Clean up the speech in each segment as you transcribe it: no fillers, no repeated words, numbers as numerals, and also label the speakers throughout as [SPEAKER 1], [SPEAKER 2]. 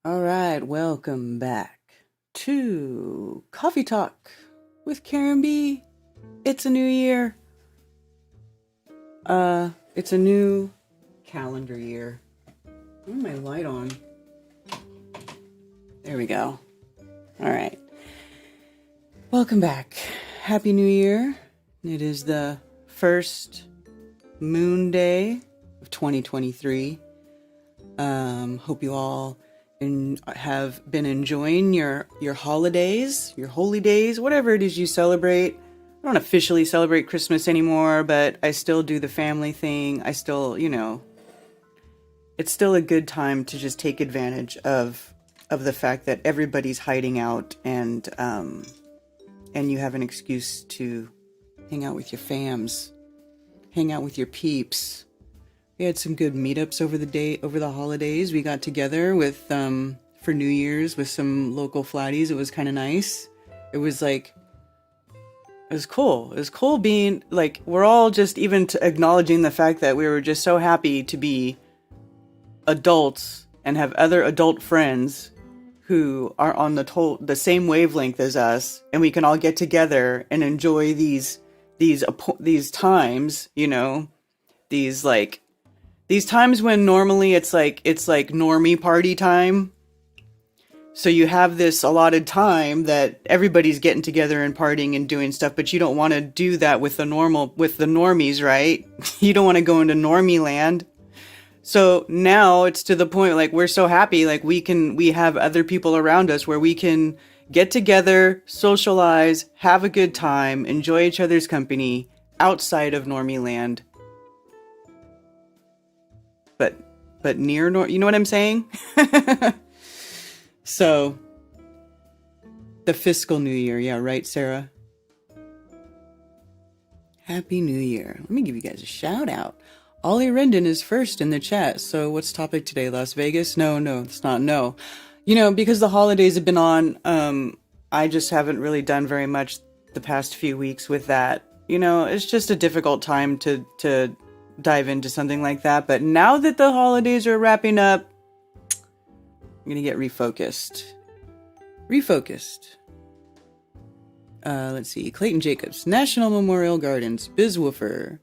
[SPEAKER 1] All right, welcome back to Coffee Talk with Karen B. It's a new year. It's a new calendar year. Turn my light on. There we go. All right. Welcome back. Happy New Year. It is the first Moonday of 2023. Hope you all have been enjoying your holidays, your holy days, whatever it is you celebrate. I don't officially celebrate Christmas anymore, but I still do the family thing. I still, it's still a good time to just take advantage of the fact that everybody's hiding out and you have an excuse to hang out with your fams, hang out with your peeps. We had some good meetups over the holidays. We got together with for New Year's with some local flatties. It was kind of nice. It was cool. It was cool being like, we're all just even acknowledging the fact that we were just so happy to be adults and have other adult friends who are on the same wavelength as us, and we can all get together and enjoy these times, these times when normally it's like normie party time. So you have this allotted time that everybody's getting together and partying and doing stuff, but you don't want to do that with the normies, right? You don't want to go into normie land. So now it's to the point, like, we're so happy, like we have other people around us where we can get together, socialize, have a good time, enjoy each other's company outside of normie land. But near you know what I'm saying? So, the fiscal new year. Yeah, right, Sarah? Happy New Year. Let me give you guys a shout out. Ollie Rendon is first in the chat. So what's topic today? Las Vegas? No, it's not. No. Because the holidays have been on, I just haven't really done very much the past few weeks with that. It's just a difficult time to dive into something like that. But now that the holidays are wrapping up, I'm going to get refocused. Let's see. Clayton Jacobs, National Memorial Gardens, Bizwoofer,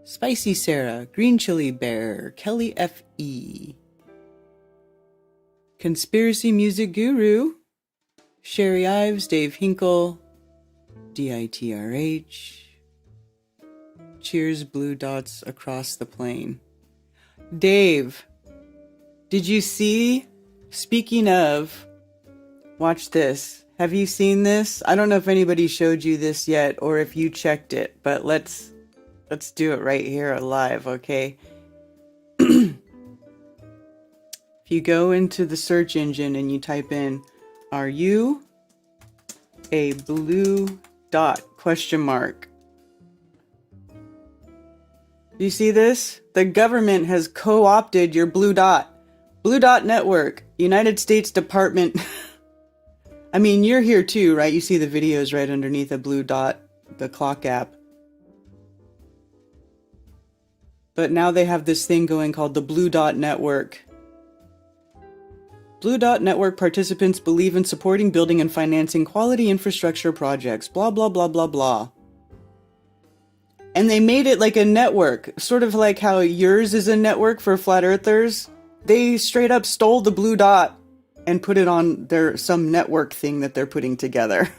[SPEAKER 1] Spicy Sarah, Green Chili Bear, Kelly F.E., Conspiracy Music Guru, Sherry Ives, Dave Hinkle, DITRH, Cheers Blue Dots Across the Plain. Dave, did you see? Speaking of, watch this. Have you seen this? I don't know if anybody showed you this yet or if you checked it, but let's do it right here live, okay? If you go into the search engine and you type in, "Are you a blue dot?" ? Do you see this? The government has co-opted your blue dot. Blue Dot Network, United States Department. I mean, you're here too, right? You see the videos right underneath a blue dot, the clock app. But now they have this thing going called the Blue Dot Network. Blue Dot Network participants believe in supporting, building, and financing quality infrastructure projects. Blah, blah, blah, blah, blah. And they made it like a network. Sort of like how yours is a network for flat earthers. They straight up stole the blue dot and put it on some network thing that they're putting together.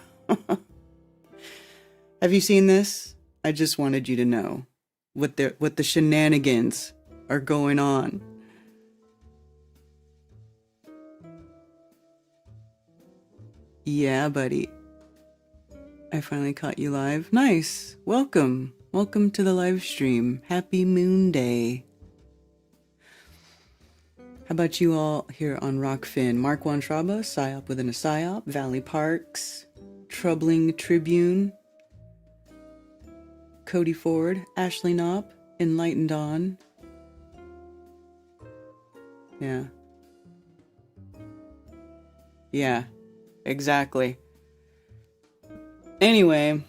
[SPEAKER 1] Have you seen this? I just wanted you to know what the shenanigans are going on. Yeah, buddy. I finally caught you live. Nice. Welcome to the live stream. Happy Moonday. How about you all here on Rockfin? Mark Wantraba, PSYOP within a PSYOP, Valley Parks, Troubling Tribune, Cody Ford, Ashley Knopp, Enlightened On. Yeah, exactly. Anyway,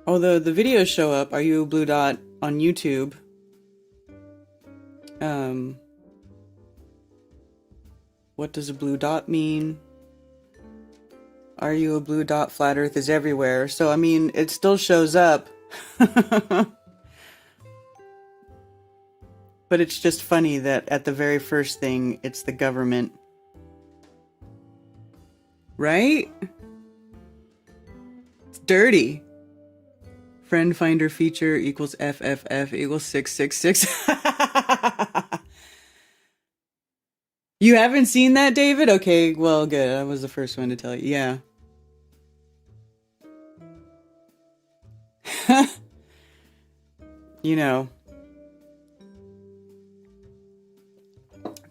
[SPEAKER 1] although the videos show up, Are You a Blue Dot on YouTube? What does a blue dot mean? Are you a blue dot? Flat Earth is everywhere. So, I mean, it still shows up. But it's just funny that at the very first thing, it's the government. Right? It's dirty. Friend finder feature equals FFF equals 666. You haven't seen that, David? Okay, well, good. I was the first one to tell you. Yeah. You know,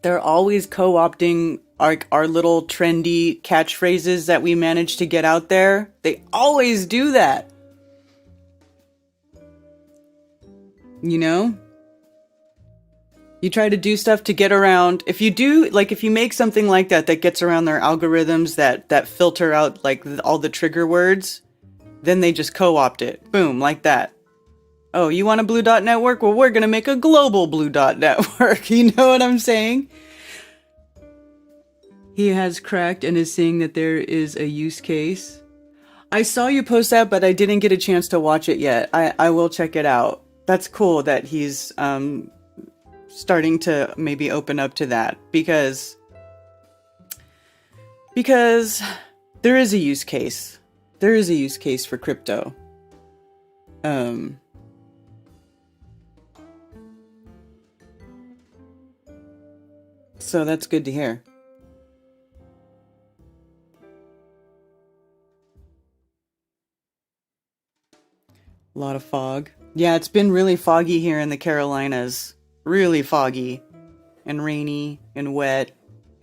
[SPEAKER 1] they're always co-opting our little trendy catchphrases that we manage to get out there. They always do that. You know? You try to do stuff to get around. If you make something like that gets around their algorithms that filter out like all the trigger words, then they just co-opt it. Boom, like that. Oh, you want a blue dot network? Well, we're going to make a global blue dot network. You know what I'm saying? He has cracked and is saying that there is a use case. I saw you post that, but I didn't get a chance to watch it yet. I will check it out. That's cool that he's starting to maybe open up to that because there is a use case. There is a use case for crypto. So that's good to hear. A lot of fog. Yeah, it's been really foggy here in the Carolinas. Really foggy and rainy and wet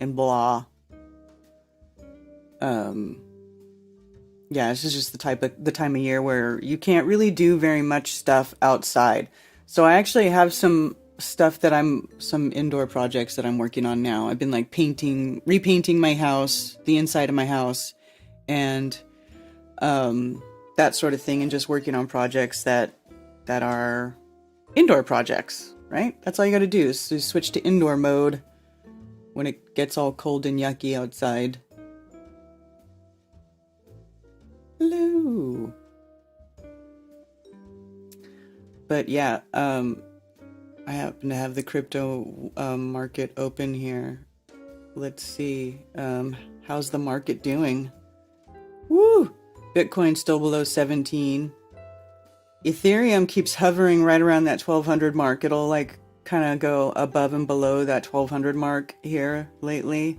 [SPEAKER 1] and blah. Yeah, this is just the time of year where you can't really do very much stuff outside. So I actually have some indoor projects that I'm working on now. I've been like repainting my house, the inside of my house, and that sort of thing, and just working on projects that are indoor projects, right? That's all you got to do is switch to indoor mode when it gets all cold and yucky outside. Hello. But yeah, I happen to have the crypto market open here. Let's see. How's the market doing? Woo! Bitcoin's still below 17. Ethereum keeps hovering right around that 1200 mark. It'll like kind of go above and below that 1200 mark here lately.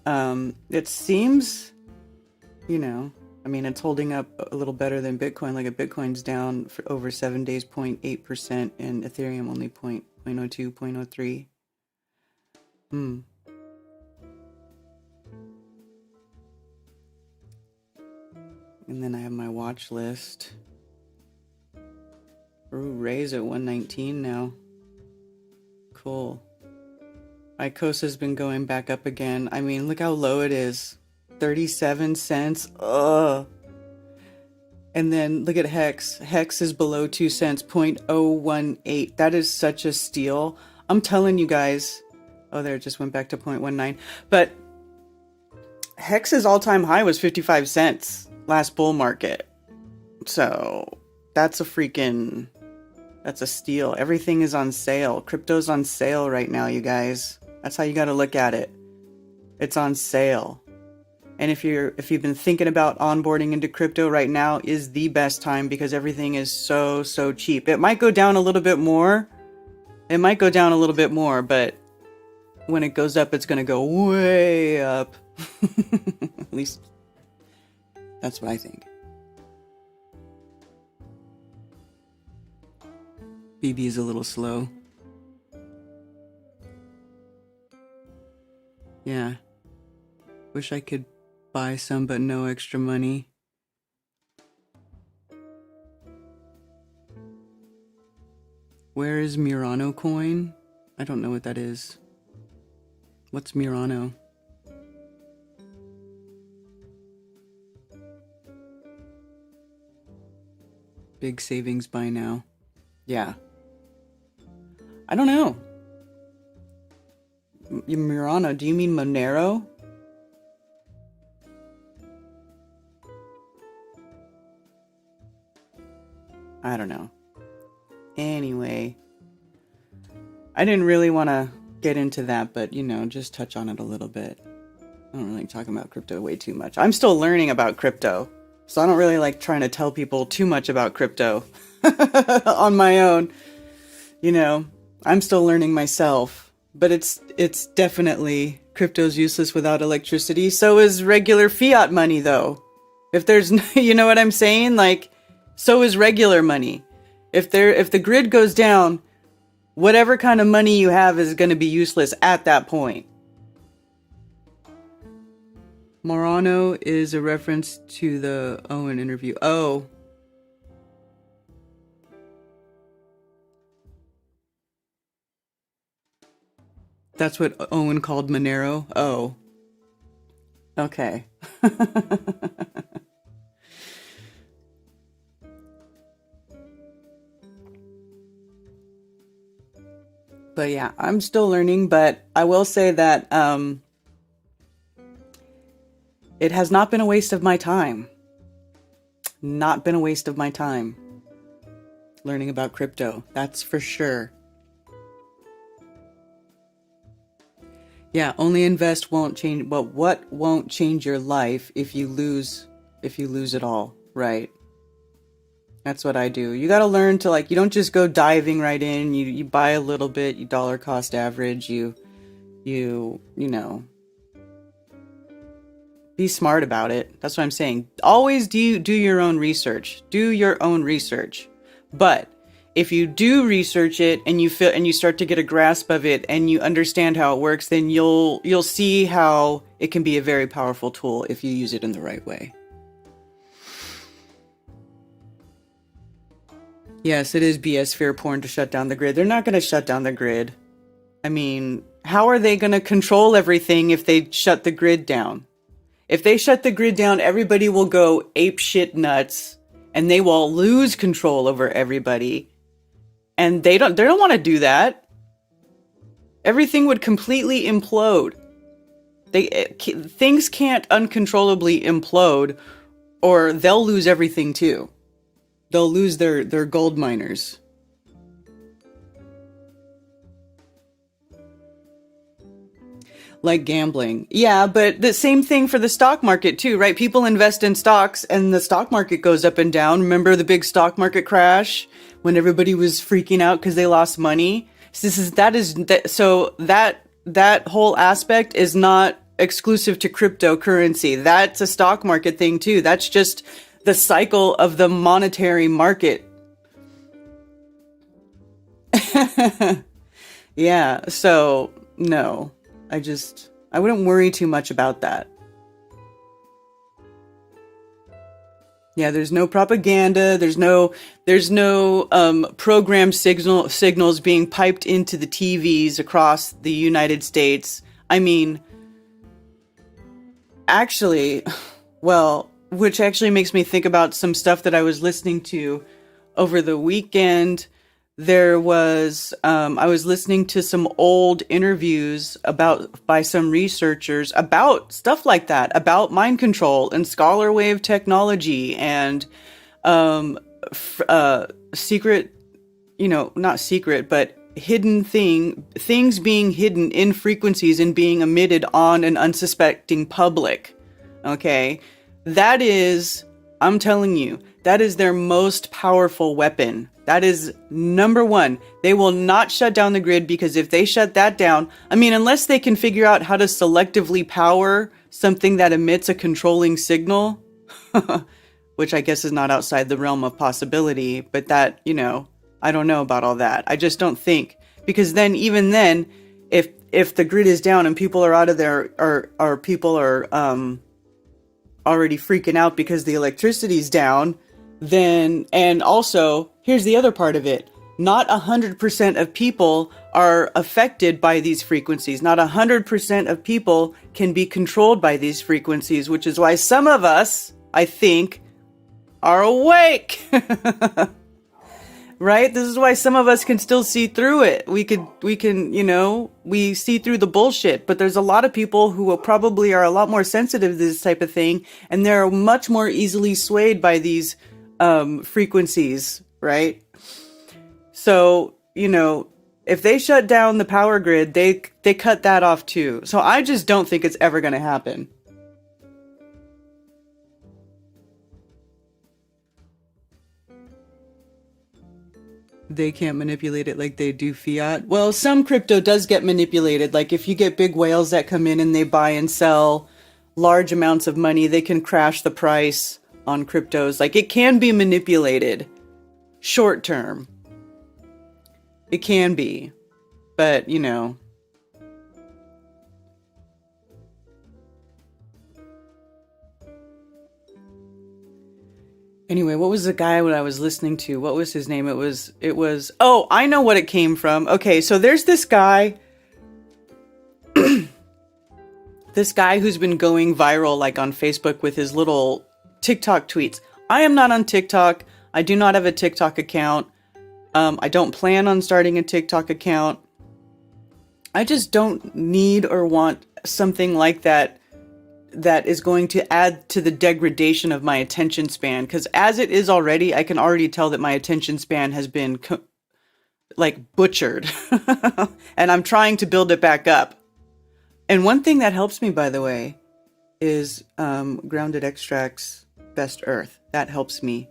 [SPEAKER 1] It seems, I mean, it's holding up a little better than Bitcoin. Like a Bitcoin's down for over 7 days, 0.8%, and Ethereum only 0.02, 0.03. And then I have my watch list. Ooh, Ray's at 119 now. Cool. Icosa's been going back up again. I mean, look how low it is. 37 cents. Ugh. And then look at Hex. Hex is below 2 cents, 0.018. That is such a steal. I'm telling you guys. Oh, there, it just went back to 0.19. But Hex's all-time high was 55 cents last bull market. So that's a steal. Everything is on sale. Crypto's on sale right now, you guys. That's how you got to look at it. It's on sale. And if you've been thinking about onboarding into crypto, right now is the best time because everything is so cheap. It might go down a little bit more. But when it goes up, it's going to go way up. At least that's what I think. BB is a little slow. Yeah. Wish I could buy some, but no extra money. Where is Murano coin? I don't know what that is. What's Murano? Big savings by now. Yeah. I don't know. Murano, do you mean Monero? I don't know. Anyway, I didn't really want to get into that, but, just touch on it a little bit. I don't really talk about crypto way too much. I'm still learning about crypto, so I don't really like trying to tell people too much about crypto on my own. I'm still learning myself, but it's definitely, crypto's useless without electricity. So is regular fiat money, though. If there's, you know what I'm saying? Like, so is regular money. If the grid goes down, whatever kind of money you have is going to be useless at that point. Morano is a reference to the Owen interview. Oh. That's what Owen called Monero? Oh. Okay. But yeah, I'm still learning, but I will say that it has not been a waste of my time. Not been a waste of my time learning about crypto. That's for sure. Yeah, only invest won't change, but what won't change your life if you lose it all, right? That's what I do. You got to learn to, like, you don't just go diving right in. You buy a little bit, you dollar cost average, you know, be smart about it. That's what I'm saying. Always do your own research. Do your own research. But if you do research it and you start to get a grasp of it and you understand how it works, then you'll see how it can be a very powerful tool if you use it in the right way. Yes, it is BS fear porn to shut down the grid. They're not going to shut down the grid. I mean, how are they going to control everything if they shut the grid down? If they shut the grid down, everybody will go apeshit nuts and they will lose control over everybody. And they don't want to do that. Everything would completely implode. Things can't uncontrollably implode or they'll lose everything too. They'll lose their gold miners. Like gambling. Yeah, but the same thing for the stock market too, right? People invest in stocks and the stock market goes up and down. Remember the big stock market crash when everybody was freaking out because they lost money? So that whole aspect is not exclusive to cryptocurrency. That's a stock market thing too. That's just the cycle of the monetary market. Yeah, so no, I wouldn't worry too much about that. Yeah, there's no propaganda, there's no programmed signals being piped into the TVs across the United States. I mean, actually, well, which actually makes me think about some stuff that I was listening to over the weekend. There was, I was listening to some old interviews by some researchers about stuff like that, about mind control and scholar wave technology and secret, not secret, but hidden things being hidden in frequencies and being emitted on an unsuspecting public. Okay. That is, I'm telling you, that is their most powerful weapon. That is number one. They will not shut down the grid because if they shut that down, I mean, unless they can figure out how to selectively power something that emits a controlling signal, which I guess is not outside the realm of possibility, but that, I don't know about all that. I just don't think, because then, even then, if the grid is down and people are out of there, or people are, already freaking out because the electricity's down, then, and also, here's the other part of it. Not 100% of people are affected by these frequencies. Not 100% of people can be controlled by these frequencies, which is why some of us, I think, are awake. Right? This is why some of us can still see through it. We can, we see through the bullshit, but there's a lot of people who will probably are a lot more sensitive to this type of thing, and they're much more easily swayed by these frequencies, right? So, if they shut down the power grid, they cut that off too. So I just don't think it's ever going to happen. They can't manipulate it like they do fiat. Well, some crypto does get manipulated. Like if you get big whales that come in and they buy and sell large amounts of money, they can crash the price on cryptos. Like it can be manipulated short term. It can be, but Anyway, what was the guy what I was listening to? What was his name? It was, oh, I know what it came from. Okay, so there's this guy, this guy who's been going viral like on Facebook with his little TikTok tweets. I am not on TikTok. I do not have a TikTok account. I don't plan on starting a TikTok account. I just don't need or want something like that is going to add to the degradation of my attention span. Because as it is already, I can already tell that my attention span has been butchered. And I'm trying to build it back up. And one thing that helps me, by the way, is Grounded Extracts Best Earth. That helps me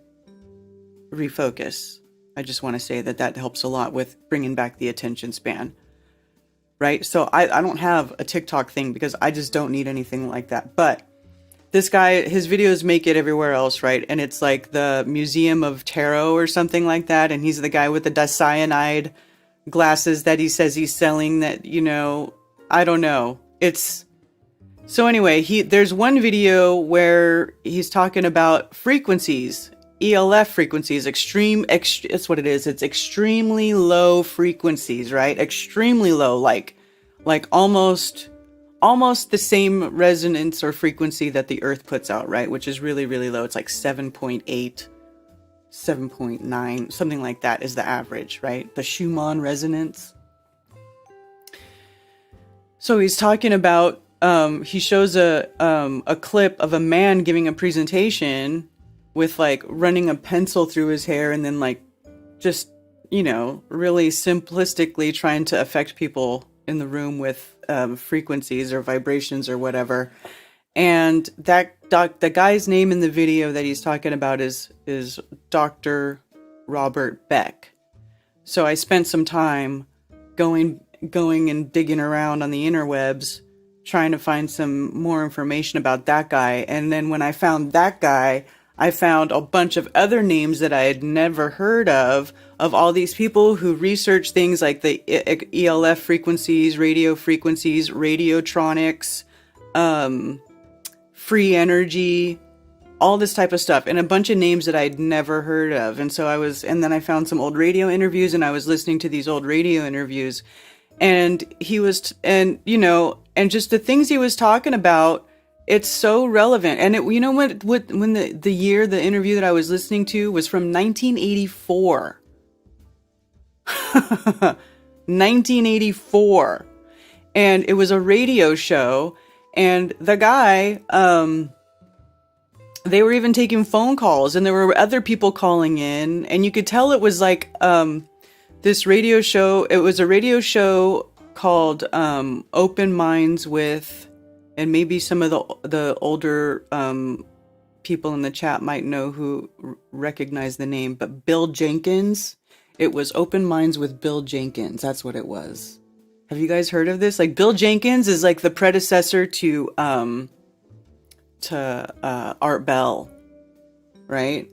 [SPEAKER 1] refocus. I just want to say that helps a lot with bringing back the attention span. Right? So I don't have a TikTok thing because I just don't need anything like that. But this guy, his videos make it everywhere else, right? And it's like the Museum of Tarot or something like that. And he's the guy with the dicyanide glasses that he says he's selling that, I don't know. So anyway, there's one video where he's talking about frequencies, ELF frequencies, it's what it is. It's extremely low frequencies, right? Extremely low, like almost the same resonance or frequency that the Earth puts out, right? Which is really, really low. It's like 7.8, 7.9, something like that is the average, right? The Schumann resonance. So he's talking about, he shows a clip of a man giving a presentation with like running a pencil through his hair and then like just, really simplistically trying to affect people in the room with frequencies or vibrations or whatever. And the guy's name in the video that he's talking about is Dr. Robert Beck. So I spent some time going and digging around on the interwebs trying to find some more information about that guy. And then when I found that guy, I found a bunch of other names that I had never heard of all these people who research things like the ELF frequencies, radiotronics, free energy, all this type of stuff, and a bunch of names that I'd never heard of. And and then I found some old radio interviews, and I was listening to these old radio interviews, and and just the things he was talking about, it's so relevant. And when the year, the interview that I was listening to was from 1984. 1984. And it was a radio show. And the guy, they were even taking phone calls, and there were other people calling in. And you could tell it was like this radio show. It was a radio show called Open Minds with... And maybe some of the older people in the chat might know who recognize the name, but Bill Jenkins. It was Open Minds with Bill Jenkins. That's what it was. Have you guys heard of this? Like Bill Jenkins is like the predecessor to Art Bell, right?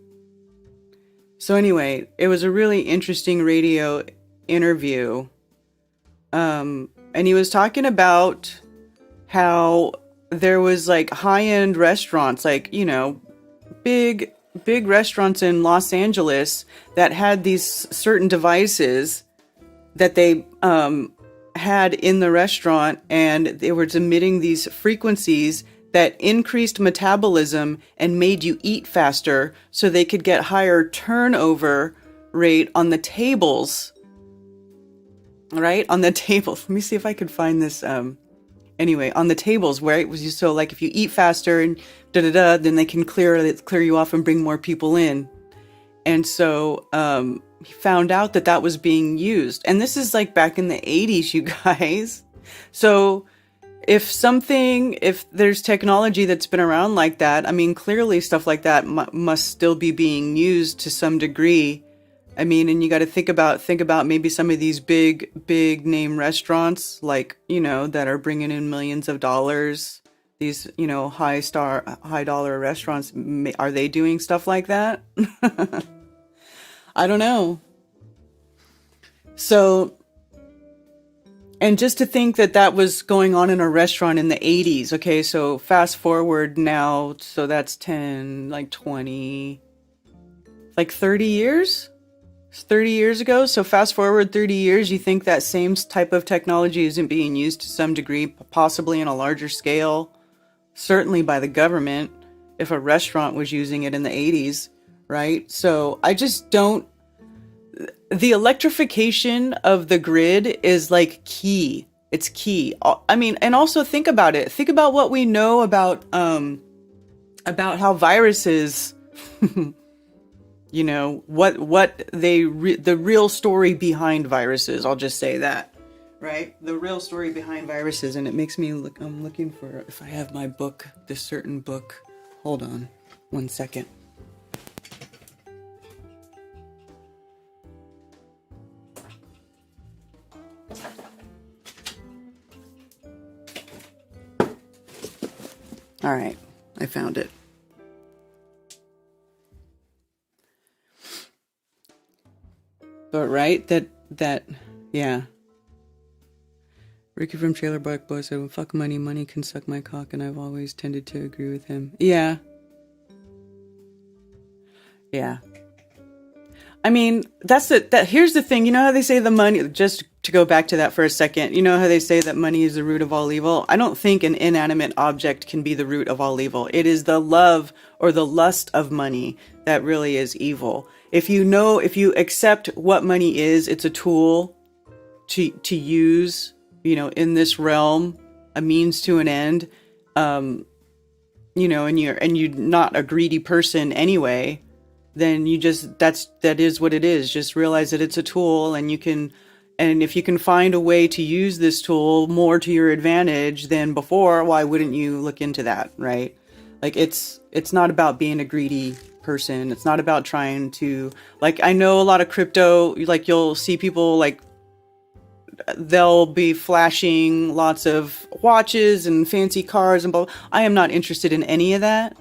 [SPEAKER 1] So anyway, it was a really interesting radio interview, and he was talking about how there was like high-end restaurants, like, big restaurants in Los Angeles that had these certain devices that they had in the restaurant, and they were emitting these frequencies that increased metabolism and made you eat faster so they could get higher turnover rate on the tables, right? On the tables. Let me see if I can find this. Anyway, on the tables where it was so like if you eat faster and then they can clear you off and bring more people in. And so he found out that was being used. And this is like back in the 80s, you guys. So if there's technology that's been around like that, I mean, clearly stuff like that must still be being used to some degree. I mean, and you got to think about maybe some of these big name restaurants, like, that are bringing in millions of dollars. These, high dollar restaurants, are they doing stuff like that? I don't know. So, and just to think that was going on in a restaurant in the 80s. Okay, so fast forward now, so that's 10, like 20, like 30 years? 30 years ago. So fast forward 30 years, you think that same type of technology isn't being used to some degree, possibly in a larger scale, certainly by the government, if a restaurant was using it in the 80s, right? So I just don't, the electrification of the grid is like key. It's key. I mean, and also think about it. Think about what we know about how viruses, the real story behind viruses. I'll just say that, right? The real story behind viruses. And it makes me look, I'm looking for, if I have my book, this certain book. Hold on 1 second. All right, I found it. But right, yeah. Ricky from Trailer Park Boys said, "Fuck money, money can suck my cock," and I've always tended to agree with him. Yeah. I mean, here's the thing. You know how they say the money, just to go back to that for a second, you know how they say that money is the root of all evil? I don't think an inanimate object can be the root of all evil. It is the love or the lust of money that really is evil. If you accept what money is, it's a tool to use, in this realm, a means to an end, and you're not a greedy person anyway, then that is what it is. Just realize that it's a tool, and if you can find a way to use this tool more to your advantage than before, why wouldn't you look into that, right? Like it's not about being a greedy person. It's not about trying to, like, I know a lot of crypto, like you'll see people like they'll be flashing lots of watches and fancy cars and blah. I am not interested in any of that.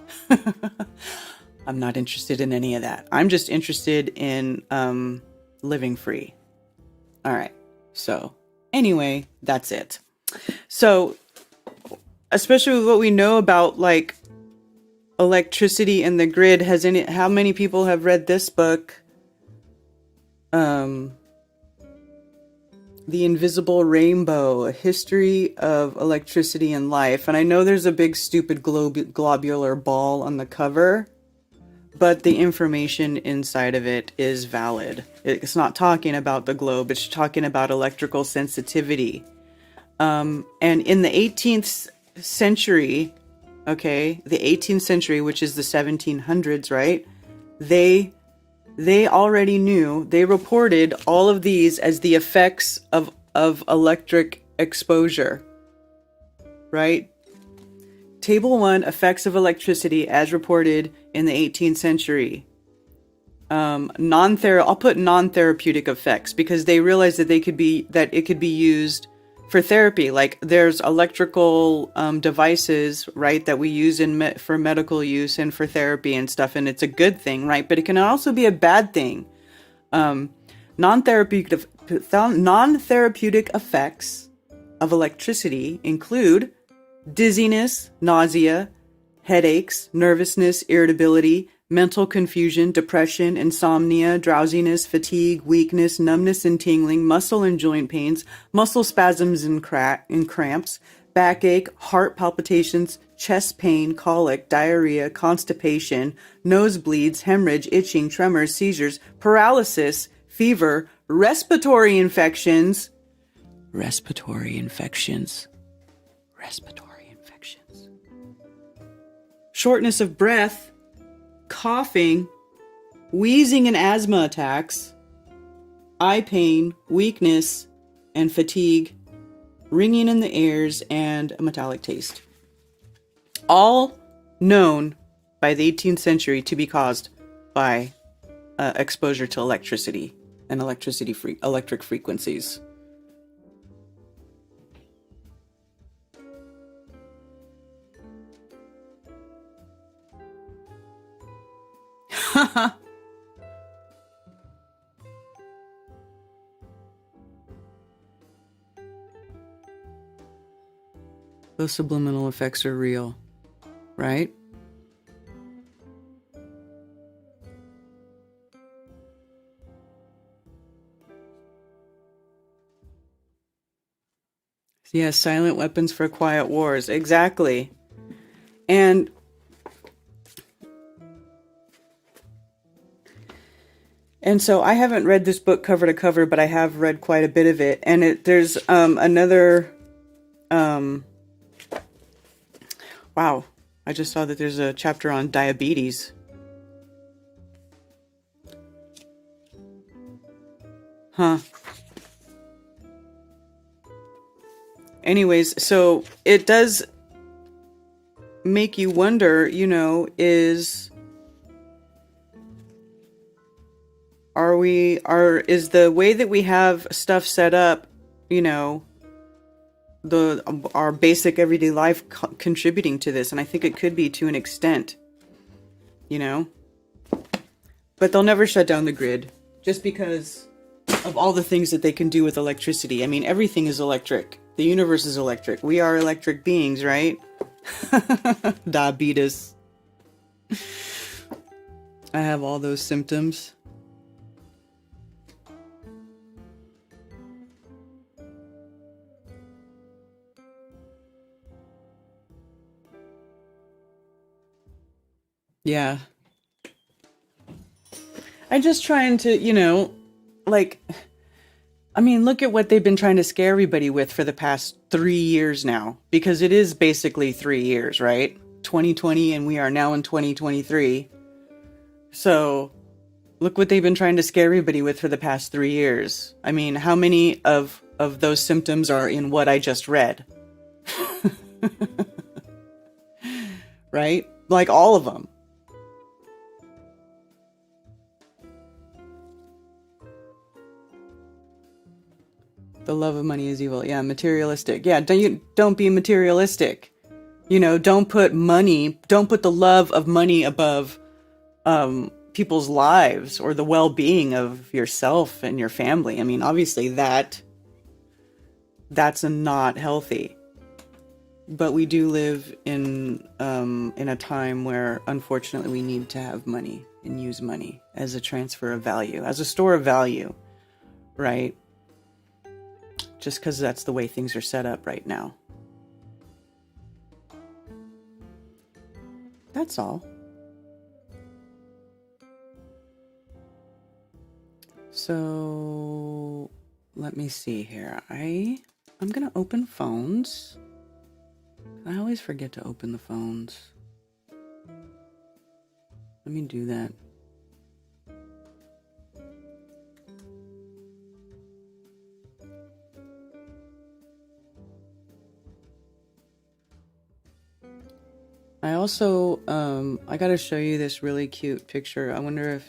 [SPEAKER 1] I'm not interested in any of that. I'm just interested in living free. All right. So anyway, that's it. So especially with what we know about like electricity and the grid, how many people have read this book? The Invisible Rainbow, A History of Electricity and Life. And I know there's a big stupid globular ball on the cover, but the information inside of it is valid. It's not talking about the globe, it's talking about electrical sensitivity. And in the 18th century, okay, the 18th century, which is the 1700s, right? They already knew, they reported all of these as the effects of electric exposure, right? Table 1, effects of electricity as reported in the 18th century. I'll put non-therapeutic effects because they realized that it could be used for therapy. Like there's electrical devices, right, that we use for medical use and for therapy and stuff, and it's a good thing, right? But it can also be a bad thing. Non-therapeutic effects of electricity include dizziness, nausea, headaches, nervousness, irritability, mental confusion, depression, insomnia, drowsiness, fatigue, weakness, numbness and tingling, muscle and joint pains, muscle spasms and cramps, backache, heart palpitations, chest pain, colic, diarrhea, constipation, nosebleeds, hemorrhage, itching, tremors, seizures, paralysis, fever, respiratory infections, shortness of breath, coughing, wheezing and asthma attacks, eye pain, weakness and fatigue, ringing in the ears, and a metallic taste. All known by the 18th century to be caused by exposure to electricity and electric frequencies. Those subliminal effects are real, right? Yes, silent weapons for quiet wars. Exactly. And so I haven't read this book cover to cover, but I have read quite a bit of it. And there's another... wow, I just saw that there's a chapter on diabetes. Huh. Anyways, so it does make you wonder, is the way that we have stuff set up, our basic everyday life contributing to this? And I think it could be to an extent, but they'll never shut down the grid just because of all the things that they can do with electricity. I mean, everything is electric. The universe is electric. We are electric beings, right? Diabetes. I have all those symptoms. Yeah. I'm just trying to, look at what they've been trying to scare everybody with for the past 3 years now, because it is basically 3 years, right? 2020, and we are now in 2023. So look what they've been trying to scare everybody with for the past 3 years. I mean, how many of those symptoms are in what I just read? Right? Like all of them. The love of money is evil. Yeah, materialistic. Yeah, don't be materialistic. Don't put the love of money above people's lives or the well-being of yourself and your family. I mean, obviously that's not healthy. But we do live in a time where, unfortunately, we need to have money and use money as a transfer of value, as a store of value, right? Just because that's the way things are set up right now. That's all. So let me see here. I'm gonna open phones. I always forget to open the phones. Let me do that. I also, I gotta show you this really cute picture. I wonder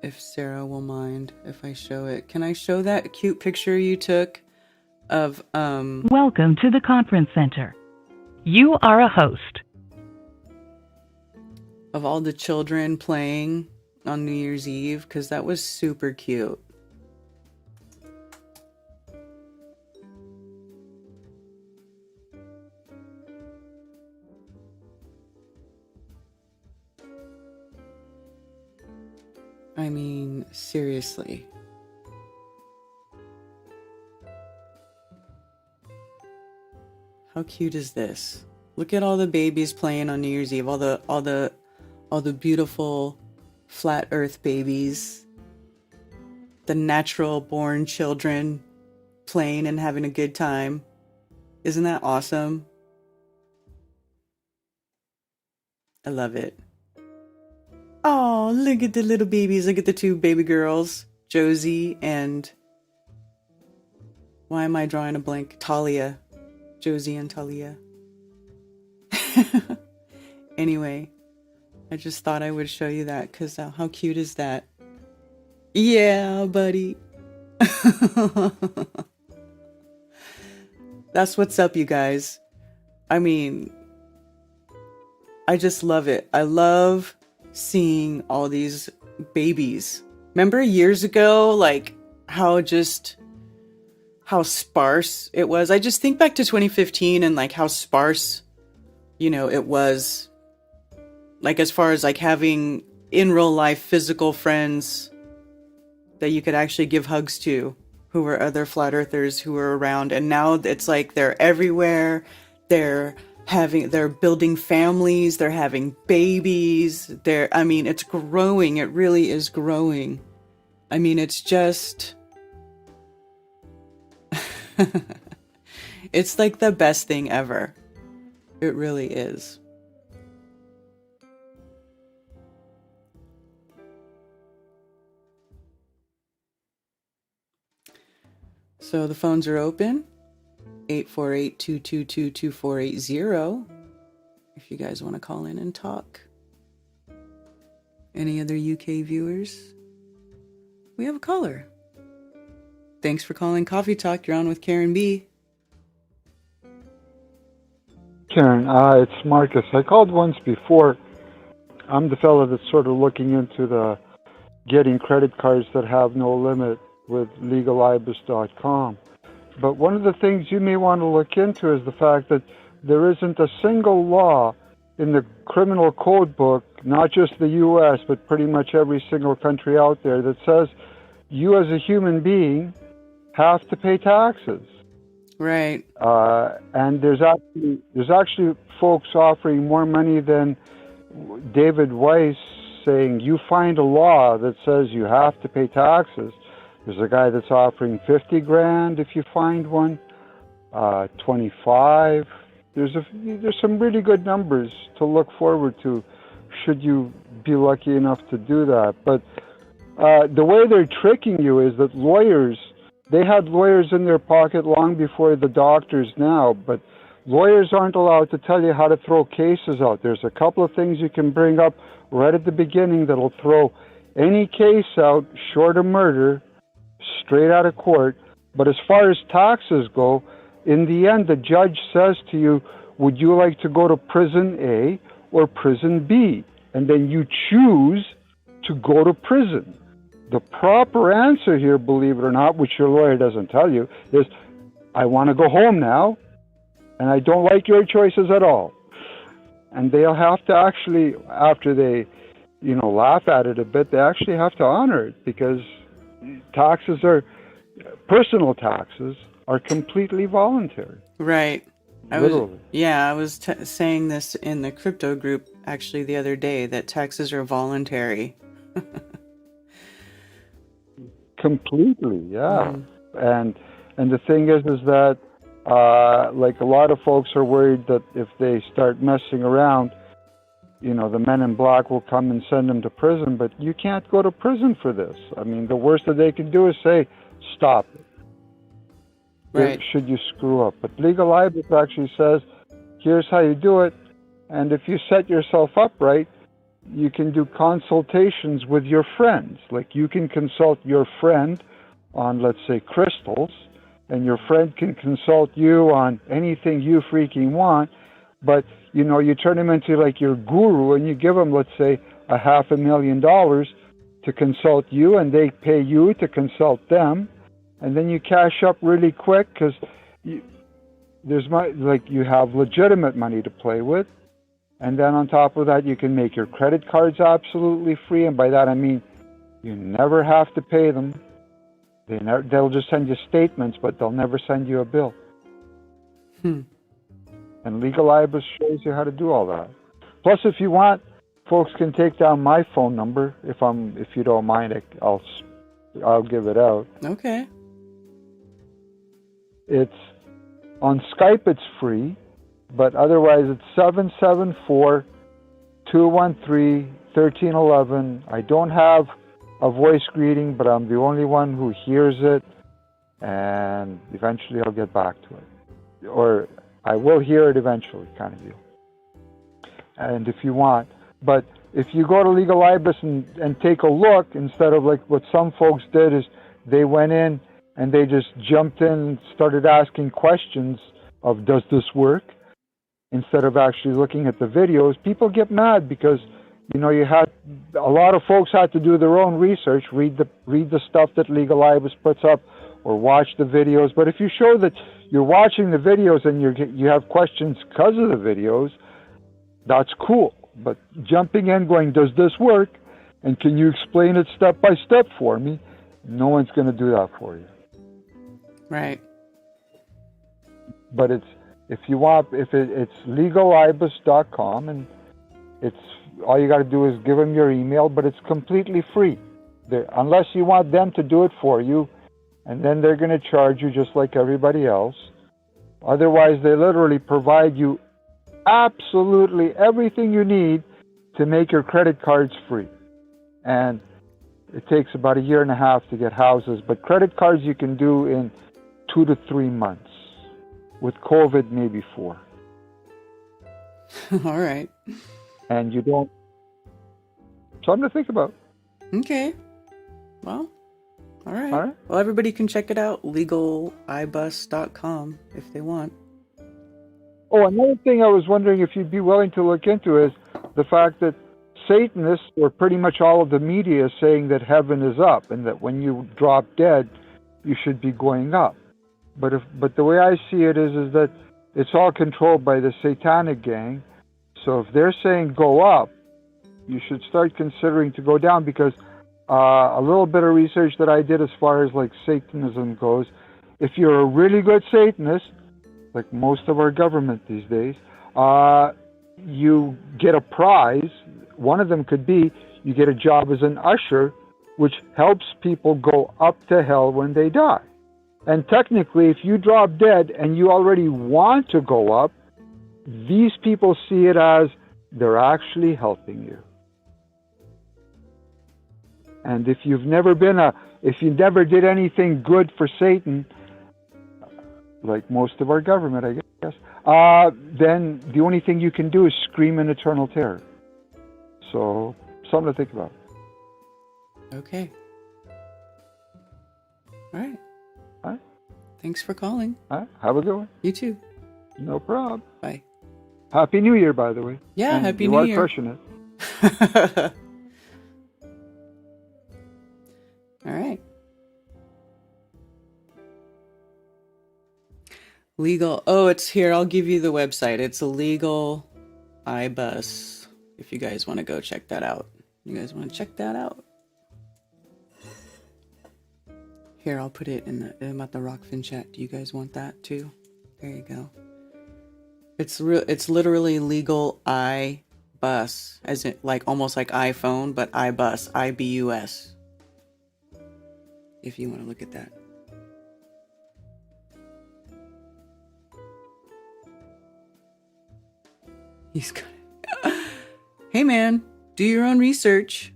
[SPEAKER 1] if Sarah will mind if I show it. Can I show that cute picture you took of,
[SPEAKER 2] Welcome to the conference center. You are a host.
[SPEAKER 1] Of all the children playing on New Year's Eve? Because that was super cute. I mean, seriously. How cute is this? Look at all the babies playing on New Year's Eve. All the beautiful flat Earth babies. The natural born children playing and having a good time. Isn't that awesome? I love it. Oh, look at the little babies. Look at the two baby girls, Josie and, why am I drawing a blank? Talia. Josie and Talia. Anyway, I just thought I would show you that because how cute is that? Yeah, buddy. That's what's up, you guys. I mean, I just love it. I love seeing all these babies. Remember years ago, like how sparse it was? I just think back to 2015 and like how sparse, it was, like as far as like having in real life physical friends that you could actually give hugs to, who were other flat earthers who were around. And now it's like they're everywhere. They're building families, they're having babies. It's growing. It really is growing. I mean, it's just it's like the best thing ever. It really is. So the phones are open. 848-222-2480 if you guys want to call in and talk. Any other UK viewers? We have a caller. Thanks for calling Coffee Talk. You're on with Karen B.
[SPEAKER 3] Karen, it's Marcus. I called once before. I'm the fellow that's sort of looking into the getting credit cards that have no limit with legalibus.com. But one of the things you may want to look into is the fact that there isn't a single law in the criminal code book, not just the U.S., but pretty much every single country out there, that says you as a human being have to pay taxes.
[SPEAKER 1] Right.
[SPEAKER 3] And there's actually folks offering more money than David Weiss saying, you find a law that says you have to pay taxes. There's a guy that's offering $50,000 if you find one, 25. There's some really good numbers to look forward to, should you be lucky enough to do that. But the way they're tricking you is that they had lawyers in their pocket long before the doctors now, but lawyers aren't allowed to tell you how to throw cases out. There's a couple of things you can bring up right at the beginning that'll throw any case out short of murder straight out of court. But as far as taxes go, in the end, the judge says to you, would you like to go to prison A or prison B? And then you choose to go to prison. The proper answer here, believe it or not, which your lawyer doesn't tell you, is, I want to go home now, and I don't like your choices at all. And they'll have to actually, after they, laugh at it a bit, they actually have to honor it, because personal taxes are completely voluntary.
[SPEAKER 1] Right.
[SPEAKER 3] Literally.
[SPEAKER 1] I was saying this in the crypto group actually the other day, that taxes are voluntary.
[SPEAKER 3] Completely, yeah. And the thing is that like a lot of folks are worried that if they start messing around, the men in black will come and send them to prison. But you can't go to prison for this. I mean, the worst that they can do is say, stop it.
[SPEAKER 1] Right.
[SPEAKER 3] Should you screw up. But legal libel actually says, here's how you do it. And if you set yourself up right, you can do consultations with your friends. Like you can consult your friend on, let's say, crystals, and your friend can consult you on anything you freaking want. But, you turn him into like your guru, and you give him, let's say, $500,000 to consult you, and they pay you to consult them. And then you cash up really quick because you have legitimate money to play with. And then on top of that, you can make your credit cards absolutely free. And by that, I mean, you never have to pay them. They'll just send you statements, but they'll never send you a bill. And Legal IBIS shows you how to do all that. Plus, if you want, folks can take down my phone number if you don't mind. I'll give it out.
[SPEAKER 1] Okay.
[SPEAKER 3] It's on Skype. It's free, but otherwise it's 774-213-1311. I don't have a voice greeting, but I'm the only one who hears it, and eventually I'll get back to it, or I will hear it eventually, kind of deal. And if you want, but if you go to Legal IBIS and take a look, instead of like what some folks did is they went in and they just jumped in and started asking questions of, does this work? Instead of actually looking at the videos, people get mad because, you know, a lot of folks had to do their own research, read the stuff that Legal IBIS puts up, or watch the videos. But if you show that you're watching the videos and you have questions because of the videos, that's cool. But jumping in going, does this work? And can you explain it step by step for me? No one's going to do that for you.
[SPEAKER 1] Right.
[SPEAKER 3] But it's legalibis.com, and it's all you got to do is give them your email, but it's completely free. Unless you want them to do it for you, and then they're going to charge you just like everybody else. Otherwise, they literally provide you absolutely everything you need to make your credit cards free. And it takes about 1.5 years to get houses, but credit cards you can do in 2 to 3 months. With COVID, maybe 4.
[SPEAKER 1] All right.
[SPEAKER 3] And you don't. Something to think about.
[SPEAKER 1] Okay. Well, all right.
[SPEAKER 3] All right.
[SPEAKER 1] Well, everybody can check it out, legalibus.com, if they want.
[SPEAKER 3] Oh, another thing I was wondering if you'd be willing to look into is the fact that Satanists, or pretty much all of the media, is saying that heaven is up and that when you drop dead, you should be going up. But the way I see it is that it's all controlled by the satanic gang. So if they're saying go up, you should start considering to go down, because a little bit of research that I did as far as like Satanism goes, if you're a really good Satanist, like most of our government these days, you get a prize. One of them could be you get a job as an usher, which helps people go up to hell when they die. And technically, if you drop dead and you already want to go up, these people see it as they're actually helping you. And if you never did anything good for Satan, like most of our government, I guess, then the only thing you can do is scream in eternal terror. So, something to think about.
[SPEAKER 1] Okay. All right.
[SPEAKER 3] All right.
[SPEAKER 1] Thanks for calling.
[SPEAKER 3] All right. Have a good one.
[SPEAKER 1] You too.
[SPEAKER 3] No problem.
[SPEAKER 1] Bye.
[SPEAKER 3] Happy New Year, by the way.
[SPEAKER 1] Yeah,
[SPEAKER 3] and
[SPEAKER 1] Happy New Year.
[SPEAKER 3] You are crushing it.
[SPEAKER 1] All right. Legal. Oh, it's here. I'll give you the website. It's Legal IBIS. If you guys want to go check that out. You guys want to check that out? Here, I'll put it in the Rockfin chat. Do you guys want that too? There you go. It's literally Legal IBIS, as in like almost like iPhone, but IBIS, IBUS. If you want to look at that. He's got it. Hey man, do your own research.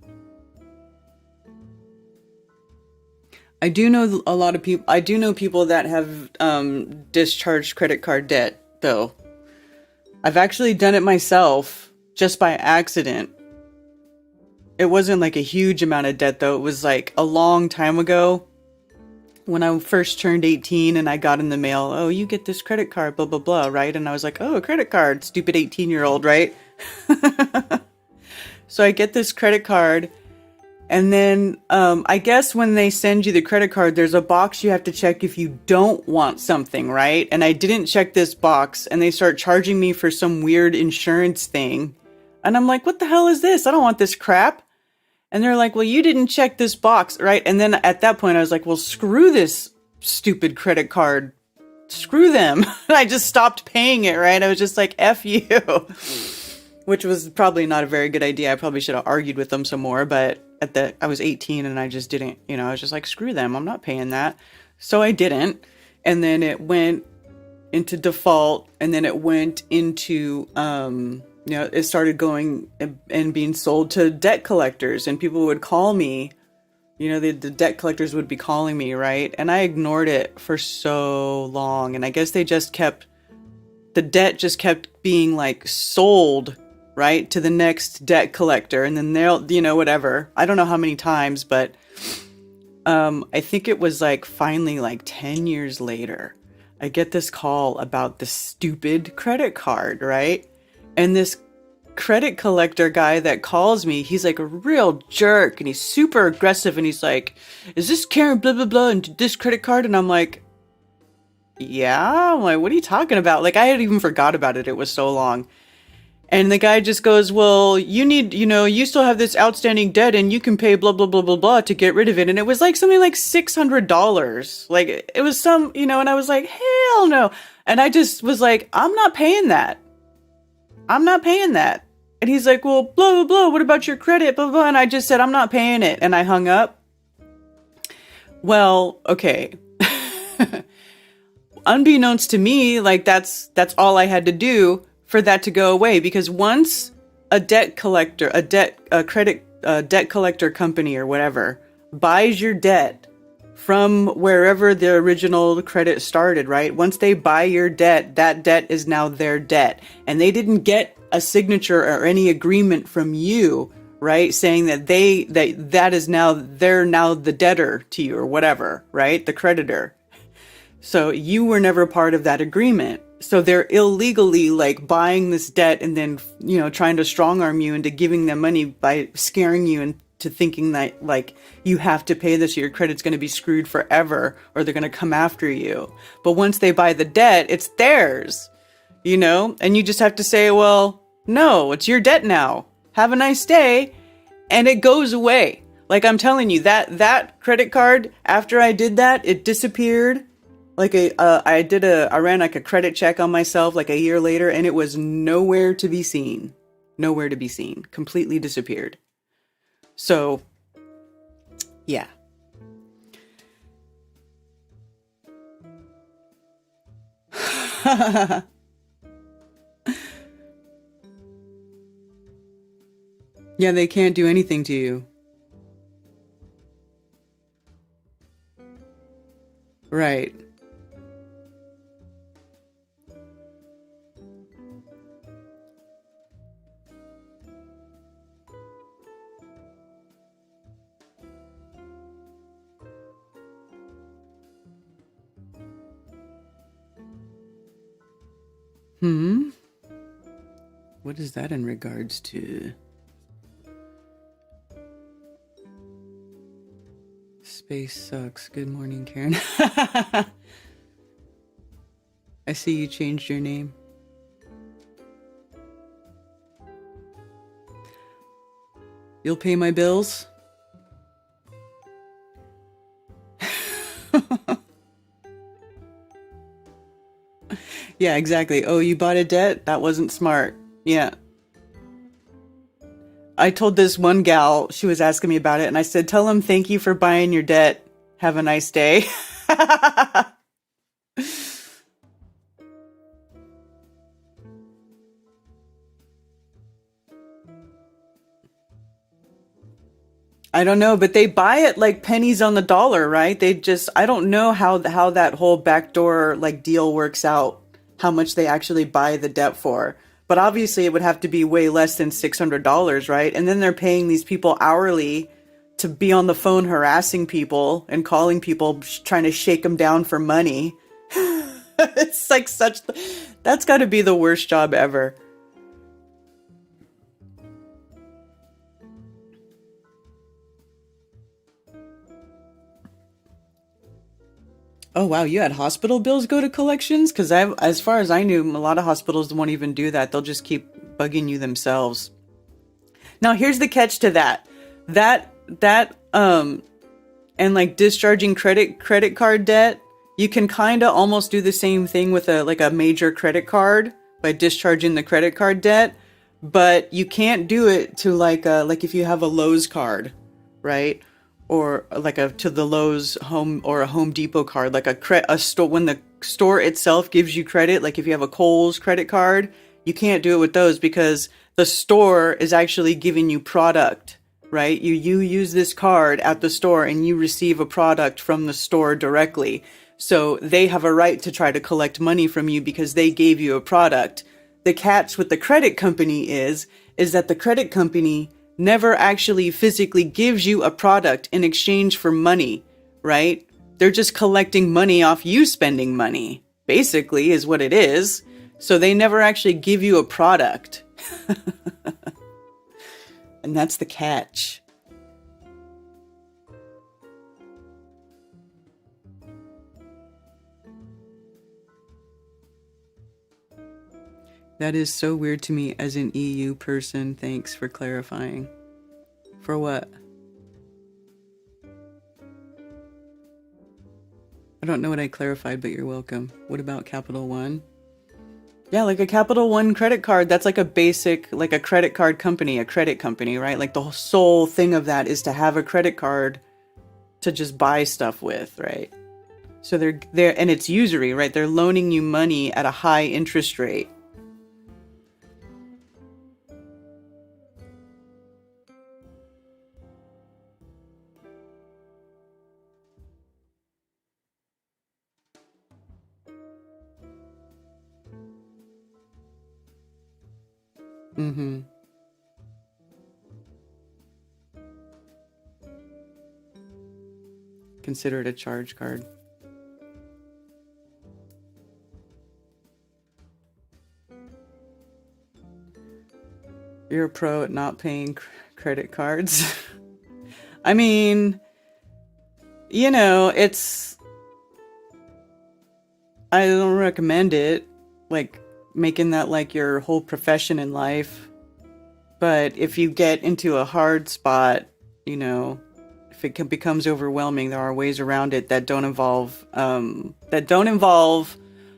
[SPEAKER 1] I do know a lot of people. I do know people that have discharged credit card debt, though. I've actually done it myself, just by accident. It wasn't like a huge amount of debt, though. It was like a long time ago when I first turned 18 and I got in the mail, oh, you get this credit card, blah, blah, blah, right? And I was like, oh, a credit card, stupid 18-year-old, right? So I get this credit card. And then I guess when they send you the credit card, there's a box you have to check if you don't want something, right? And I didn't check this box, and they start charging me for some weird insurance thing. And I'm like, what the hell is this? I don't want this crap. And they're like, well, you didn't check this box, right? And then at that point, I was like, well, screw this stupid credit card screw them. I just stopped paying it, right? I was just like, F you, which was probably not a very good idea. I probably should have argued with them some more, but I was 18 and I just didn't, I was just like, screw them. I'm not paying that. So I didn't. And then it went into default, and then it went into, it started going and being sold to debt collectors, and people would call me, the debt collectors would be calling me, right? And I ignored it for so long. And I guess the debt just kept being like sold, right, to the next debt collector. And then they'll, whatever. I don't know how many times, but I think it was like finally like 10 years later, I get this call about the stupid credit card, right? And this credit collector guy that calls me, he's like a real jerk, and he's super aggressive, and he's like, is this Karen blah blah blah and this credit card? And I'm like, yeah. I'm like, what are you talking about? Like, I had even forgot about it. It was so long. And the guy just goes, well, you need, you still have this outstanding debt, and you can pay blah blah blah blah blah to get rid of it. And it was like something like $600. Like, it was some, and I was like, hell no. And I just was like, I'm not paying that. I'm not paying that. And he's like, well, blah, blah, blah. What about your credit? Blah, blah. And I just said, I'm not paying it. And I hung up. Well, okay. Unbeknownst to me, like that's all I had to do for that to go away. Because once a debt collector company or whatever buys your debt from wherever the original credit started, right? Once they buy your debt, that debt is now their debt. And they didn't get a signature or any agreement from you, right? Saying that that is now, they're now the debtor to you or whatever, right? The creditor. So you were never part of that agreement. So they're illegally like buying this debt and then, trying to strong arm you into giving them money by scaring you into thinking that like you have to pay this or your credit's going to be screwed forever or they're going to come after you. But once they buy the debt, it's theirs, and you just have to say, well, no, it's your debt now. Have a nice day. And it goes away. Like I'm telling you, that credit card, after I did that, it disappeared. Like I ran like a credit check on myself like a year later, and it was nowhere to be seen. Nowhere to be seen. Completely disappeared. So, yeah. Yeah, they can't do anything to you. Right. What is that in regards to? Space sucks. Good morning, Karen. I see you changed your name. You'll pay my bills? Yeah, exactly. Oh, you bought a debt? That wasn't smart. Yeah. I told this one gal, she was asking me about it, and I said, tell him thank you for buying your debt. Have a nice day. I don't know, but they buy it like pennies on the dollar, right? I don't know how that whole backdoor like deal works out, how much they actually buy the debt for. But obviously it would have to be way less than $600, right? And then they're paying these people hourly to be on the phone harassing people and calling people, trying to shake them down for money. It's like that's got to be the worst job ever. Oh, wow. You had hospital bills go to collections? Because as far as I knew, a lot of hospitals won't even do that. They'll just keep bugging you themselves. Now, here's the catch to that. And like discharging credit card debt, You can kind of almost do the same thing with a major credit card by discharging the credit card debt, but you can't do it to like if you have a Lowe's card, right? Or like to the Lowe's home or a Home Depot card, like a store, when the store itself gives you credit, like if you have a Kohl's credit card, you can't do it with those because the store is actually giving you product, right? You use this card at the store and you receive a product from the store directly. So they have a right to try to collect money from you because they gave you a product. The catch with the credit company is that the credit company never actually physically gives you a product in exchange for money, right? They're just collecting money off you spending money, basically, is what it is. So they never actually give you a product. And that's the catch. That is so weird to me as an EU person. Thanks for clarifying. For what? I don't know what I clarified, but you're welcome. What about Capital One? Yeah, like a Capital One credit card, that's like a basic, like a credit card company, a credit company, right? Like the sole thing of that is to have a credit card to just buy stuff with, right? So they're and it's usury, right? They're loaning you money at a high interest rate. Mm-hmm. Consider it a charge card. You're a pro at not paying credit cards. I mean, you know, I don't recommend it, like making that like your whole profession in life. But if you get into a hard spot, you know, if it becomes overwhelming, there are ways around it that don't involve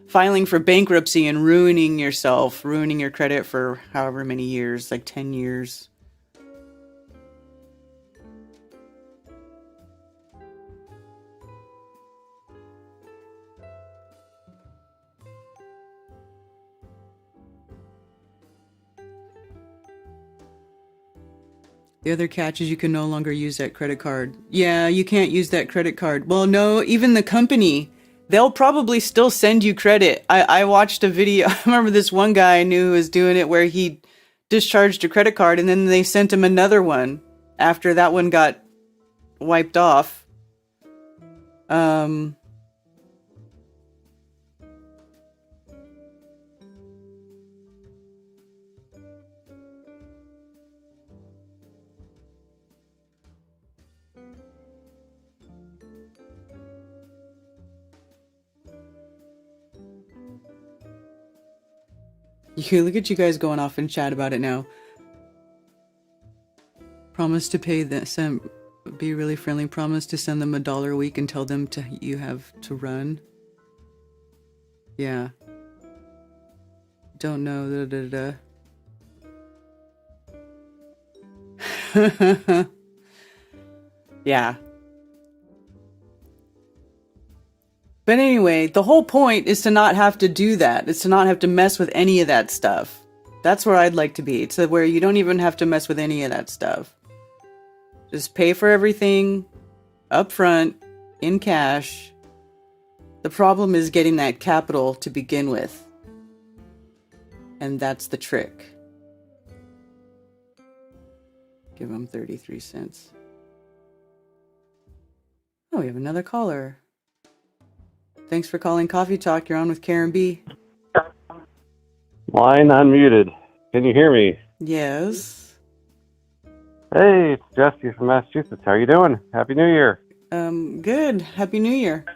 [SPEAKER 1] filing for bankruptcy and ruining yourself, ruining your credit for however many years, like 10 years. The other catch is you can no longer use that credit card. Yeah, you can't use that credit card. Well, no, even the company, they'll probably still send you credit. I watched a video. I remember this one guy I knew who was doing it where he discharged a credit card and then they sent him another one after that one got wiped off. You look at you guys going off in chat about it now. Promise to pay them. Be really friendly. Promise to send them $1 a week and tell them you have to run. Yeah. Don't know. Yeah. But anyway, the whole point is to not have to do that. It's to not have to mess with any of that stuff. That's where I'd like to be. It's where you don't even have to mess with any of that stuff. Just pay for everything up front, in cash. The problem is getting that capital to begin with. And that's the trick. Give them 33 cents. Oh, we have another caller. Thanks for calling Coffee Talk. You're on with Karen B.
[SPEAKER 4] Line unmuted. Can you hear me?
[SPEAKER 1] Yes.
[SPEAKER 4] Hey, it's Jesse from Massachusetts. How are you doing? Happy New Year.
[SPEAKER 1] Good. Happy New Year.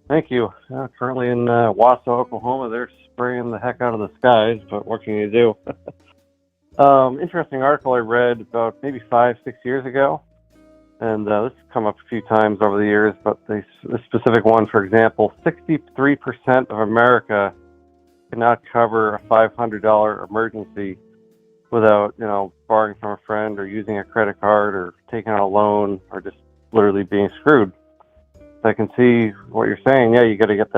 [SPEAKER 4] Thank you. Currently in Wausau, Oklahoma. They're spraying the heck out of the skies, but what can you do? Interesting article I read about maybe 5-6 years ago. And this has come up a few times over the years, but this specific one, for example, 63% of America cannot cover a $500 emergency without, borrowing from a friend or using a credit card or taking out a loan or just literally being screwed. So I can see what you're saying. Yeah, you got to get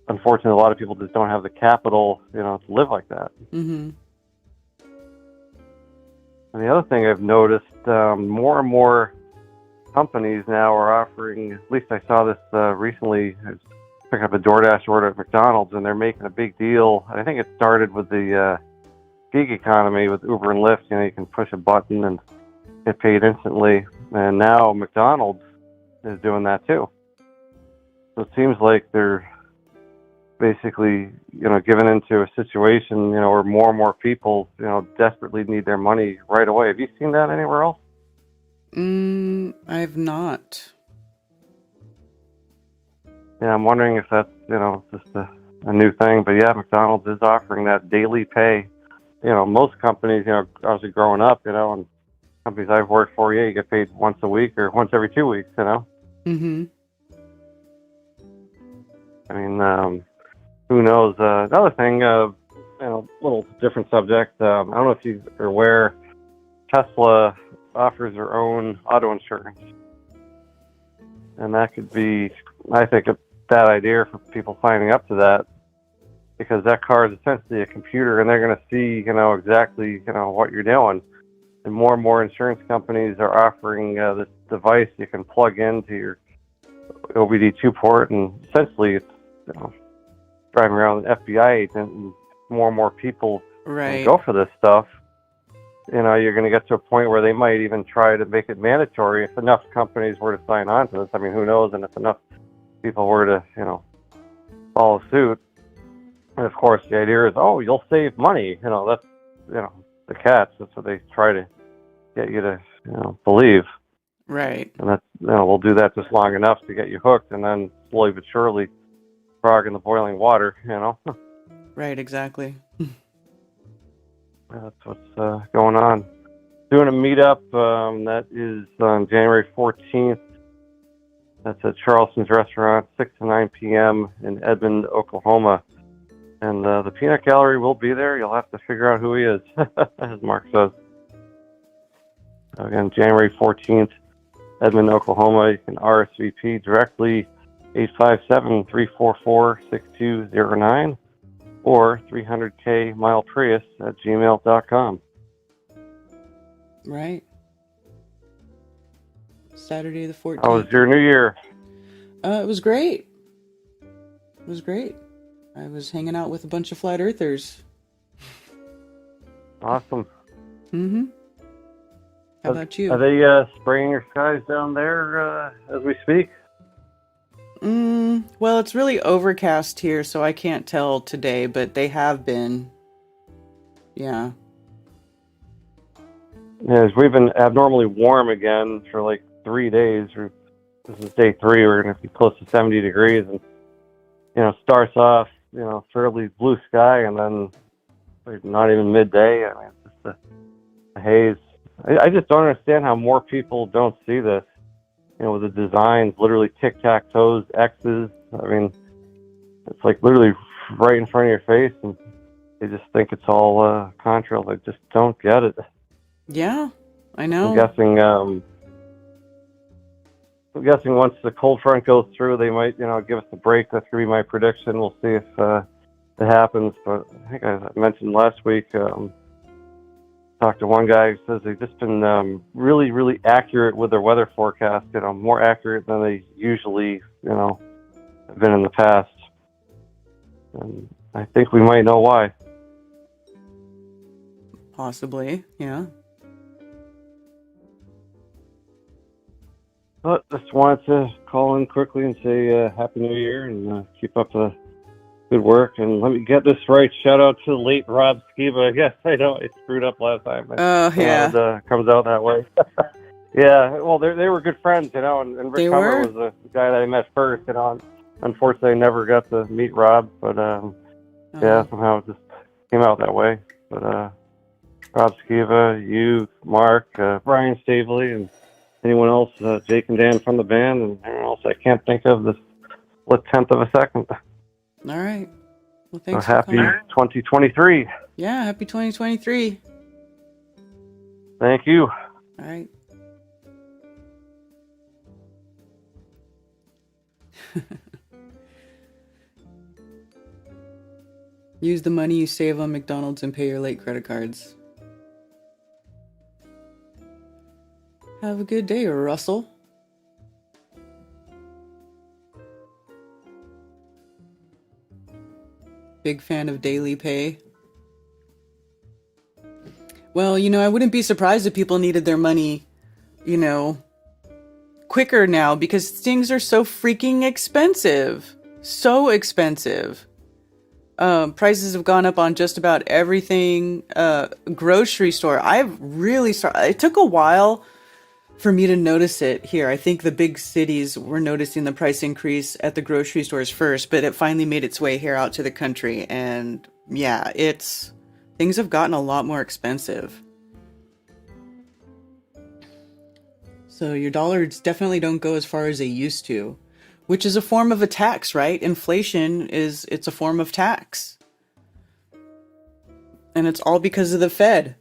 [SPEAKER 4] unfortunately, a lot of people just don't have the capital, to live like that.
[SPEAKER 1] Mm-hmm.
[SPEAKER 4] And the other thing I've noticed, more and more companies now are offering, at least I saw this recently, I was picking up a DoorDash order at McDonald's, and they're making a big deal. I think it started with the gig economy with Uber and Lyft. You can push a button and get paid instantly. And now McDonald's is doing that too. So it seems like they're basically, given into a situation, where more and more people, desperately need their money right away. Have you seen that anywhere else?
[SPEAKER 1] I've not.
[SPEAKER 4] Yeah, I'm wondering if that's, just a new thing. But yeah, McDonald's is offering that daily pay. Most companies, obviously growing up, and companies I've worked for, you get paid once a week or once every 2 weeks,
[SPEAKER 1] Mm-hmm.
[SPEAKER 4] I mean, who knows? Another thing, little different subject. I don't know if you are aware, Tesla offers their own auto insurance. And that could be, I think, a bad idea for people signing up to that, because that car is essentially a computer, and they're going to see, exactly, what you're doing. And more insurance companies are offering this device you can plug into your OBD2 port, and essentially it's, driving around an FBI agent, and more people
[SPEAKER 1] Right.
[SPEAKER 4] go for this stuff. You're going to get to a point where they might even try to make it mandatory if enough companies were to sign on to this. I mean, who knows? And if enough people were to, follow suit. And of course, the idea is, you'll save money. That's, the catch. That's what they try to get you to, believe.
[SPEAKER 1] Right.
[SPEAKER 4] And that's, we'll do that just long enough to get you hooked, and then slowly but surely, frog in the boiling water.
[SPEAKER 1] Right. Exactly.
[SPEAKER 4] That's what's going on. Doing a meetup that is on January 14th. That's at Charleston's Restaurant, 6 to 9 p.m. in Edmond, Oklahoma. And the Peanut Gallery will be there. You'll have to figure out who he is, as Mark says. Again, January 14th, Edmond, Oklahoma. You can RSVP directly, 857-344-6209. or 300kmileprius@gmail.com.
[SPEAKER 1] Right. Saturday the 14th.
[SPEAKER 4] How was your New Year?
[SPEAKER 1] It was great. It was great. I was hanging out with a bunch of flat earthers.
[SPEAKER 4] Awesome.
[SPEAKER 1] Mm-hmm. How about you?
[SPEAKER 4] Are they spraying your skies down there as we speak?
[SPEAKER 1] Well, it's really overcast here, so I can't tell today, but they have been. Yeah.
[SPEAKER 4] Yes, we've been abnormally warm again for like 3 days. This is day 3. We're going to be close to 70 degrees, and starts off fairly blue sky, and then not even midday. I mean, it's just a haze. I just don't understand how more people don't see this. With the designs, literally tic-tac-toes, X's. I mean, it's like literally right in front of your face, and they just think it's all contrails. I just don't get it.
[SPEAKER 1] Yeah, I know.
[SPEAKER 4] I'm guessing once the cold front goes through, they might, give us a break. That's going to be my prediction. We'll see if it happens. But I think I mentioned last week, talked to one guy who says they've just been really, really accurate with their weather forecast, more accurate than they usually, have been in the past. And I think we might know why.
[SPEAKER 1] Possibly, yeah.
[SPEAKER 4] But just wanted to call in quickly and say Happy New Year, and keep up the good work. And let me get this right. Shout out to the late Rob Skiba. Yes, I know I screwed up last time.
[SPEAKER 1] Oh, yeah.
[SPEAKER 4] It comes out that way. Yeah, well, they were good friends, and Rick Hummer was the guy that I met first. Unfortunately, I never got to meet Rob, but yeah, somehow it just came out that way. But Rob Skiba, you, Mark, Brian Stavely, and anyone else, Jake and Dan from the band, and anyone else I can't think of this tenth of a second.
[SPEAKER 1] All right. Well,
[SPEAKER 4] So
[SPEAKER 1] thanks for
[SPEAKER 4] happy
[SPEAKER 1] calling.
[SPEAKER 4] 2023.
[SPEAKER 1] Yeah, happy 2023.
[SPEAKER 4] Thank you.
[SPEAKER 1] All right. Use the money you save on McDonald's and pay your late credit cards. Have a good day, Russell. Big fan of daily pay. Well, I wouldn't be surprised if people needed their money, quicker now because things are so freaking expensive. So expensive. Prices have gone up on just about everything. Grocery store. It took a while for me to notice it here. I think the big cities were noticing the price increase at the grocery stores first, but it finally made its way here out to the country. And yeah, things have gotten a lot more expensive. So your dollars definitely don't go as far as they used to, which is a form of a tax, right? Inflation it's a form of tax. And it's all because of the Fed.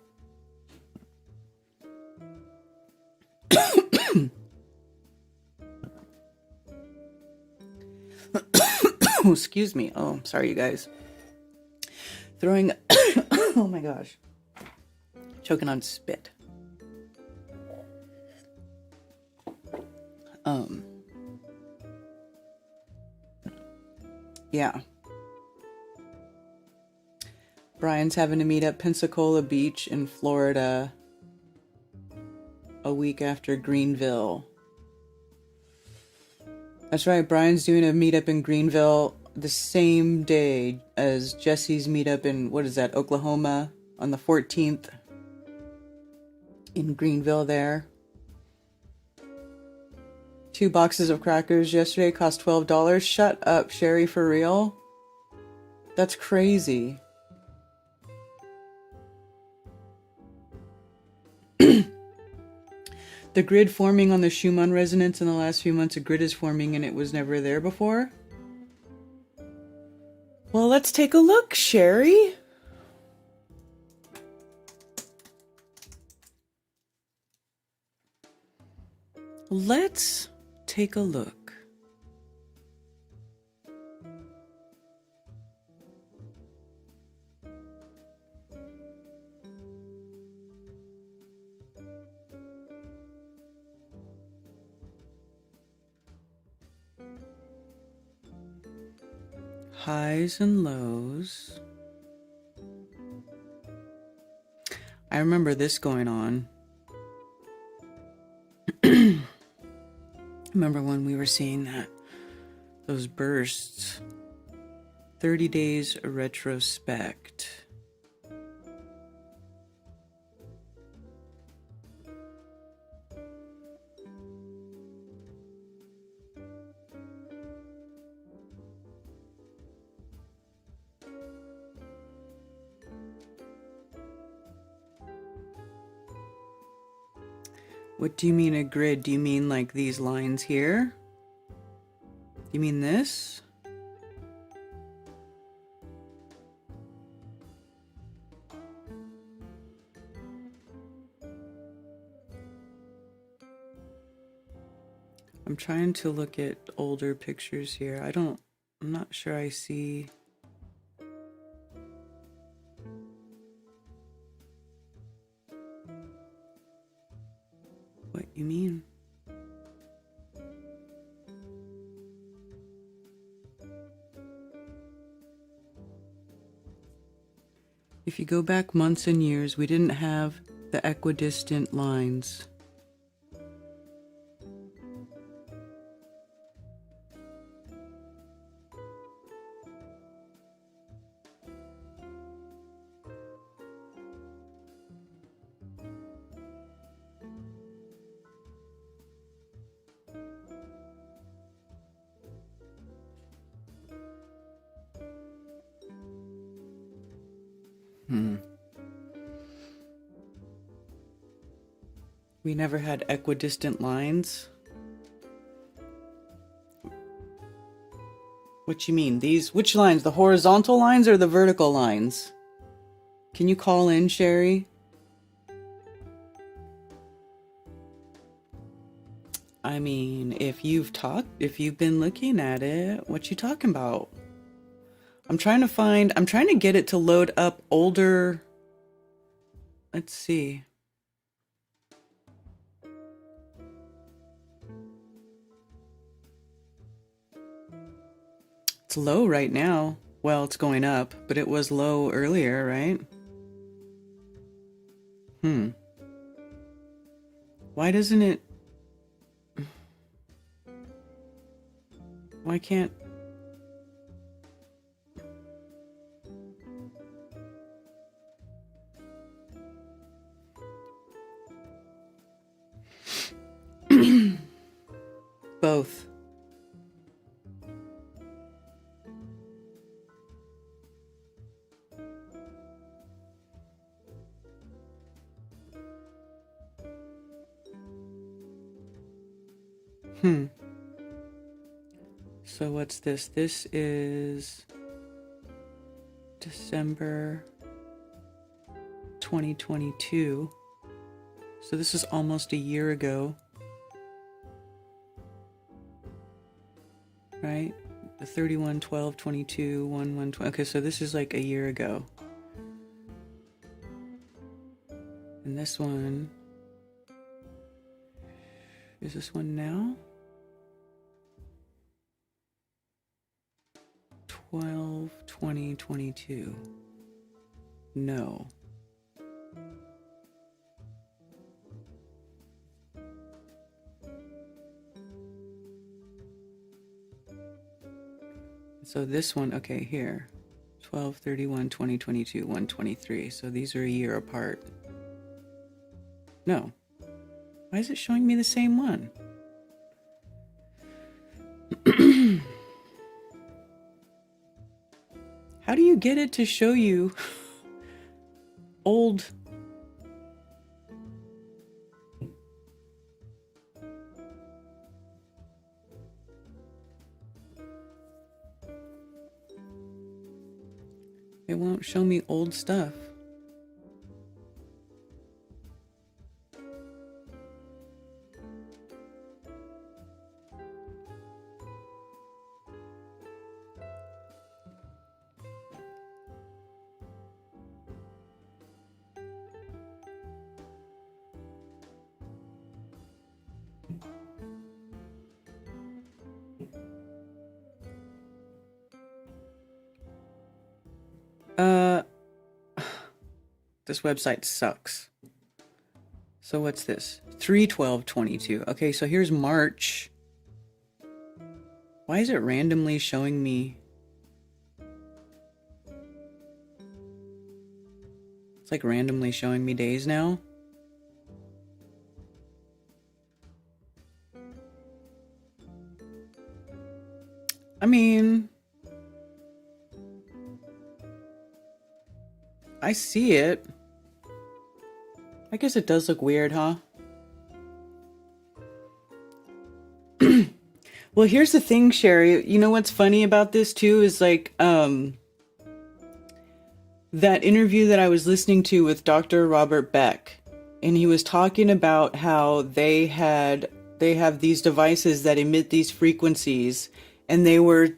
[SPEAKER 1] Oh, excuse me. Oh, I'm sorry, you guys. Oh my gosh. Choking on spit. Yeah. Brian's having to meet at Pensacola Beach in Florida a week after Greenville. That's right, Brian's doing a meetup in Greenville the same day as Jesse's meetup in, Oklahoma on the 14th. In Greenville there. 2 boxes of crackers yesterday cost $12. Shut up, Sherry, for real? That's crazy. The grid forming on the Schumann resonance in the last few months, a grid is forming and it was never there before? Well, let's take a look, Sherry. Let's take a look. Highs and lows. I remember this going on. Remember when we were seeing those bursts. 30 days retrospect. What do you mean a grid? Do you mean like these lines here? You mean this? I'm trying to look at older pictures here. I'm not sure I see. What you mean? If you go back months and years, we didn't have the equidistant lines. We We never had equidistant lines. What you mean? These, which lines? The horizontal lines or the vertical lines? Can you call in, Sherry? I mean, if you've been looking at it, what you talking about? I'm trying to get it to load up older. Let's see. It's low right now. Well, it's going up, but it was low earlier, right? Why doesn't it... Why can't... Both. So what's this? This is December 2022. So this is almost a year ago. Right? The 31, 12, 22, 1, 1, 20. Okay, so this is like a year ago. And this one... Is this one now? 12, 20, 22. No. So this one, okay, here. 12, 31, 20, 22, 123. So these are a year apart. No. Why is it showing me the same one? How do you get it to show you old? It won't show me old stuff. This website sucks. So what's this? 3/12/22. Okay, so here's March. Why is it randomly showing me? It's like randomly showing me days now. I mean, I see it. I guess it does look weird, huh? Well, here's the thing, Sherry. You know what's funny about this too is like that interview that I was listening to with Dr. Robert Beck, and he was talking about how they have these devices that emit these frequencies, and they were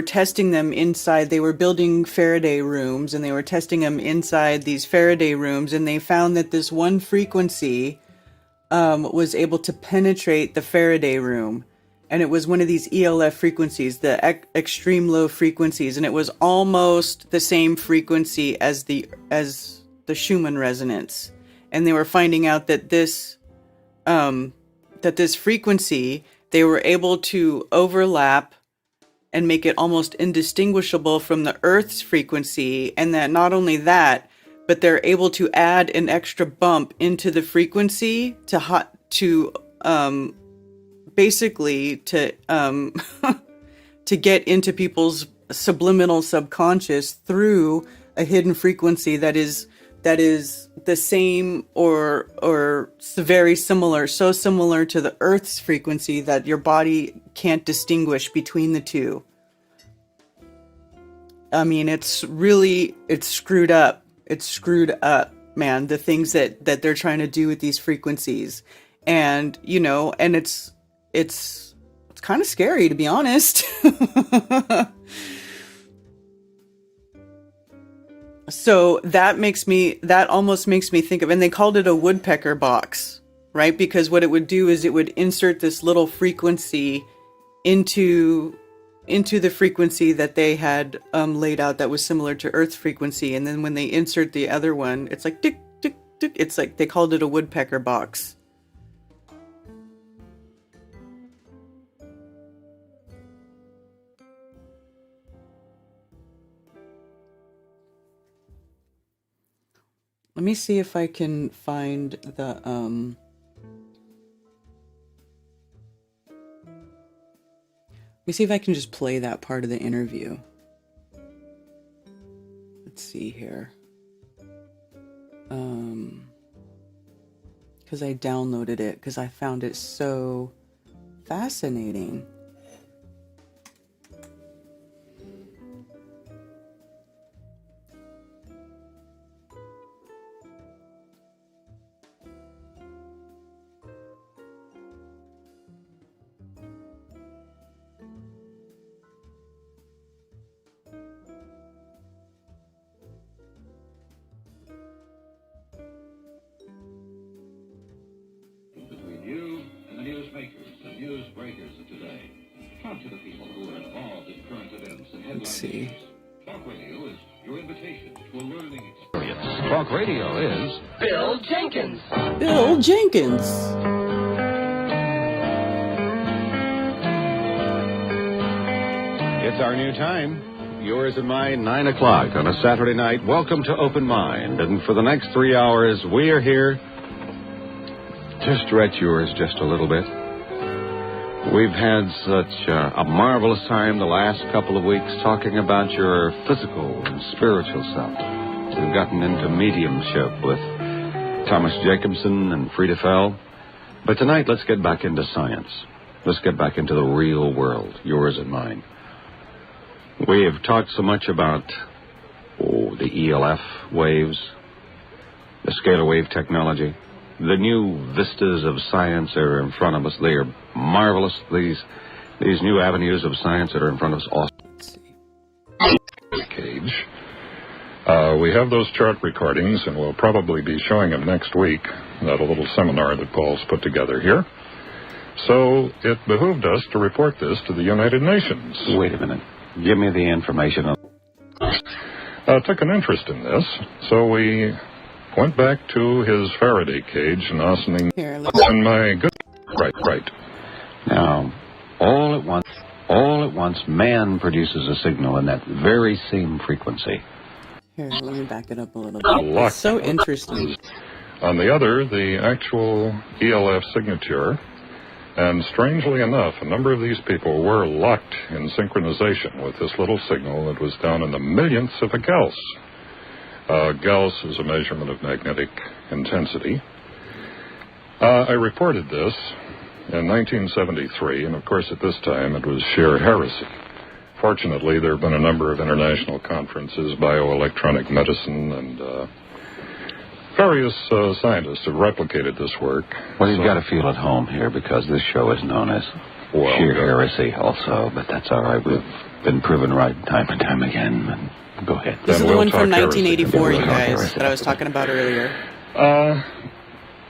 [SPEAKER 1] testing them inside. They were building Faraday rooms, and they were testing them inside these Faraday rooms, and they found that this one frequency was able to penetrate the Faraday room. And it was one of these ELF frequencies, the extreme low frequencies, and it was almost the same frequency as the Schumann resonance. And they were finding out that this frequency, they were able to overlap and make it almost indistinguishable from the Earth's frequency. And that not only that, but they're able to add an extra bump into the frequency basically to get into people's subliminal subconscious through a hidden frequency that is that is the same or very similar, so similar to the Earth's frequency that your body can't distinguish between the two. I mean, it's screwed up. It's screwed up, man, the things that they're trying to do with these frequencies. And, you know, and it's kind of scary, to be honest. So that almost makes me think of, and they called it a woodpecker box, right? Because what it would do is it would insert this little frequency into the frequency that they had laid out that was similar to Earth's frequency. And then when they insert the other one, it's like tick, tick, tick. It's like they called it a woodpecker box. Let me see if I can find the let me see if I can just play that part of the interview. Let's see here. Because I downloaded it because I found it so fascinating.
[SPEAKER 5] Between you and the newsmakers and newsbreakers of today. Talk to the people who are involved in current events and headline issues. Talk radio is your invitation to a learning experience.
[SPEAKER 6] Talk radio is
[SPEAKER 7] Bill Jenkins.
[SPEAKER 1] Bill Jenkins.
[SPEAKER 6] It's our new time. Yours and mine, 9 o'clock on a Saturday night. Welcome to Open Mind. And for the next 3 hours, we are here to stretch yours just a little bit. We've had such a marvelous time the last couple of weeks talking about your physical and spiritual self. We've gotten into mediumship with Thomas Jacobson and Frida Fell. But tonight, let's get back into science. Let's get back into the real world, yours and mine. We have talked so much about the ELF waves, the scalar wave technology, the new vistas of science that are in front of us. They are marvelous. These new avenues of science that are in front of us. Awesome.
[SPEAKER 8] Cage. We have those chart recordings, and we'll probably be showing them next week at a little seminar that Paul's put together here. So it behooved us to report this to the United Nations.
[SPEAKER 6] Wait a minute. Give me the information.
[SPEAKER 8] Took an interest in this, so we went back to his Faraday cage and awesomeing. And my good... Right.
[SPEAKER 6] Now, all at once, man produces a signal in that very same frequency.
[SPEAKER 1] Here, let me back it up a little bit. It's so interesting.
[SPEAKER 8] On the other, the actual ELF signature. And strangely enough, a number of these people were locked in synchronization with this little signal that was down in the millionths of a Gauss. Gauss is a measurement of magnetic intensity. I reported this in 1973, and of course at this time it was sheer heresy. Fortunately, there have been a number of international conferences, bioelectronic medicine, and various scientists have replicated this work.
[SPEAKER 6] Well, you've got to feel at home here because this show is known as sheer heresy also, but that's all right. We've been proven right time and time again. Go ahead.
[SPEAKER 1] This is the one from 1984, you guys, that I was talking about earlier.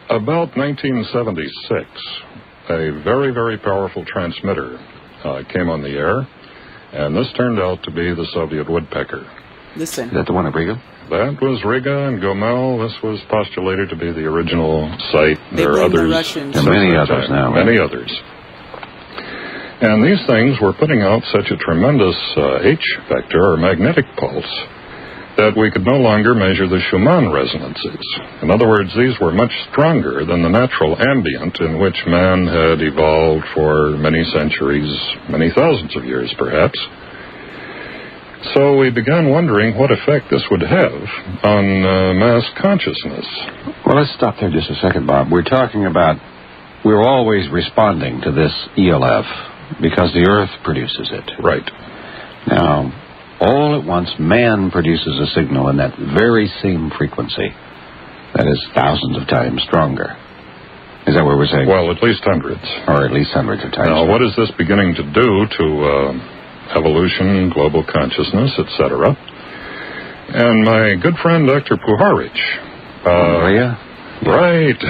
[SPEAKER 8] About 1976, a very, very powerful transmitter came on the air, and this turned out to be the Soviet woodpecker.
[SPEAKER 1] Listen.
[SPEAKER 6] Is that the one at Riga?
[SPEAKER 8] That was Riga and Gomel. This was postulated to be the original site.
[SPEAKER 1] There are others. The Russians.
[SPEAKER 6] And many others now.
[SPEAKER 8] Right? Many others. And these things were putting out such a tremendous H vector, or magnetic pulse, that we could no longer measure the Schumann resonances. In other words, these were much stronger than the natural ambient in which man had evolved for many centuries, many thousands of years perhaps. So we began wondering what effect this would have on mass consciousness.
[SPEAKER 6] Well, let's stop there just a second, Bob. We're talking about we're always responding to this ELF because the Earth produces it.
[SPEAKER 8] Right.
[SPEAKER 6] Now, all at once, man produces a signal in that very same frequency. That is thousands of times stronger. Is that what we're saying?
[SPEAKER 8] Well, at least hundreds.
[SPEAKER 6] Or at least hundreds of times.
[SPEAKER 8] Now, what is this beginning to do to evolution, global consciousness, etc.? And my good friend, Dr. Puharich. Right.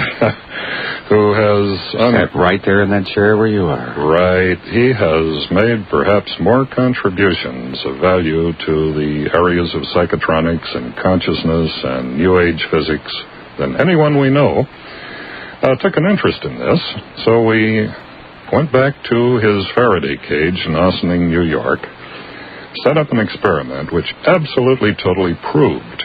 [SPEAKER 8] Who has...
[SPEAKER 6] Sat right there in that chair where you are.
[SPEAKER 8] Right. He has made perhaps more contributions of value to the areas of psychotronics and consciousness and New Age physics than anyone we know. Took an interest in this, so we went back to his Faraday cage in Ossining, New York, set up an experiment which absolutely, totally proved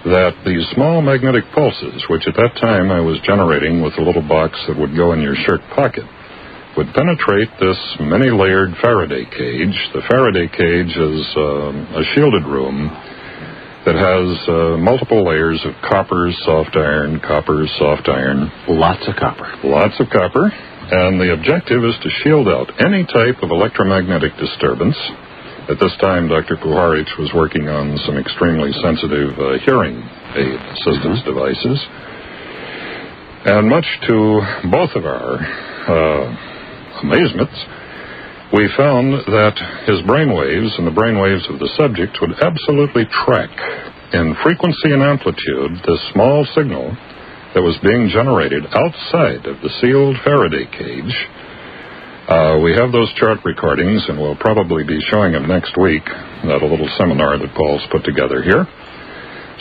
[SPEAKER 8] that these small magnetic pulses, which at that time I was generating with a little box that would go in your shirt pocket, would penetrate this many-layered Faraday cage. The Faraday cage is a shielded room that has multiple layers of copper, soft iron,
[SPEAKER 6] Lots of copper.
[SPEAKER 8] Lots of copper. And the objective is to shield out any type of electromagnetic disturbance. At this time, Dr. Puharich was working on some extremely sensitive hearing aid assistance devices. And much to both of our amazements, we found that his brainwaves and the brainwaves of the subject would absolutely track in frequency and amplitude this small signal that was being generated outside of the sealed Faraday cage. We have those chart recordings, and we'll probably be showing them next week at a little seminar that Paul's put together here.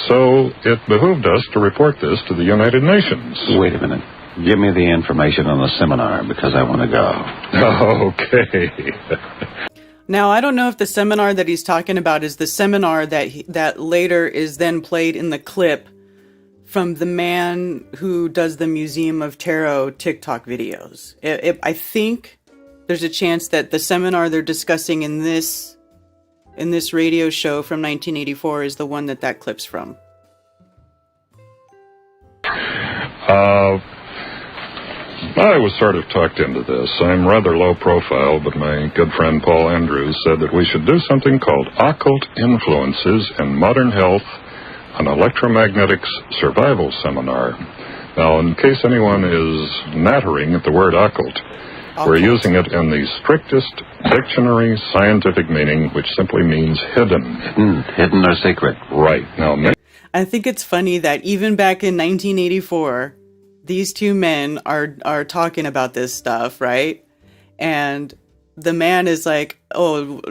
[SPEAKER 8] So it behooved us to report this to the United Nations.
[SPEAKER 6] Wait a minute. Give me the information on the seminar, because I want to go.
[SPEAKER 8] Okay.
[SPEAKER 1] Now, I don't know if the seminar that he's talking about is the seminar that later is then played in the clip from the man who does the Museum of Tarot TikTok videos. I think there's a chance that the seminar they're discussing in this radio show from 1984 is the one that clip's from.
[SPEAKER 8] I was sort of talked into this. I'm rather low profile, but my good friend Paul Andrews said that we should do something called Occult Influences in Modern Health, an Electromagnetics Survival Seminar. Now, in case anyone is nattering at the word occult, we're using it in the strictest dictionary scientific meaning, which simply means hidden.
[SPEAKER 6] Hidden or secret.
[SPEAKER 8] Right. Now,
[SPEAKER 1] I think it's funny that even back in 1984, these two men are talking about this stuff, right? And the man is like, oh,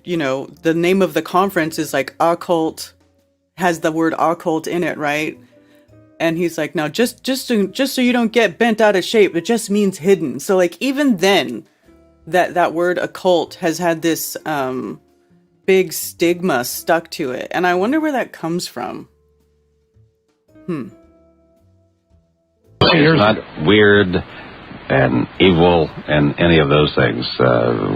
[SPEAKER 1] you know, the name of the conference is like occult, has the word occult in it, right? And he's like, now just so you don't get bent out of shape, it just means hidden. So like even then, that word occult has had this big stigma stuck to it, and I wonder where that comes from.
[SPEAKER 6] It's not weird and evil and any of those things.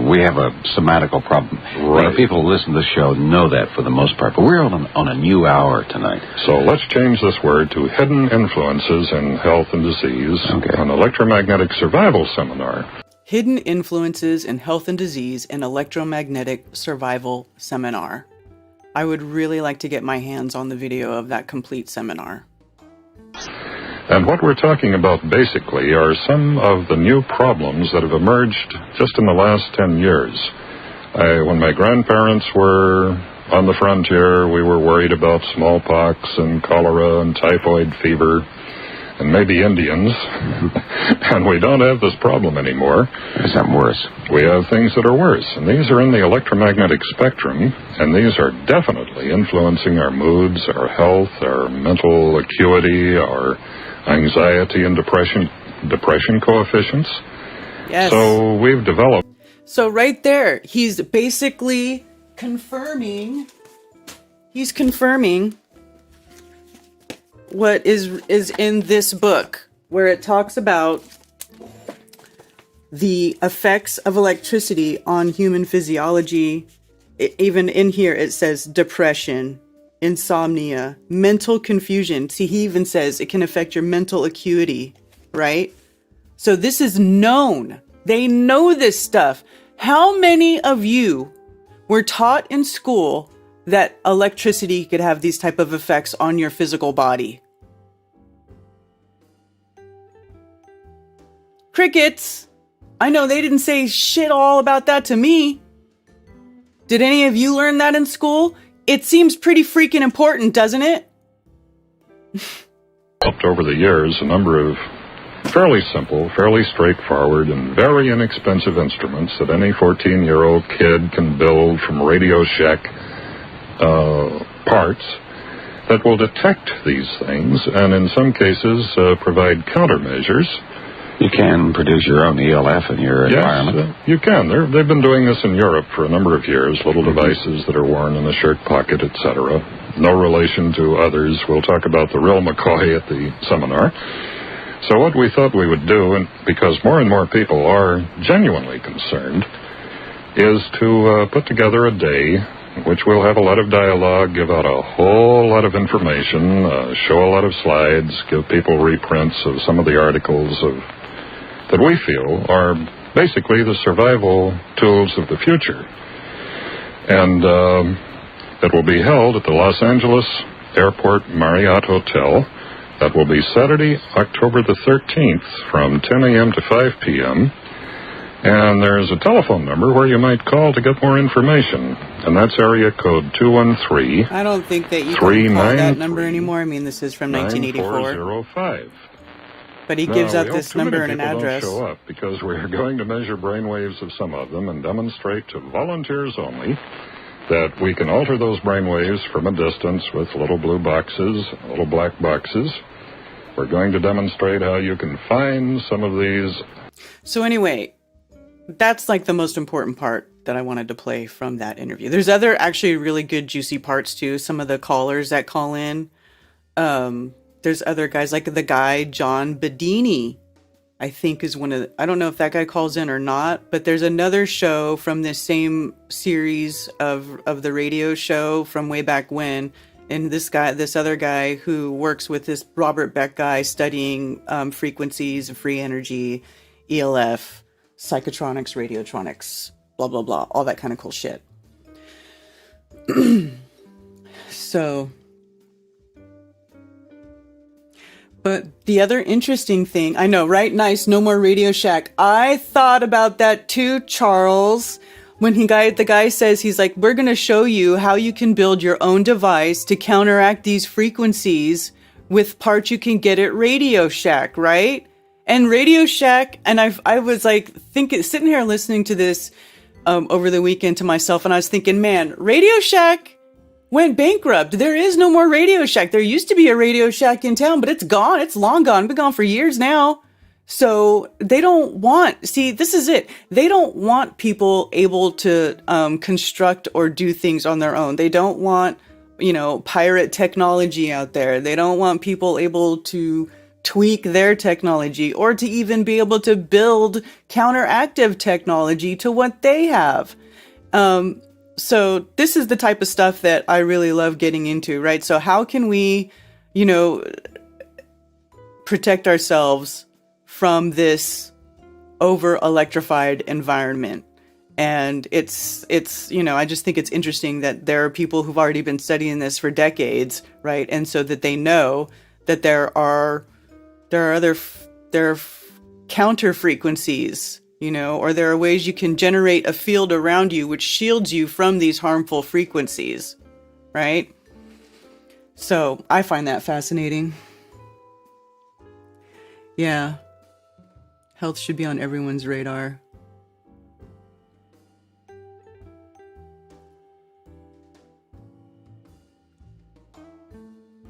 [SPEAKER 6] We have a somatical problem.
[SPEAKER 8] Right.
[SPEAKER 6] People who listen to the show know that for the most part, but we're on a new hour tonight.
[SPEAKER 8] So let's change this word to hidden influences in health and disease, an electromagnetic survival seminar.
[SPEAKER 1] Hidden influences in health and disease, an electromagnetic survival seminar. I would really like to get my hands on the video of that complete seminar.
[SPEAKER 8] And what we're talking about basically are some of the new problems that have emerged just in the last 10 years. When my grandparents were on the frontier, we were worried about smallpox and cholera and typhoid fever and maybe Indians. And we don't have this problem anymore.
[SPEAKER 6] There's something worse.
[SPEAKER 8] We have things that are worse, and these are in the electromagnetic spectrum, and these are definitely influencing our moods, our health, our mental acuity, our anxiety and depression coefficients.
[SPEAKER 1] Yes.
[SPEAKER 8] So we've developed.
[SPEAKER 1] So right there, he's basically confirming. He's confirming what is in this book, where it talks about the effects of electricity on human physiology, even in here, it says depression, insomnia, mental confusion. See, he even says it can affect your mental acuity, right? So this is known. They know this stuff. How many of you were taught in school that electricity could have these type of effects on your physical body? Crickets. I know they didn't say shit all about that to me. Did any of you learn that in school? It seems pretty freaking important, doesn't it?
[SPEAKER 8] Developed over the years a number of fairly simple, fairly straightforward, and very inexpensive instruments that any 14-year-old kid can build from Radio Shack parts that will detect these things and in some cases provide countermeasures.
[SPEAKER 6] You can produce your own ELF in your environment.
[SPEAKER 8] You can. They've been doing this in Europe for a number of years, little devices that are worn in the shirt pocket, etc. No relation to others. We'll talk about the real McCoy at the seminar. So what we thought we would do, and because more and more people are genuinely concerned, is to put together a day in which we'll have a lot of dialogue, give out a whole lot of information, show a lot of slides, give people reprints of some of the articles that we feel are basically the survival tools of the future. And it will be held at the Los Angeles Airport Marriott Hotel. That will be Saturday, October the 13th from 10 a.m. to 5 p.m. And there's a telephone number where you might call to get more information. And that's area code 213.
[SPEAKER 1] I don't think that you can call that number anymore. I mean, this is from 1984.
[SPEAKER 8] 9405.
[SPEAKER 1] But he gives out this number and an address.
[SPEAKER 8] Don't show up because we're going to measure brainwaves of some of them and demonstrate to volunteers only that we can alter those brainwaves from a distance with little blue boxes, little black boxes. We're going to demonstrate how you can find some of these.
[SPEAKER 1] So anyway, that's like the most important part that I wanted to play from that interview. There's other actually really good juicy parts too. Some of the callers that call in. There's other guys like the guy, John Bedini, I think is one of the, I don't know if that guy calls in or not, but there's another show from this same series of the radio show from way back when. And this other guy who works with this Robert Beck guy studying frequencies of free energy, ELF, psychotronics, radiotronics, blah, blah, blah, all that kind of cool shit. So, but the other interesting thing, I know, right? Nice, no more Radio Shack. I thought about that too, Charles. When the guy says, he's like, we're going to show you how you can build your own device to counteract these frequencies with parts you can get at Radio Shack, right? And Radio Shack, and I was like sitting here listening to this over the weekend to myself, and I was thinking, man, Radio Shack went bankrupt. There is no more Radio Shack. There used to be a Radio Shack in town, but it's gone. It's long gone. Been gone for years now. So they don't want, see, this is it. They don't want people able to construct or do things on their own. They don't want, pirate technology out there. They don't want people able to tweak their technology or to even be able to build counteractive technology to what they have. So this is the type of stuff that I really love getting into, right? So how can we, protect ourselves from this over electrified environment? And it's, I just think it's interesting that there are people who've already been studying this for decades, right? And so that they know that there are other counter frequencies, or there are ways you can generate a field around you which shields you from these harmful frequencies, right? So I find that fascinating. Yeah. Health should be on everyone's radar.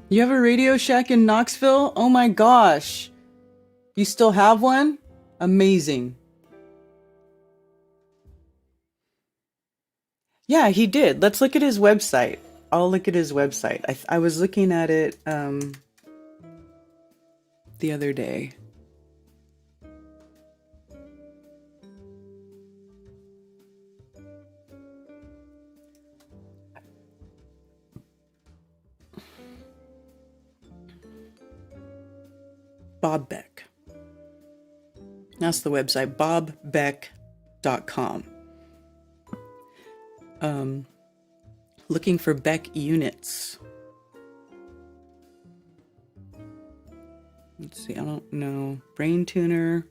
[SPEAKER 1] You have a Radio Shack in Knoxville? Oh my gosh. You still have one? Amazing. Yeah, he did. Let's look at his website. I'll look at his website. I was looking at it the other day. Bob Beck. That's the website, bobbeck.com. Looking for Beck units. Let's see, I don't know. Brain tuner.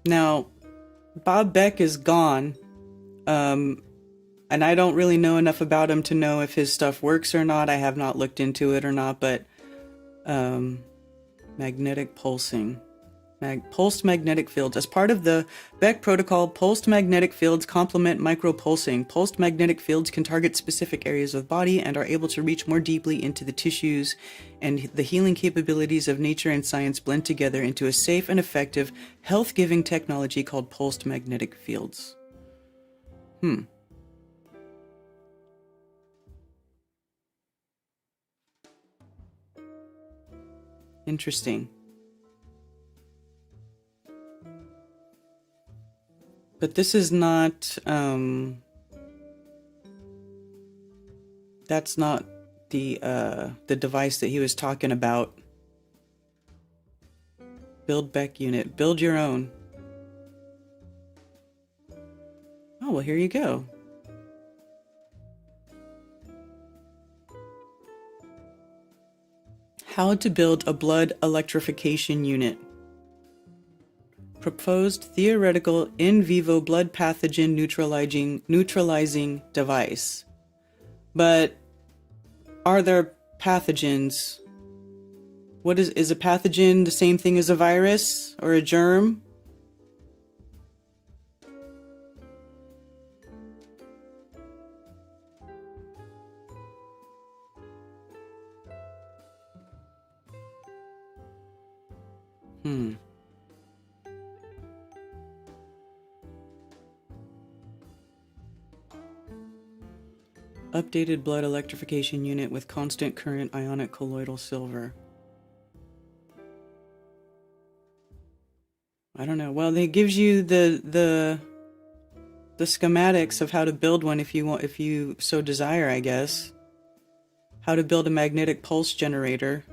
[SPEAKER 1] Now, Bob Beck is gone. And I don't really know enough about him to know if his stuff works or not. I have not looked into it or not, but magnetic pulsing. Pulsed magnetic fields. As part of the Beck protocol, pulsed magnetic fields complement micropulsing. Pulsed magnetic fields can target specific areas of the body and are able to reach more deeply into the tissues, and the healing capabilities of nature and science blend together into a safe and effective, health-giving technology called pulsed magnetic fields. Interesting. But this is not, that's not the device that he was talking about. Build Beck unit. Build your own. Oh, well, here you go. How to build a blood electrification unit. Proposed theoretical in vivo blood pathogen neutralizing device. But are there pathogens? What is a pathogen the same thing as a virus or a germ? Updated blood electrification unit with constant current ionic colloidal silver. I don't know. Well, it gives you the schematics of how to build one if you so desire, I guess. How to build a magnetic pulse generator.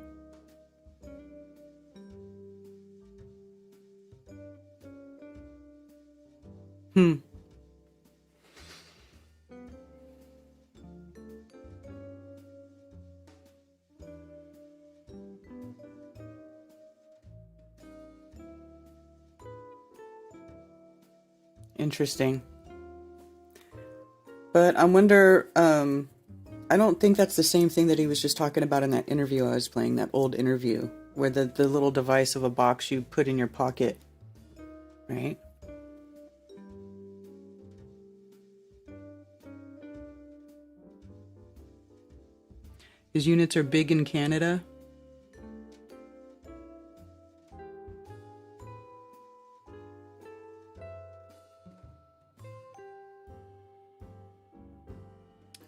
[SPEAKER 1] Interesting. But I wonder, I don't think that's the same thing that he was just talking about in that interview I was playing, that old interview, where the little device of a box you put in your pocket, right? His units are big in Canada.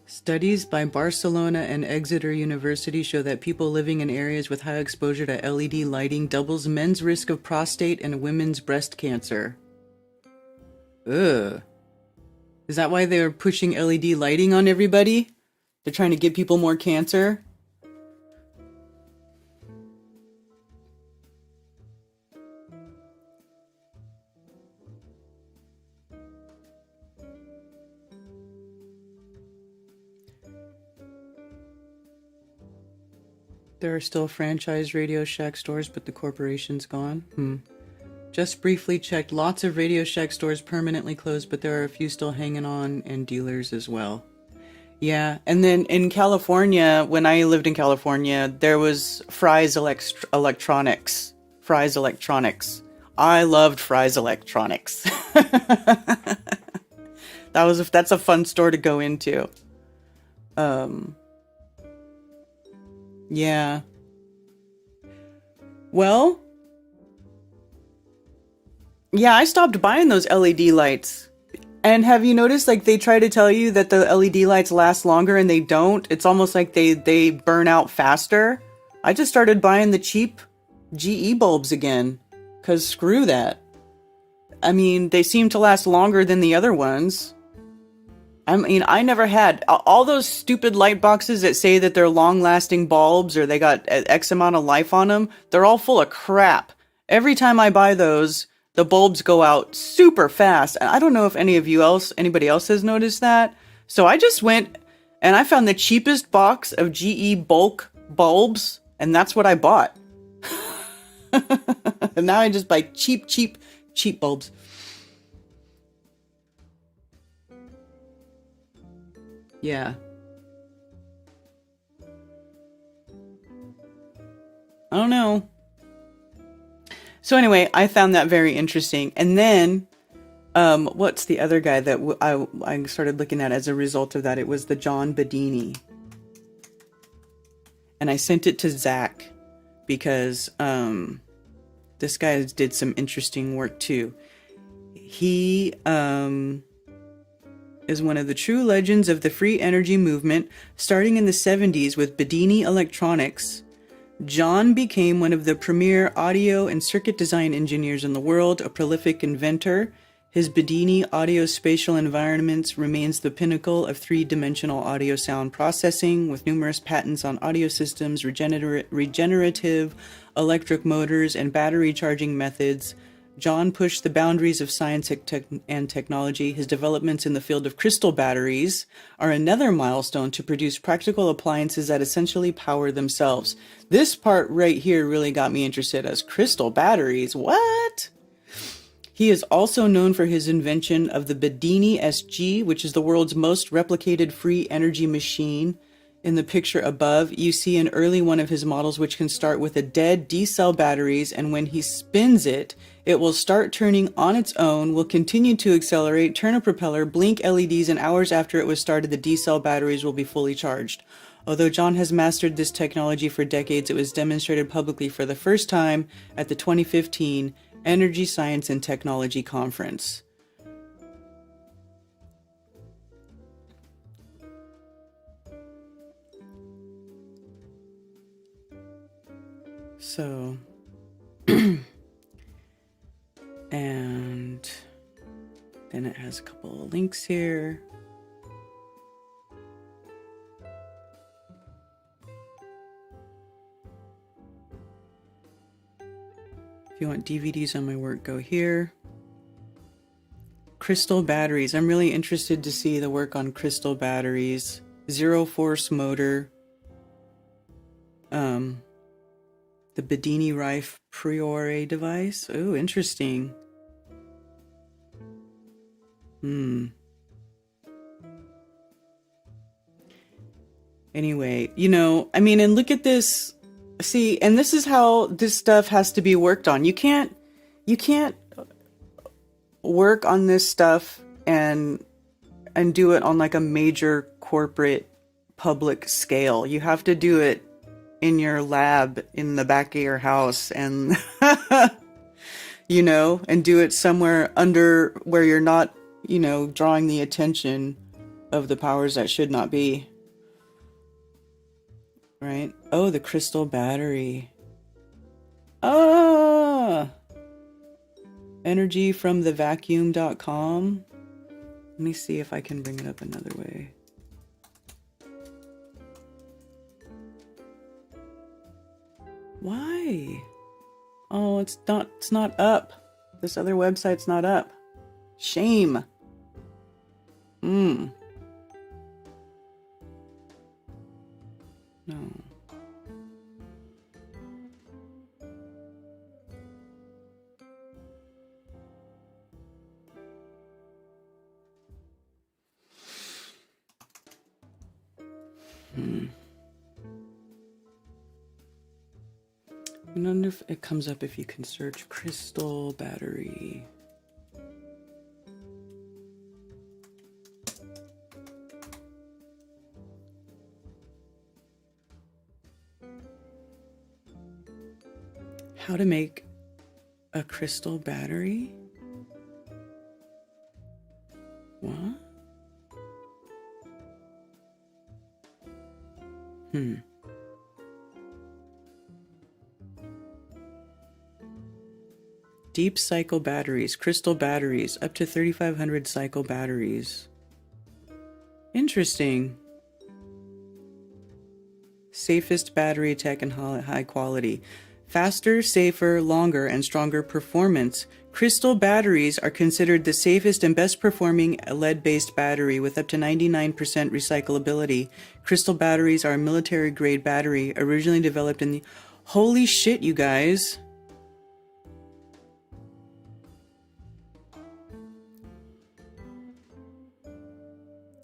[SPEAKER 1] Studies by Barcelona and Exeter University show that people living in areas with high exposure to LED lighting doubles men's risk of prostate and women's breast cancer. Ugh. Is that why they're pushing LED lighting on everybody? They're trying to give people more cancer? There are still franchise Radio Shack stores, but the corporation's gone. Just briefly checked. Lots of Radio Shack stores permanently closed, but there are a few still hanging on, and dealers as well. Yeah, and then in California, when I lived in California, there was Fry's Electronics. Fry's Electronics. I loved Fry's Electronics. That's a fun store to go into. Yeah. Well, yeah, I stopped buying those LED lights. And have you noticed, like, they try to tell you that the LED lights last longer and they don't? It's almost like they burn out faster. I just started buying the cheap GE bulbs again, because screw that. I mean, they seem to last longer than the other ones. I mean, I never had all those stupid light boxes that say that they're long-lasting bulbs or they got X amount of life on them. They're all full of crap. Every time I buy those, the bulbs go out super fast. And I don't know if anybody else has noticed that. So I just went and I found the cheapest box of GE bulk bulbs, and that's what I bought. And now I just buy cheap bulbs. Yeah. I don't know. So anyway, I found that very interesting. And then, what's the other guy that I started looking at as a result of that? It was the John Bedini. And I sent it to Zach because this guy did some interesting work too. He is one of the true legends of the free energy movement. Starting in the 70s with Bedini Electronics, John became one of the premier audio and circuit design engineers in the world, a prolific inventor. His Bedini audio spatial environments remains the pinnacle of three-dimensional audio sound processing, with numerous patents on audio systems, regenerative electric motors, and battery charging methods. John pushed the boundaries of science and technology. His developments in the field of crystal batteries are another milestone to produce practical appliances that essentially power themselves. This part right here really got me interested, as crystal batteries. What? He is also known for his invention of the Bedini SG, which is the world's most replicated free energy machine. In the picture above, you see an early one of his models, which can start with a dead D-cell batteries, and when he spins it, it will start turning on its own, will continue to accelerate, turn a propeller, blink LEDs, and hours after it was started, the D-cell batteries will be fully charged. Although John has mastered this technology for decades, it was demonstrated publicly for the first time at the 2015 Energy Science and Technology Conference. So, and then it has a couple of links here. If you want DVDs on my work, go here. Crystal batteries. I'm really interested to see the work on crystal batteries. Zero force motor. The Bedini Rife Priore device. Oh, interesting. Anyway, I mean, and look at this. See, and this is how this stuff has to be worked on. You can't work on this stuff and do it on like a major corporate public scale. You have to do it in your lab in the back of your house, and and do it somewhere under where you're not, drawing the attention of the powers that should not be. Right? Oh, the crystal battery. Energy from the vacuum.com. Let me see if I can bring it up another way. Why? Oh, it's not up. This other website's not up. Shame. No. I wonder if it comes up if you can search crystal battery. How to make a crystal battery? What? Deep cycle batteries, crystal batteries, up to 3,500 cycle batteries. Interesting. Safest battery tech and high quality. Faster, safer, longer, and stronger performance. Crystal batteries are considered the safest and best performing lead-based battery with up to 99% recyclability. Crystal batteries are a military-grade battery originally developed in the... Holy shit, you guys.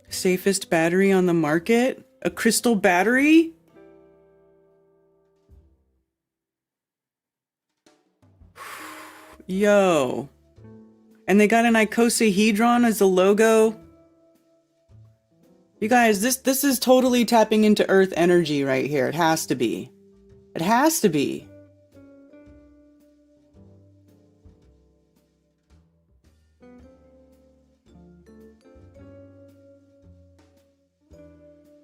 [SPEAKER 1] Safest battery on the market? A crystal battery? Yo. And they got an icosahedron as a logo. You guys, this is totally tapping into Earth energy right here. It has to be. It has to be.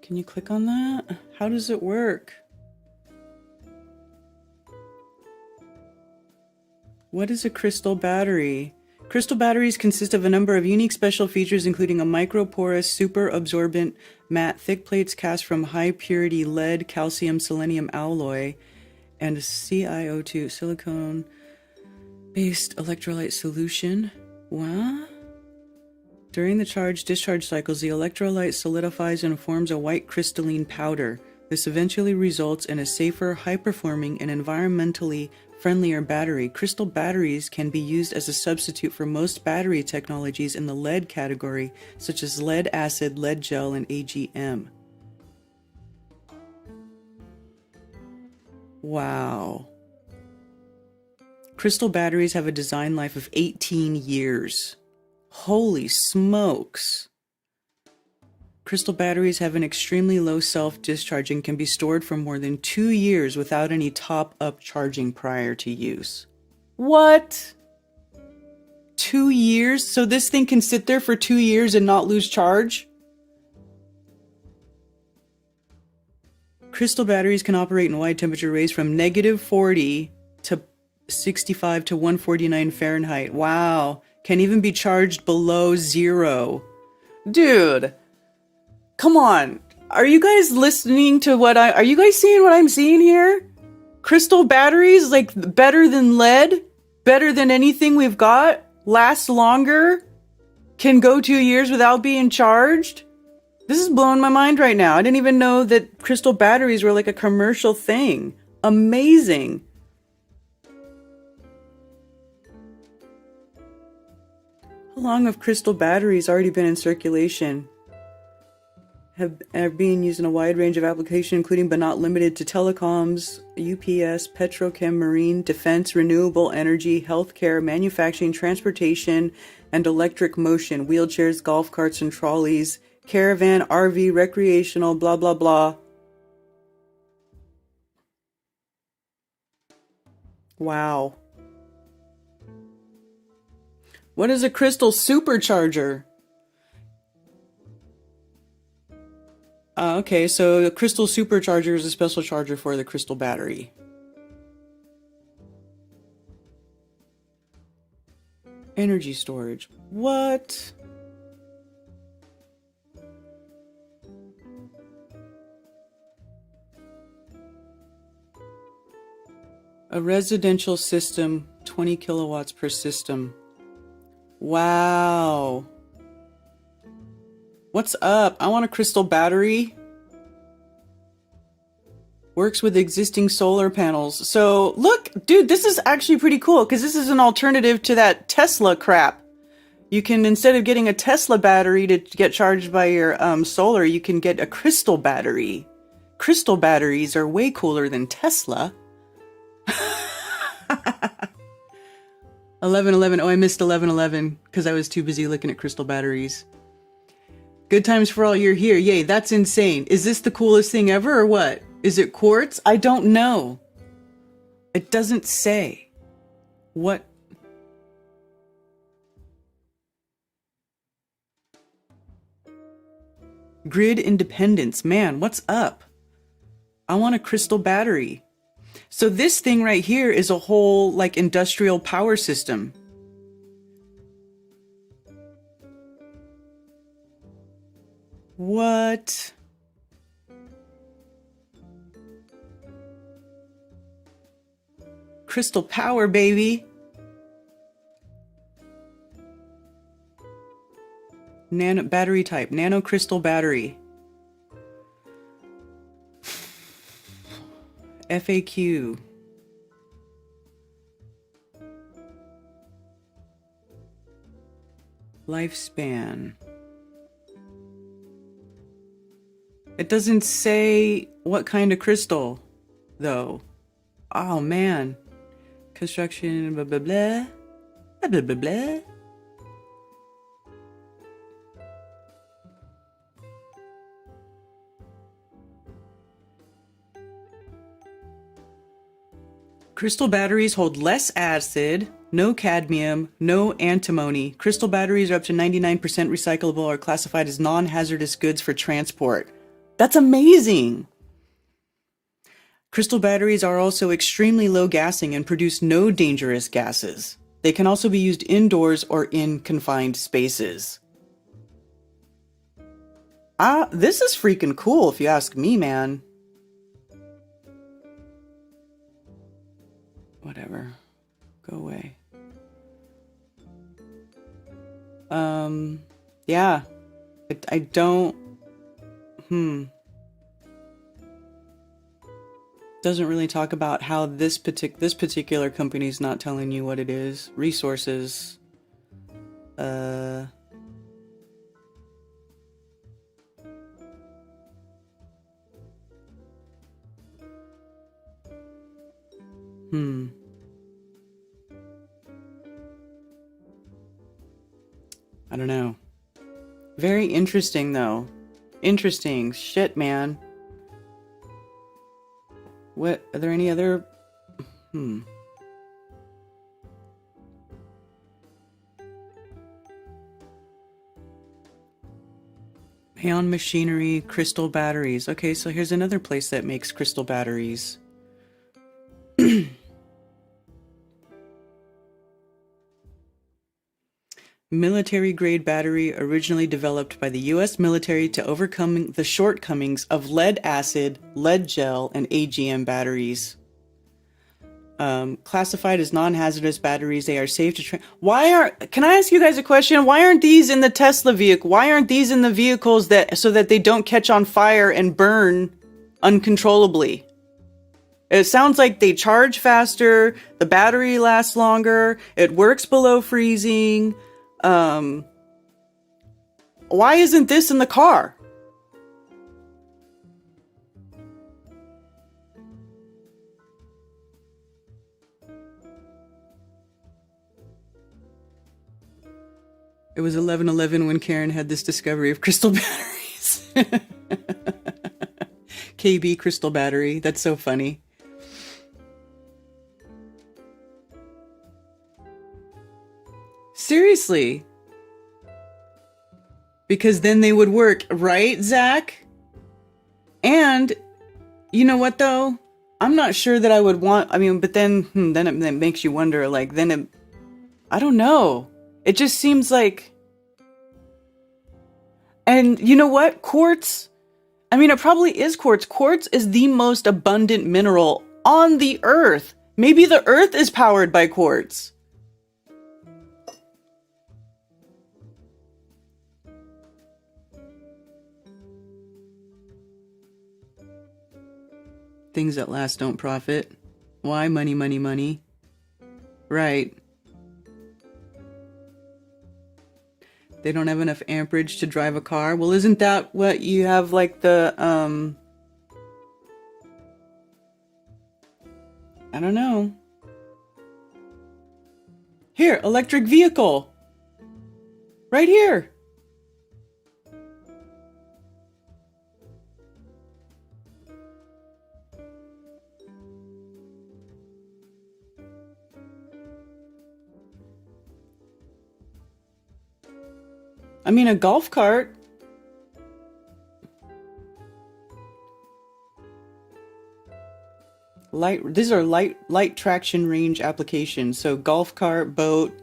[SPEAKER 1] Can you click on that? How does it work? What is a crystal battery? Crystal batteries consist of a number of unique special features, including a microporous, super absorbent, matte, thick plates cast from high purity lead, calcium, selenium alloy, and a CiO2 silicone based electrolyte solution. What? During the charge-discharge cycles, the electrolyte solidifies and forms a white crystalline powder. This eventually results in a safer, high-performing, and environmentally friendlier battery. Crystal batteries can be used as a substitute for most battery technologies in the lead category, such as lead acid, lead gel, and AGM. Wow. Crystal batteries have a design life of 18 years. Holy smokes. Crystal batteries have an extremely low self-discharge and can be stored for more than 2 years without any top-up charging prior to use. What? 2 years? So this thing can sit there for 2 years and not lose charge? Crystal batteries can operate in wide temperature range from -40 to 65 to 149 Fahrenheit. Wow. Can even be charged below 0. Dude. Come on. Are you guys listening to are you guys seeing what I'm seeing here? Crystal batteries, like, better than lead, better than anything we've got, last longer, can go 2 years without being charged. This is blowing my mind right now. I didn't even know that crystal batteries were like a commercial thing. Amazing. How long have crystal batteries already been in circulation? Are being used in a wide range of applications, including but not limited to telecoms, UPS, petrochem, marine, defense, renewable energy, healthcare, manufacturing, transportation, and electric motion, wheelchairs, golf carts, and trolleys, caravan, RV, recreational, blah, blah, blah. Wow. What is a crystal supercharger? Okay, so the crystal supercharger is a special charger for the crystal battery. Energy storage. What? A residential system, 20 kilowatts per system. Wow. What's up? I want a crystal battery. Works with existing solar panels. So, look, dude, this is actually pretty cool because this is an alternative to that Tesla crap. You can, instead of getting a Tesla battery to get charged by your solar, you can get a crystal battery. Crystal batteries are way cooler than Tesla. 1111. Oh, I missed 1111 because I was too busy looking at crystal batteries. Good times for all, you're here. Yay, that's insane. Is this the coolest thing ever or what? Is it quartz? I don't know. It doesn't say. What? Grid independence. Man, what's up? I want a crystal battery. So this thing right here is a whole, like, industrial power system. What? What? Crystal power, baby. Nano battery type, nano crystal battery. FAQ. Lifespan. It doesn't say what kind of crystal, though. Oh man. Construction, blah blah blah. Blah blah blah blah. Crystal batteries hold less acid, no cadmium, no antimony. Crystal batteries are up to 99% recyclable or classified as non-hazardous goods for transport. That's amazing! Crystal batteries are also extremely low gassing and produce no dangerous gases. They can also be used indoors or in confined spaces. This is freaking cool if you ask me, man. Whatever. Go away. Yeah. I don't... Doesn't really talk about how this particular company's not telling you what it is. Resources. I don't know. Very interesting, though. Interesting. Shit, man. What? Are there any other... Aeon Machinery, crystal batteries. Okay, so here's another place that makes crystal batteries. Military-grade battery originally developed by the U.S. military to overcome the shortcomings of lead acid, lead gel, and AGM batteries. Classified as non-hazardous batteries, they are safe to can I ask you guys a question? Why aren't these in the Tesla vehicle? Why aren't these in the vehicles so that they don't catch on fire and burn uncontrollably? It sounds like they charge faster, the battery lasts longer, it works below freezing. Why isn't this in the car? It was 11:11 when Karen had this discovery of crystal batteries. KB crystal battery. That's so funny. Seriously. Because then they would work, right, Zach? And you know what though? I'm not sure that I would want, but then it makes you wonder, like, I don't know. It just seems like, and you know what? Quartz, it probably is quartz. Quartz is the most abundant mineral on the earth. Maybe the earth is powered by quartz. Things that last don't profit. Why? Money, money, money. Right. They don't have enough amperage to drive a car. Well, isn't that what you have, like, the, I don't know. Here, electric vehicle. Right here. A golf cart. These are light traction range applications. So golf cart, boat.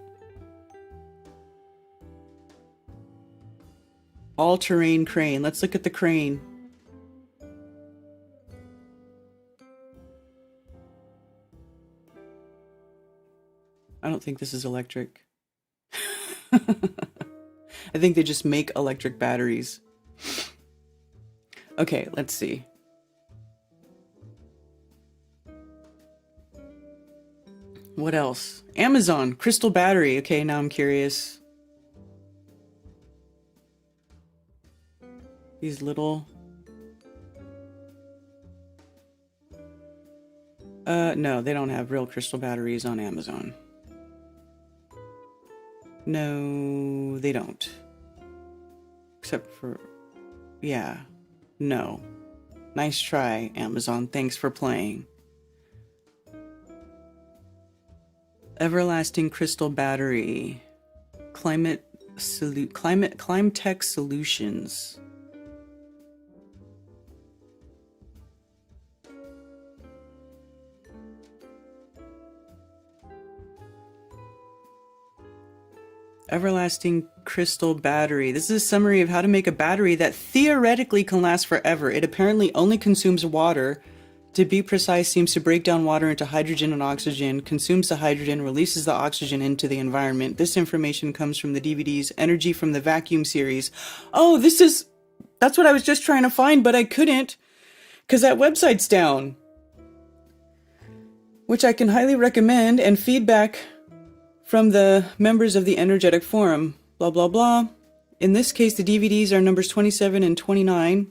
[SPEAKER 1] All-terrain crane. Let's look at the crane. I don't think this is electric. I think they just make electric batteries. Okay, let's see. What else? Amazon, crystal battery. Okay, now I'm curious. These little... no, they don't have real crystal batteries on Amazon. No, they don't. Except for... yeah. No. Nice try, Amazon. Thanks for playing. Everlasting crystal battery. Climatech Solutions. Everlasting crystal battery. This is a summary of how to make a battery that theoretically can last forever. It apparently only consumes water. To be precise, seems to break down water into hydrogen and oxygen, consumes the hydrogen, releases the oxygen into the environment. This information comes from the DVD's Energy from the Vacuum series. Oh, that's what I was just trying to find, but I couldn't, because that website's down. Which I can highly recommend, and feedback from the members of the Energetic Forum. Blah, blah, blah. In this case, the DVDs are numbers 27 and 29.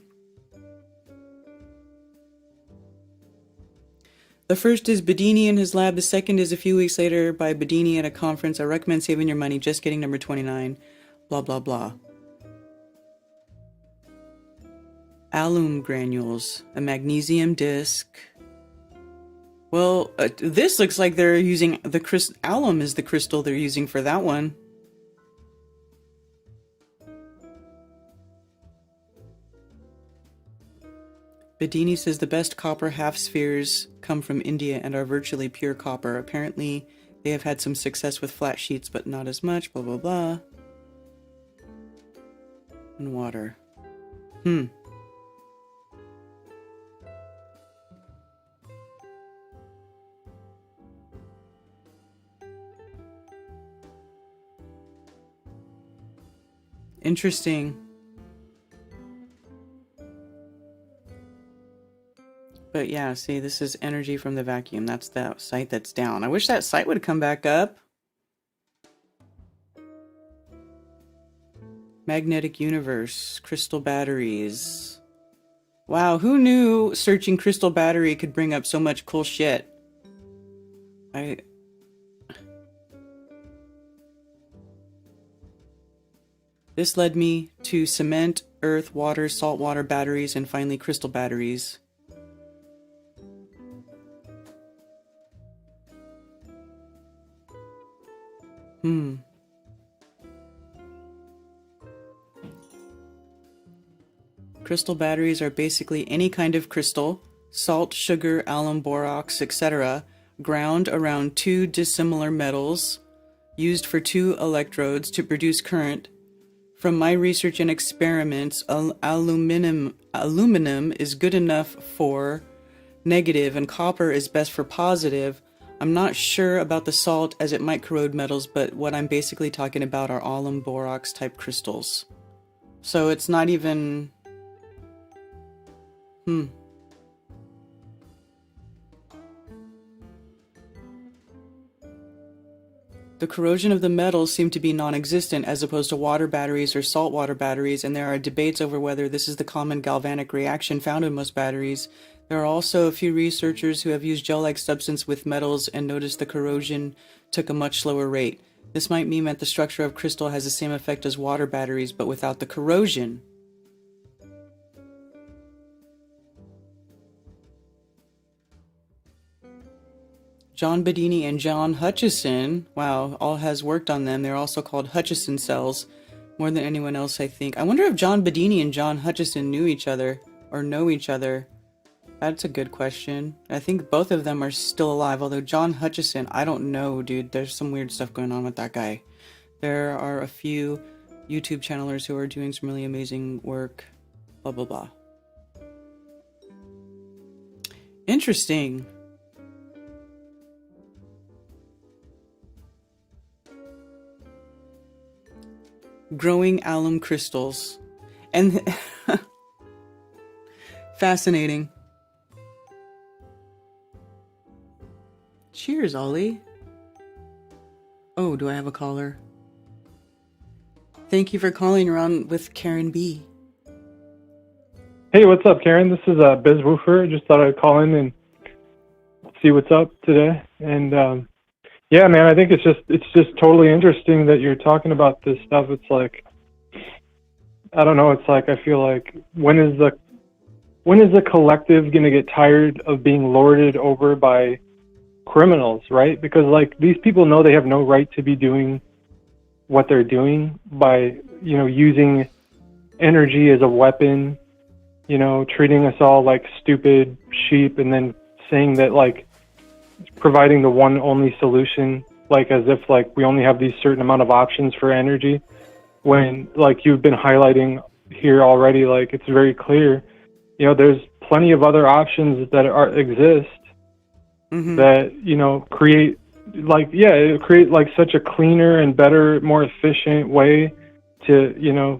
[SPEAKER 1] The first is Bedini in his lab. The second is a few weeks later by Bedini at a conference. I recommend saving your money, just getting number 29. Blah, blah, blah. Alum granules. A magnesium disc. Well, this looks like they're using the alum is the crystal they're using for that one. Bedini says the best copper half spheres come from India and are virtually pure copper. Apparently, they have had some success with flat sheets, but not as much. Blah, blah, blah. And water. Interesting. But yeah, see, this is Energy from the Vacuum. That's that site that's down. I wish that site would come back up. Magnetic Universe, crystal batteries. Wow, who knew searching crystal battery could bring up so much cool shit? This led me to cement, earth, water, saltwater batteries, and finally crystal batteries. Crystal batteries are basically any kind of crystal, salt, sugar, alum, borax, etc., ground around two dissimilar metals, used for two electrodes to produce current. From my research and experiments, aluminum is good enough for negative and copper is best for positive. I'm not sure about the salt as it might corrode metals, but what I'm basically talking about are alum borax type crystals. So it's not even... The corrosion of the metals seem to be non-existent as opposed to water batteries or saltwater batteries, and there are debates over whether this is the common galvanic reaction found in most batteries. There are also a few researchers who have used gel-like substance with metals and noticed the corrosion took a much slower rate. This might mean that the structure of crystal has the same effect as water batteries, but without the corrosion. John Bedini and John Hutchison, wow, all has worked on them. They're also called Hutchison cells, more than anyone else, I think. I wonder if John Bedini and John Hutchison knew each other, or know each other. That's a good question. I think both of them are still alive, although John Hutchison, I don't know, dude. There's some weird stuff going on with that guy. There are a few YouTube channelers who are doing some really amazing work. Blah, blah, blah. Interesting. Growing alum crystals. And fascinating. Cheers, Ollie. Oh, do I have a caller? Thank you for calling. around with Karen B.
[SPEAKER 7] Hey, what's up, Karen? This is Biz Woofer. Just thought I'd call in and see what's up today. And yeah, man, I think it's just totally interesting that you're talking about this stuff. It's like, I don't know. It's like, I feel like when is the collective gonna get tired of being lorded over by criminals, right? Because like these people know they have no right to be doing what they're doing by, you know, using energy as a weapon, you know, treating us all like stupid sheep, and then saying that like providing the one only solution, like as if like we only have these certain amount of options for energy, when like you've been highlighting here already, like it's very clear, you know, there's plenty of other options that exist that, you know, create like such a cleaner and better, more efficient way to, you know,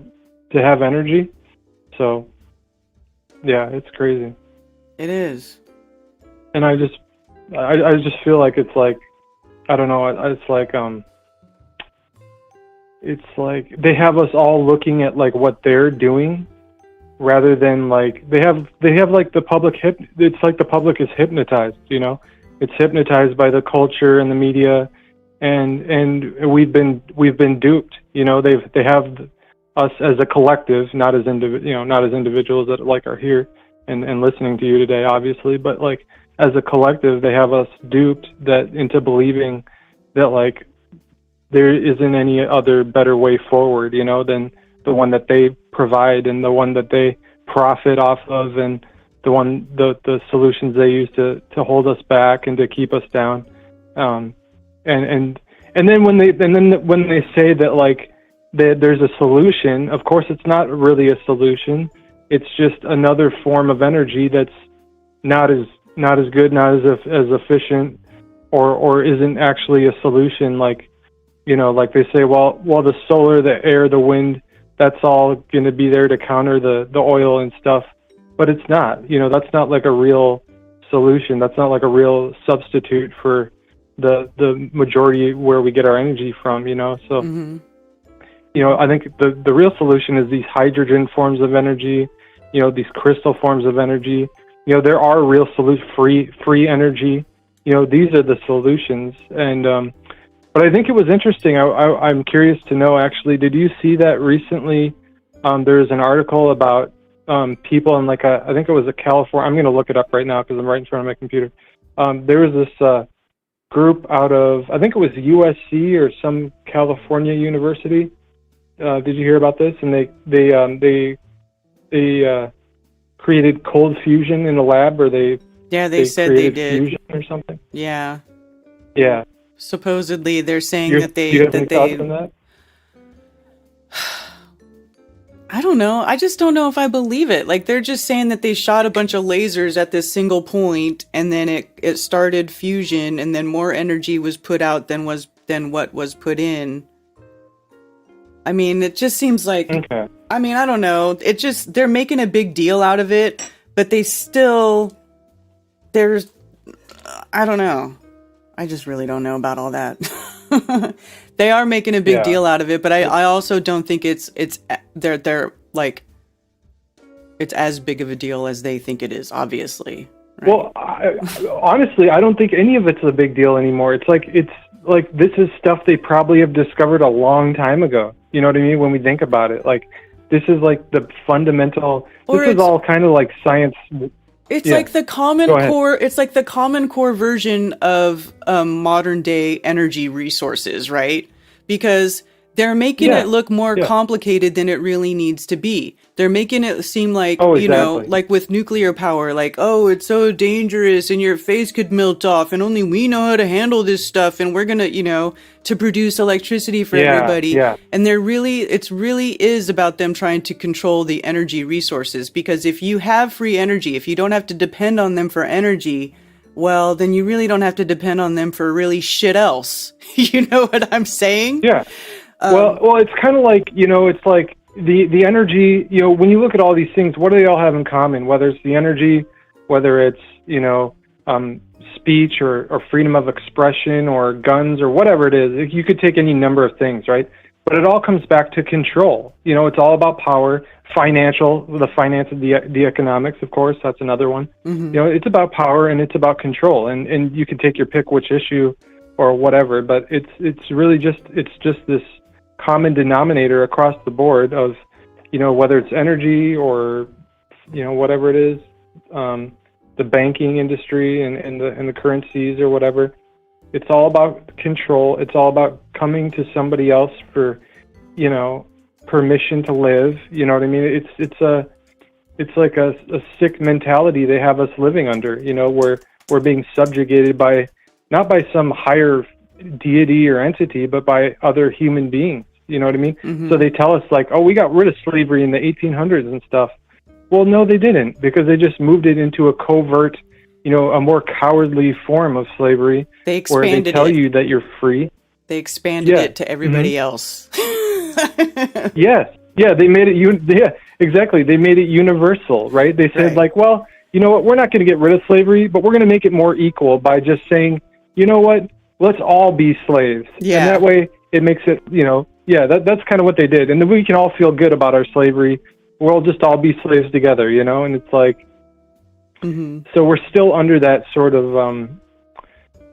[SPEAKER 7] to have energy. So yeah, it's crazy.
[SPEAKER 1] It is.
[SPEAKER 7] And I just feel like it's like, I don't know, it's like they have us all looking at like what they're doing rather than like they have like the public it's like the public is hypnotized, you know. It's hypnotized by the culture and the media, and we've been duped. You know, they have us as a collective, not as individuals that like are here and listening to you today, obviously, but like as a collective, they have us duped into believing that like there isn't any other better way forward, you know, than the one that they provide and the one that they profit off of, and the solutions they use to hold us back and to keep us down. And then when they say that like there's a solution, of course it's not really a solution. It's just another form of energy that's not as good, not as efficient, or isn't actually a solution. Like, you know, like they say, well, the solar, the air, the wind, that's all going to be there to counter the oil and stuff. But it's not, you know, that's not like a real solution. That's not like a real substitute for the majority where we get our energy from, you know. So, you know, I think the real solution is these hydrogen forms of energy, you know, these crystal forms of energy. You know, there are real free energy. You know, these are the solutions. And but I think it was interesting. I'm curious to know, actually, did you see that recently? There's an article about people in like I think it was a California. I'm going to look it up right now because I'm right in front of my computer. There was this group out of, I think it was USC or some California university. Did you hear about this? And they created cold fusion in a lab, or they
[SPEAKER 1] said they did
[SPEAKER 7] fusion or something.
[SPEAKER 1] Yeah.
[SPEAKER 7] Supposedly,
[SPEAKER 1] they're saying
[SPEAKER 7] do you have any thoughts on that?
[SPEAKER 1] I don't know. I just don't know if I believe it. Like, they're just saying that they shot a bunch of lasers at this single point, and then it started fusion, and then more energy was put out than what was put in. I mean, it just seems like, okay. I mean, I don't know. It just, they're making a big deal out of it, but I don't know. I just really don't know about all that. They are making a big deal out of it, but I also don't think they're like, it's as big of a deal as they think it is, obviously. Right?
[SPEAKER 7] Well, honestly, I don't think any of it's a big deal anymore. It's like this is stuff they probably have discovered a long time ago. You know what I mean? When we think about it, like this is like the fundamental. This is all kind of like science.
[SPEAKER 1] It's like the common core. It's like the common core version of modern day energy resources, right? Because They're making
[SPEAKER 7] Yeah,
[SPEAKER 1] it look more
[SPEAKER 7] yeah.
[SPEAKER 1] complicated than it really needs to be. They're making it seem like,
[SPEAKER 7] Oh,
[SPEAKER 1] you know,
[SPEAKER 7] exactly.
[SPEAKER 1] like with nuclear power, like, oh, it's so dangerous and your face could melt off and only we know how to handle this stuff and we're gonna, you know, to produce electricity for
[SPEAKER 7] Yeah,
[SPEAKER 1] everybody.
[SPEAKER 7] yeah.
[SPEAKER 1] And it's really is about them trying to control the energy resources, because if you have free energy, if you don't have to depend on them for energy, well, then you really don't have to depend on them for really shit else. You know what I'm saying?
[SPEAKER 7] Yeah. Well, it's kind of like, you know, it's like the energy, you know, when you look at all these things, what do they all have in common? Whether it's the energy, whether it's, you know, speech or freedom of expression or guns or whatever it is. You could take any number of things, right? But it all comes back to control. You know, it's all about power, the finance of the economics, of course, that's another one. You know, it's about power and it's about control. And you can take your pick which issue or whatever, but it's really just this common denominator across the board of, you know, whether it's energy or, you know, whatever it is, the banking industry and the currencies or whatever. It's all about control. It's all about coming to somebody else for, you know, permission to live. You know what I mean? It's like a sick mentality they have us living under, you know, where we're being subjugated by, not by some higher deity or entity, but by other human beings. You know what I mean? So they tell us like, oh, we got rid of slavery in the 1800s and stuff. Well, no, they didn't, because they just moved it into a covert, you know, a more cowardly form of slavery.
[SPEAKER 1] They expanded
[SPEAKER 7] where they tell you that you're free.
[SPEAKER 1] They expanded it to everybody else.
[SPEAKER 7] Yes. Yeah, they made it, yeah, exactly. They made it universal, right? They said like, well, you know what, we're not going to get rid of slavery, but we're going to make it more equal by just saying, you know what, let's all be slaves.
[SPEAKER 1] Yeah.
[SPEAKER 7] And that way it makes it, you know, yeah, that's kind of what they did. And then we can all feel good about our slavery. We'll just all be slaves together, you know? And it's like, so we're still under that sort of,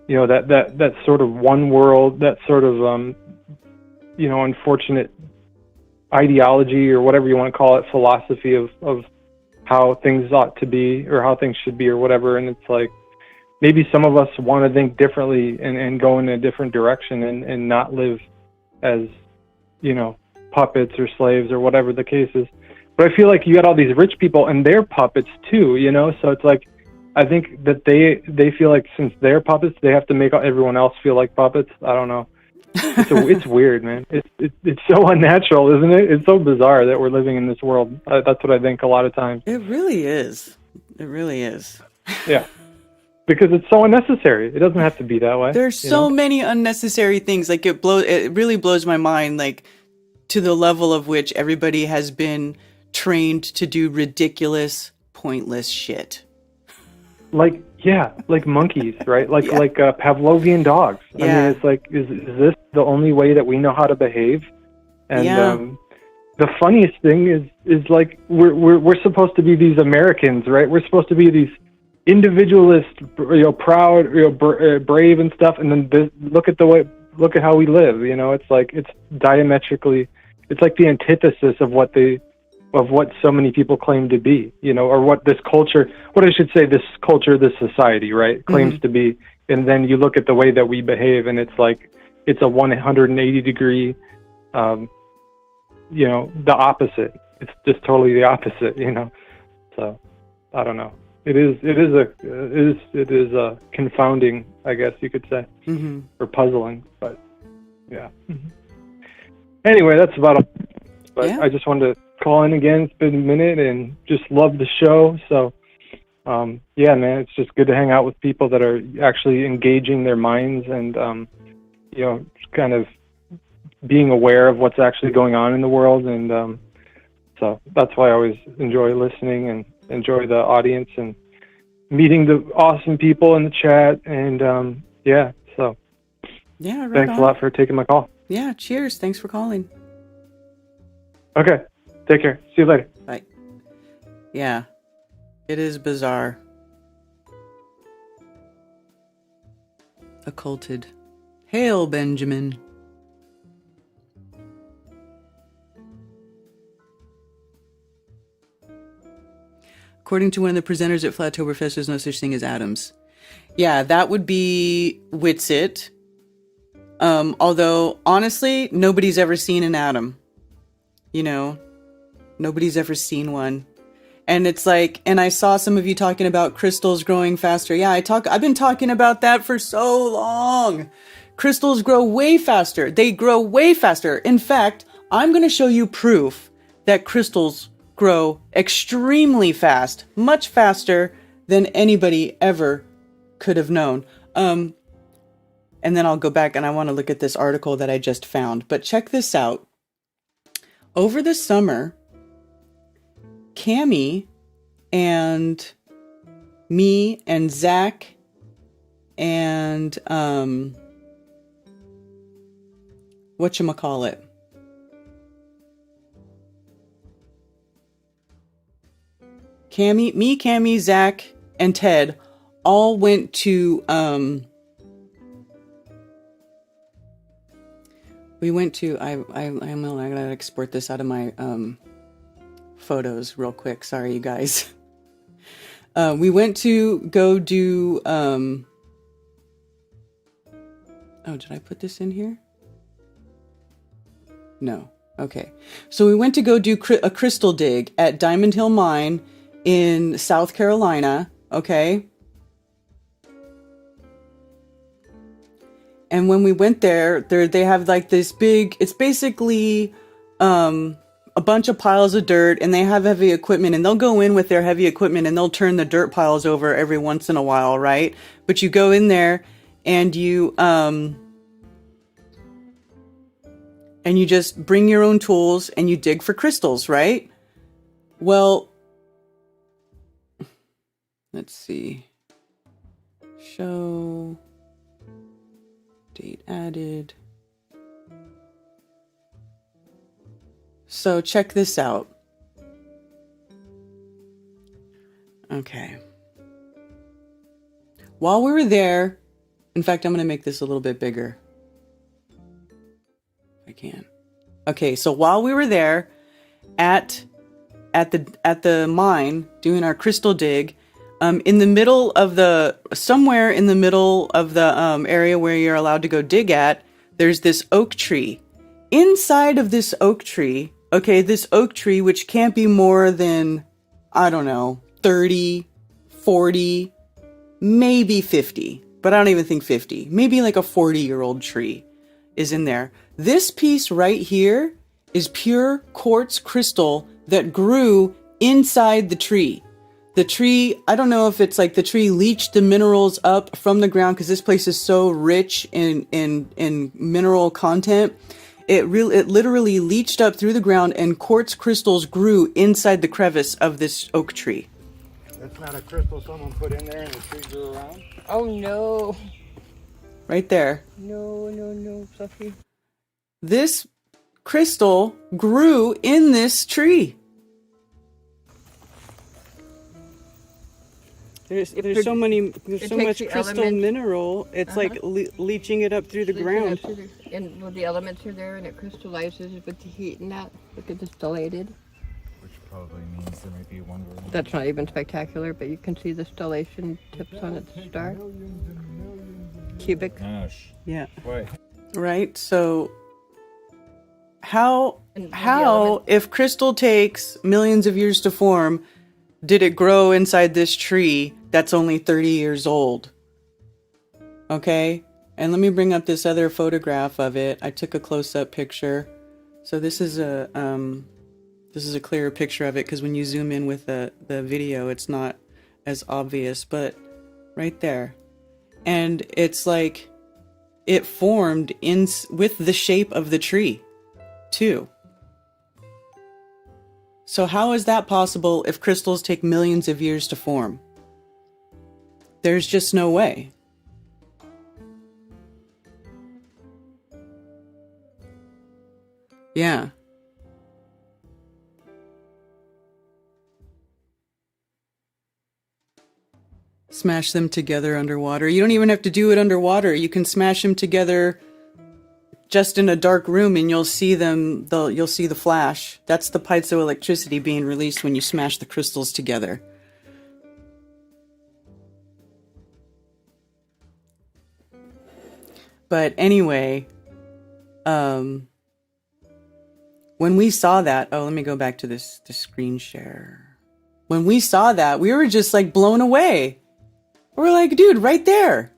[SPEAKER 7] you know, that sort of one world, that sort of, you know, unfortunate ideology or whatever you want to call it, philosophy of how things ought to be or how things should be or whatever. And it's like, maybe some of us want to think differently and go in a different direction and not live as, you know, puppets or slaves or whatever the case is. But I feel like you got all these rich people and they're puppets too, you know? So it's like, I think that they feel like since they're puppets, they have to make everyone else feel like puppets. I don't know. It's weird, man. It's so unnatural, isn't it? It's so bizarre that we're living in this world. That's what I think a lot of times.
[SPEAKER 1] It really is. It really is.
[SPEAKER 7] Yeah. Because it's so unnecessary. It doesn't have to be that way.
[SPEAKER 1] There's so many unnecessary things. Like it really blows my mind, like to the level of which everybody has been trained to do ridiculous, pointless shit.
[SPEAKER 7] Like, yeah, like monkeys, right? Like Pavlovian dogs. I mean, it's like, is this the only way that we know how to behave? And the funniest thing is like we're supposed to be these Americans, right? We're supposed to be these individualist, you know, proud, you know, brave and stuff. And then look at how we live. You know, it's like it's diametrically, it's like the antithesis of what so many people claim to be, you know, or what this culture, this society, right, claims to be. And then you look at the way that we behave and it's like, it's a 180 degree, you know, the opposite. It's just totally the opposite, you know? So I don't know. It is a confounding, I guess you could say, or puzzling, but yeah. Anyway, that's about all. But I just wanted to call in again. It's been a minute and just love the show. So, yeah, man, it's just good to hang out with people that are actually engaging their minds and, you know, kind of being aware of what's actually going on in the world. And so that's why I always enjoy listening and enjoy the audience and meeting the awesome people in the chat. And yeah, so thanks a lot for taking my call.
[SPEAKER 1] Yeah, cheers. Thanks for calling.
[SPEAKER 7] Okay, take care. See you later.
[SPEAKER 1] Bye. Yeah, it is bizarre. Occulted. Hail, Benjamin. According to one of the presenters at Flattoberfest, there's no such thing as atoms. Yeah, that would be Witsit. Although, honestly, nobody's ever seen an atom. You know, nobody's ever seen one. And it's like, and I saw some of you talking about crystals growing faster. Yeah, I've been talking about that for so long. Crystals grow way faster. They grow way faster. In fact, I'm going to show you proof that crystals grow extremely fast, much faster than anybody ever could have known. And then I'll go back and I want to look at this article that I just found. But check this out. Over the summer, Cammie and me and Zach and whatchamacallit? Cammie, Zach, and Ted all went to we went to I gotta export this out of my photos real quick. Sorry, you guys. We went to go do oh, did I put this in here? No. Okay. So we went to go do a crystal dig at Diamond Hill Mine in South Carolina. Okay. And when we went there, they have like this big, it's basically a bunch of piles of dirt, and they have heavy equipment, and they'll go in with their heavy equipment and they'll turn the dirt piles over every once in a while, right? But you go in there and you just bring your own tools and you dig for crystals, right? Well, let's see. Show date added. So check this out. Okay. While we were there, in fact, I'm going to make this a little bit bigger. If I can. Okay, so while we were there at the mine doing our crystal dig, somewhere in the middle of the area where you're allowed to go dig at, there's this oak tree. Inside of this oak tree, okay, this oak tree, which can't be more than, I don't know, 30, 40, maybe 50, but I don't even think 50, maybe like a 40-year-old tree is in there. This piece right here is pure quartz crystal that grew inside the tree. The tree, I don't know if it's like the tree leached the minerals up from the ground, because this place is so rich in mineral content. It literally leached up through the ground, and quartz crystals grew inside the crevice of this oak tree.
[SPEAKER 9] That's not a crystal someone put in there and the tree grew around?
[SPEAKER 10] Oh no.
[SPEAKER 1] Right there.
[SPEAKER 10] No, Sophie.
[SPEAKER 1] This crystal grew in this tree. There's so much crystal mineral. It's like leaching it up through the ground.
[SPEAKER 10] And well, the elements are there, and it crystallizes with the heat and that. Look at distillated.
[SPEAKER 9] Which probably means there might be one room.
[SPEAKER 10] That's not even spectacular, but you can see the stellation tips on its star. Cubic.
[SPEAKER 9] Gosh.
[SPEAKER 1] Yeah.
[SPEAKER 9] Wait.
[SPEAKER 1] Right. So how if crystal takes millions of years to form, did it grow inside this tree that's only 30 years old? Okay. And let me bring up this other photograph of it. I took a close-up picture. So this is a clearer picture of it, because when you zoom in with the video, it's not as obvious, but right there. And it's like it formed with the shape of the tree too. So how is that possible if crystals take millions of years to form? There's just no way. Yeah. Smash them together underwater. You don't even have to do it underwater. You can smash them together just in a dark room, and you'll see them. You'll see the flash. That's the piezoelectricity being released when you smash the crystals together. But anyway, when we saw that, oh, let me go back to the screen share. When we saw that, we were just like blown away. We're like, dude, right there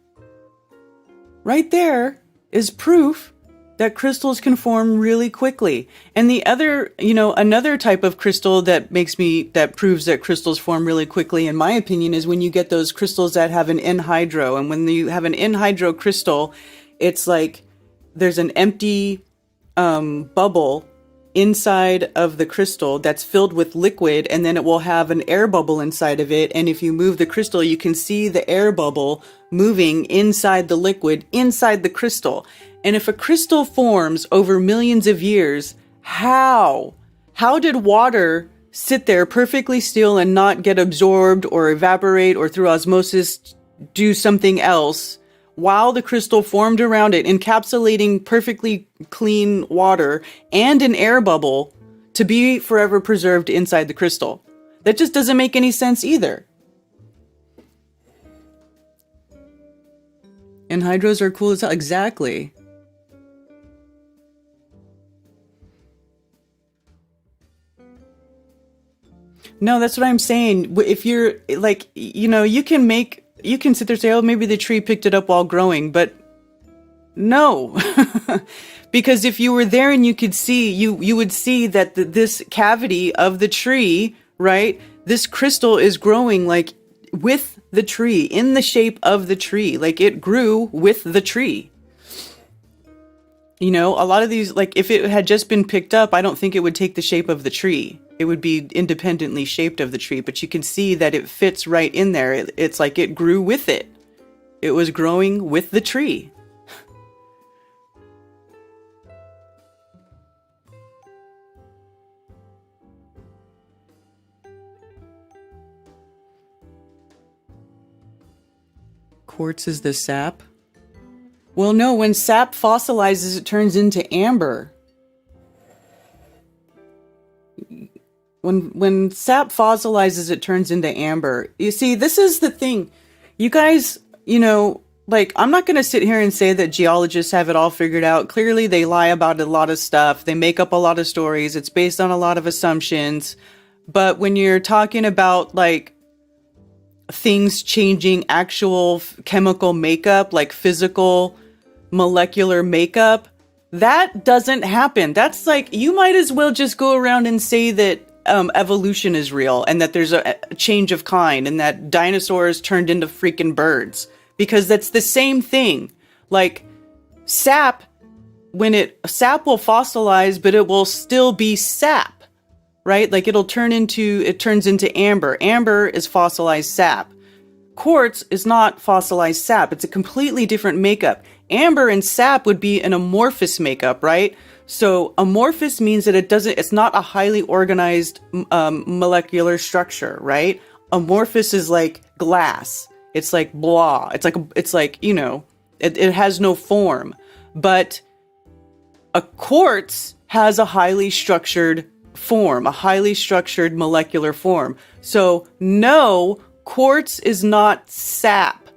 [SPEAKER 1] is proof that crystals can form really quickly. And the other, another type of crystal that proves that crystals form really quickly, in my opinion, is when you get those crystals that have an anhydro. And when you have an anhydro crystal, it's like there's an empty bubble inside of the crystal that's filled with liquid, and then it will have an air bubble inside of it. And if you move the crystal, you can see the air bubble moving inside the liquid, inside the crystal. And if a crystal forms over millions of years, how did water sit there perfectly still and not get absorbed or evaporate or through osmosis do something else while the crystal formed around it, encapsulating perfectly clean water and an air bubble to be forever preserved inside the crystal? That just doesn't make any sense either. And hydros are cool as hell. Exactly. No, that's what I'm saying. If you're like, you can sit there and say, oh, maybe the tree picked it up while growing, but no. Because if you were there and you could see, you would see that this cavity of the tree, right? This crystal is growing like with the tree, in the shape of the tree, like it grew with the tree. A lot of these, like if it had just been picked up, I don't think it would take the shape of the tree. It would be independently shaped of the tree, but you can see that it fits right in there. It's like it grew with it. It was growing with the tree. Quartz is the sap. Well, no, when sap fossilizes, it turns into amber. When sap fossilizes, it turns into amber. You see, this is the thing. You guys, I'm not going to sit here and say that geologists have it all figured out. Clearly, they lie about a lot of stuff. They make up a lot of stories. It's based on a lot of assumptions. But when you're talking about, like, things changing actual chemical makeup, like physical molecular makeup, that doesn't happen. That's like, you might as well just go around and say that evolution is real and that there's a change of kind and that dinosaurs turned into freaking birds, because that's the same thing. Like sap will fossilize, but it will still be sap, right? Like it turns into amber. Amber is fossilized sap. Quartz is not fossilized sap. It's a completely different makeup. Amber and sap would be an amorphous makeup, right? So amorphous means that it's not a highly organized molecular structure, right? Amorphous is like glass. It's like blah. It's like it has no form. But a quartz has a highly structured form, a highly structured molecular form. So no, quartz is not sap.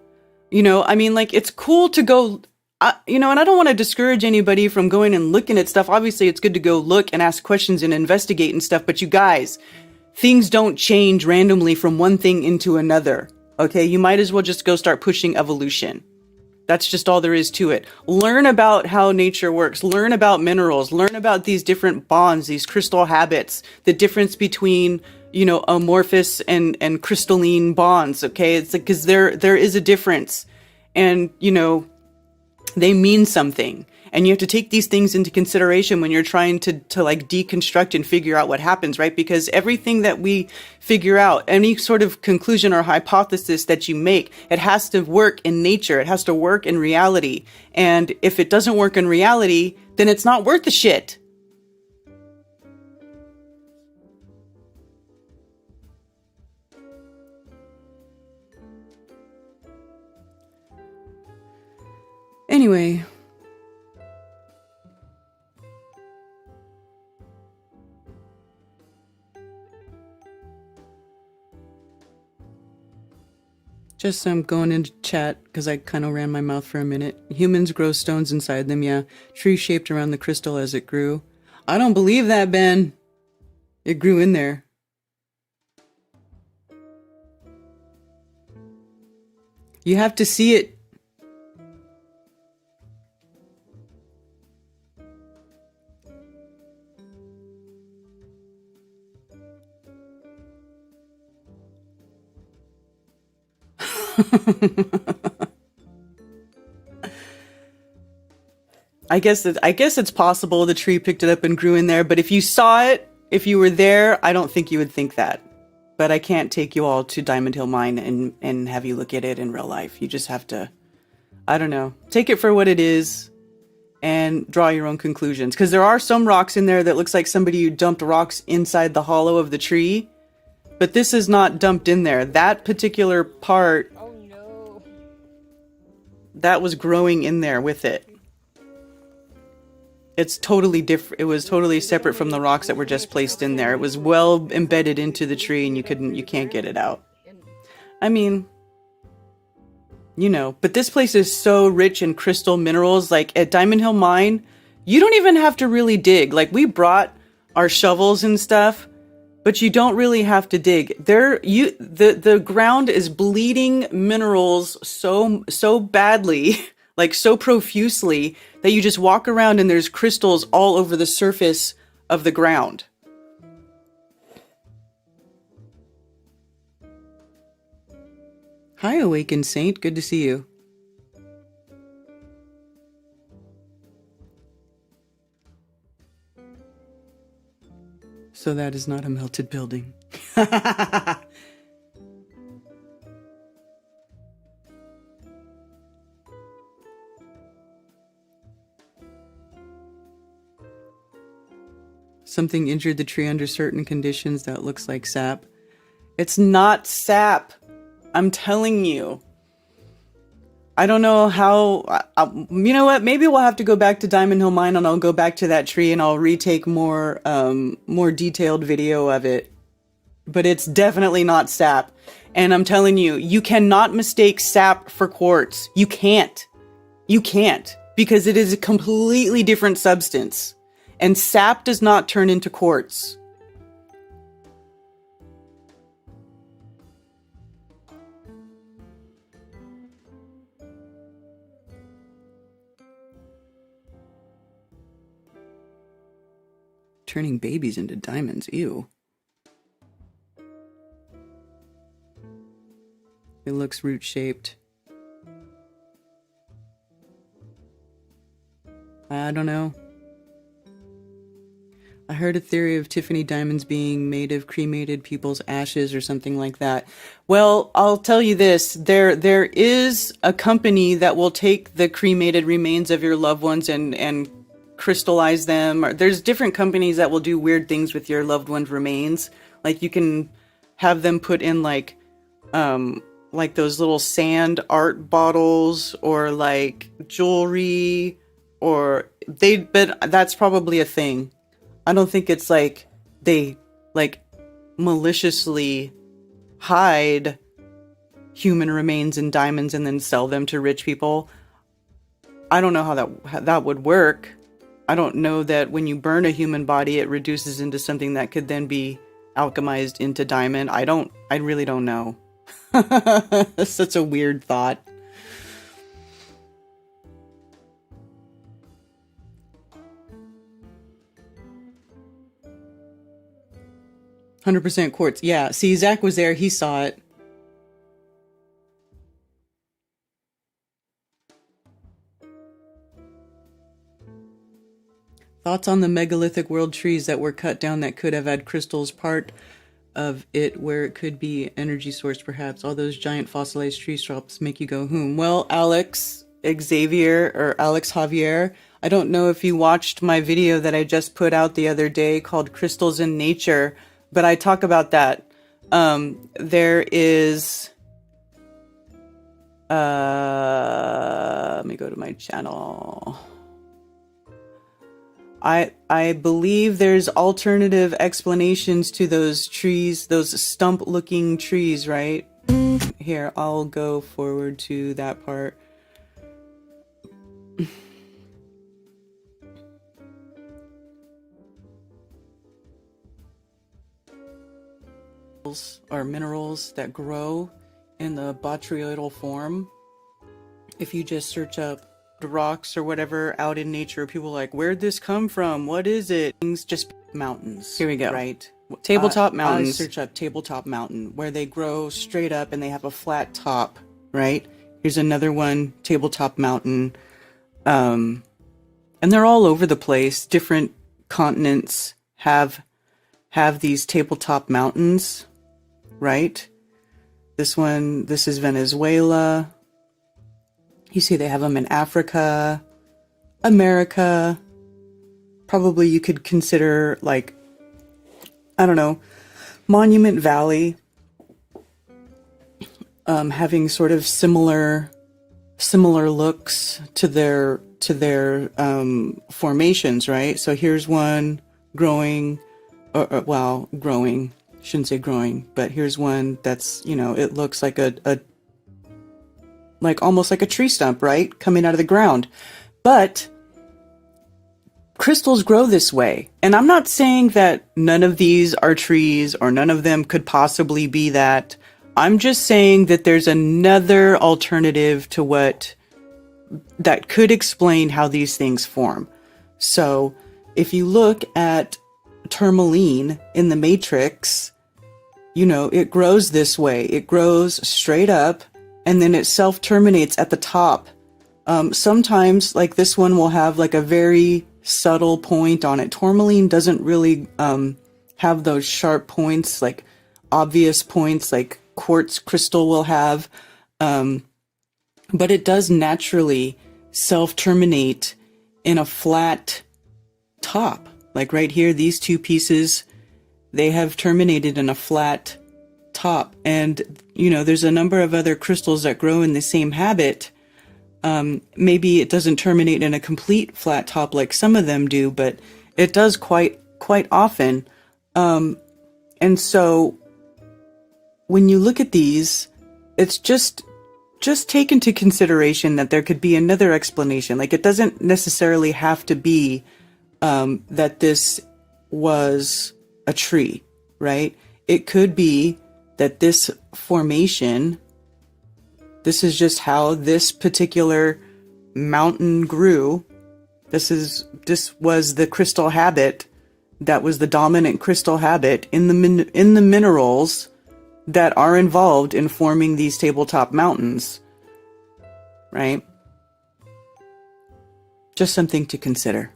[SPEAKER 1] It's cool to go, and I don't want to discourage anybody from going and looking at stuff. Obviously, it's good to go look and ask questions and investigate and stuff. But you guys, things don't change randomly from one thing into another. Okay, you might as well just go start pushing evolution. That's just all there is to it. Learn about how nature works. Learn about minerals. Learn about these different bonds, these crystal habits, the difference between, amorphous and crystalline bonds. Okay, it's like, because there is a difference, and they mean something. And you have to take these things into consideration when you're trying to like deconstruct and figure out what happens, right? Because everything that we figure out, any sort of conclusion or hypothesis that you make, it has to work in nature. It has to work in reality. And if it doesn't work in reality, then it's not worth the shit. Anyway, Just going into chat because I kind of ran my mouth for a minute. Humans grow stones inside them, yeah. Tree shaped around the crystal as it grew. I don't believe that, Ben. It grew in there. You have to see it. I guess it's possible the tree picked it up and grew in there, but if you saw it, if you were there, I don't think you would think that. But I can't take you all to Diamond Hill Mine and have you look at it in real life. You just have to, I don't know, take it for what it is and draw your own conclusions. Because there are some rocks in there that looks like somebody dumped rocks inside the hollow of the tree. But this is not dumped in there. That particular part,
[SPEAKER 10] Oh no.
[SPEAKER 1] that was growing in there with it. It's totally different. It was totally separate from the rocks that were just placed in there. It was well embedded into the tree and you can't get it out. I mean, you know, but this place is so rich in crystal minerals. Like at Diamond Hill Mine, you don't even have to really dig. Like we brought our shovels and stuff, but you don't really have to dig. The ground is bleeding minerals so badly, like so profusely, that you just walk around and there's crystals all over the surface of the ground. Hi, Awakened Saint. Good to see you. So that is not a melted building. Something injured the tree under certain conditions that looks like sap. It's not sap. I'm telling you. I don't know how... you know what? Maybe we'll have to go back to Diamond Hill Mine and I'll go back to that tree and I'll retake more detailed video of it. But it's definitely not sap. And I'm telling you, you cannot mistake sap for quartz. You can't. You can't. Because it is a completely different substance. And sap does not turn into quartz. Turning babies into diamonds, ew. It looks root-shaped. I don't know. I heard a theory of Tiffany diamonds being made of cremated people's ashes or something like that. Well, I'll tell you this. There is a company that will take the cremated remains of your loved ones and crystallize them. There's different companies that will do weird things with your loved one's remains. Like you can have them put in like those little sand art bottles or like jewelry but that's probably a thing. I don't think it's like they like maliciously hide human remains in diamonds and then sell them to rich people. I don't know how that would work. I don't know that when you burn a human body, it reduces into something that could then be alchemized into diamond. I really don't know. That's such a weird thought. "100% quartz." Yeah, see, Zach was there. He saw it. Thoughts on the megalithic world trees that were cut down that could have had crystals part of it where it could be energy source perhaps? All those giant fossilized tree stumps make you go, Well, Alex Javier, I don't know if you watched my video that I just put out the other day called Crystals in Nature, but I talk about that. There is... let me go to my channel. I believe there's alternative explanations to those trees, those stump-looking trees, right? Here, I'll go forward to that part. Or minerals that grow in the botryoidal form. If you just search up the rocks or whatever out in nature, people are like, where'd this come from? What is it? Things just mountains. Here we go. Right? Tabletop mountains. I search up tabletop mountain where they grow straight up and they have a flat top, right? Here's another one, tabletop mountain. And they're all over the place. Different continents have these tabletop mountains, right? This is Venezuela. You see they have them in Africa, America. Probably you could consider, like, I don't know, Monument Valley, having sort of similar looks to their formations, right? So here's one growing, growing, shouldn't say growing, but here's one that's, it looks like like almost like a tree stump, right? Coming out of the ground. But crystals grow this way. And I'm not saying that none of these are trees or none of them could possibly be that. I'm just saying that there's another alternative to what that could explain how these things form. So if you look at tourmaline in the matrix, it grows this way. It grows straight up and then it self-terminates at the top. Sometimes, like this one will have like a very subtle point on it. Tourmaline doesn't really have those sharp points, like obvious points like quartz crystal will have. But it does naturally self-terminate in a flat top. Like right here, these two pieces, they have terminated in a flat top. And, there's a number of other crystals that grow in the same habit. Maybe it doesn't terminate in a complete flat top like some of them do, but it does quite often. And so when you look at these, it's just take into consideration that there could be another explanation. Like it doesn't necessarily have to be that this was a tree, right? It could be that this formation, this is just how this particular mountain grew. This was the crystal habit that was the dominant crystal habit in the minerals that are involved in forming these tabletop mountains, right? Just something to consider.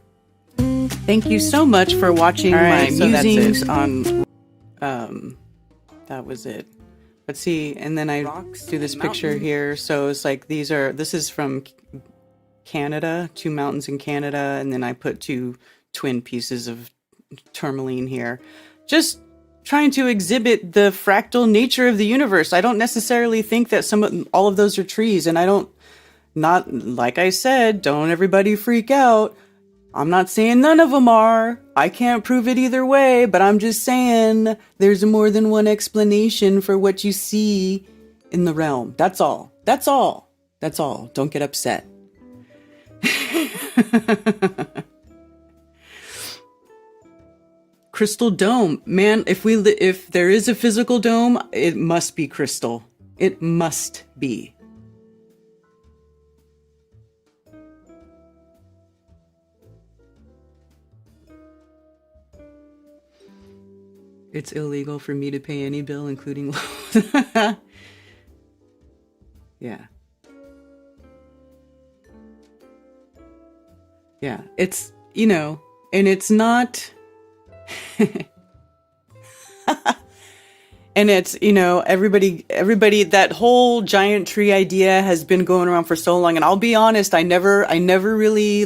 [SPEAKER 1] Thank you so much for watching my musings on, that was it. Let's see, and then I do this picture here. So it's like this is from Canada, 2 mountains in Canada, and then I put 2 twin pieces of tourmaline here. Just trying to exhibit the fractal nature of the universe. I don't necessarily think that all of those are trees, and not like I said, don't everybody freak out. I'm not saying none of them are. I can't prove it either way, but I'm just saying there's more than one explanation for what you see in the realm. That's all. That's all. That's all. Don't get upset. Crystal dome. Man, if there is a physical dome, it must be crystal. It must be. It's illegal for me to pay any bill, including loans. Yeah. Yeah. It's, and it's not... And it's, everybody, that whole giant tree idea has been going around for so long. And I'll be honest, I never really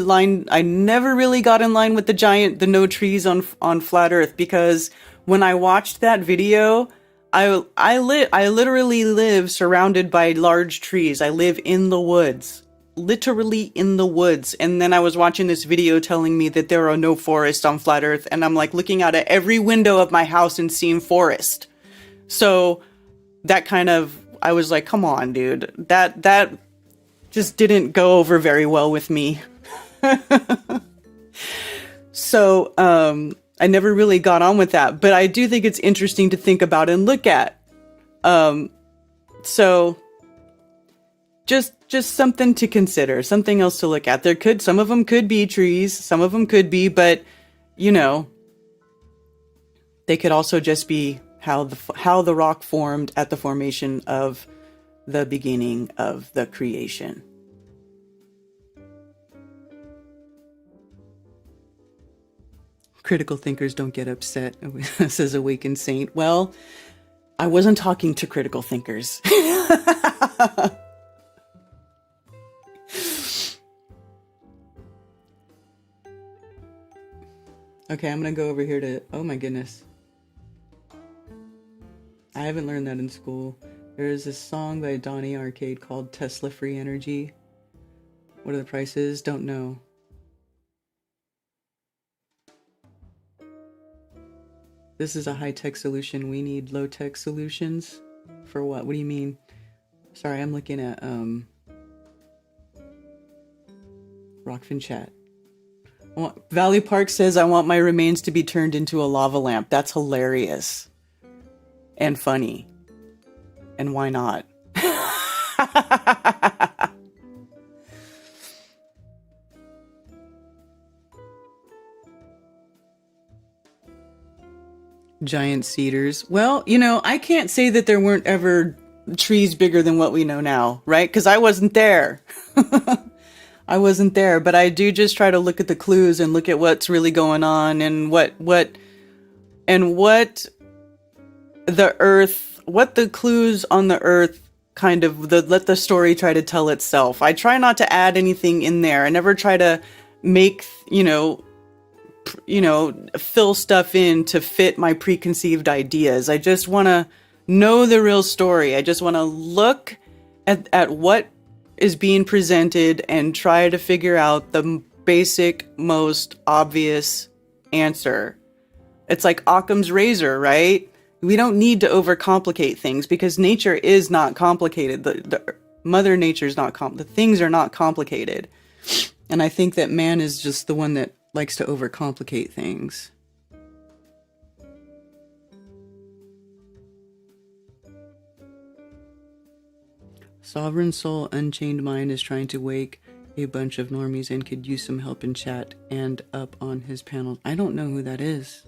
[SPEAKER 1] got in line with the no trees on flat Earth, because when I watched that video, I literally live surrounded by large trees. I live in the woods, literally in the woods. And then I was watching this video telling me that there are no forests on flat Earth. And I'm like looking out at every window of my house and seeing forest. So that kind of, I was like, come on, dude. That just didn't go over very well with me. So, I never really got on with that, but I do think it's interesting to think about and look at. So just something to consider, something else to look at. Some of them could be trees, some of them could be, but you know, they could also just be how the rock formed at the formation of the beginning of the creation. Critical thinkers don't get upset, says Awakened Saint. Well, I wasn't talking to critical thinkers. Okay, I'm going to go over here to... Oh my goodness. I haven't learned that in school. There is this song by Donny Arcade called Tesla Free Energy. What are the prices? Don't know. This is a high-tech solution. We need low-tech solutions? For what? What do you mean? Sorry, I'm looking at Rockfin chat. Valley Park says, I want my remains to be turned into a lava lamp. That's hilarious. And funny. And why not? Giant cedars. Well, you know, I can't say that there weren't ever trees bigger than what we know now, right? Because I wasn't there. I wasn't there, but I do just try to look at the clues and look at what's really going on and what the clues on the earth kind of let the story try to tell itself. I try not to add anything in there. I never try to make, fill stuff in to fit my preconceived ideas. I just want to know the real story. I just want to look at what is being presented and try to figure out the basic, most obvious answer. It's like Occam's razor, right? We don't need to overcomplicate things because nature is not complicated. The Mother Nature is not the things are not complicated. And I think that man is just the one that likes to overcomplicate things. Sovereign Soul Unchained Mind is trying to wake a bunch of normies and could use some help in chat and up on his panel. I don't know who that is.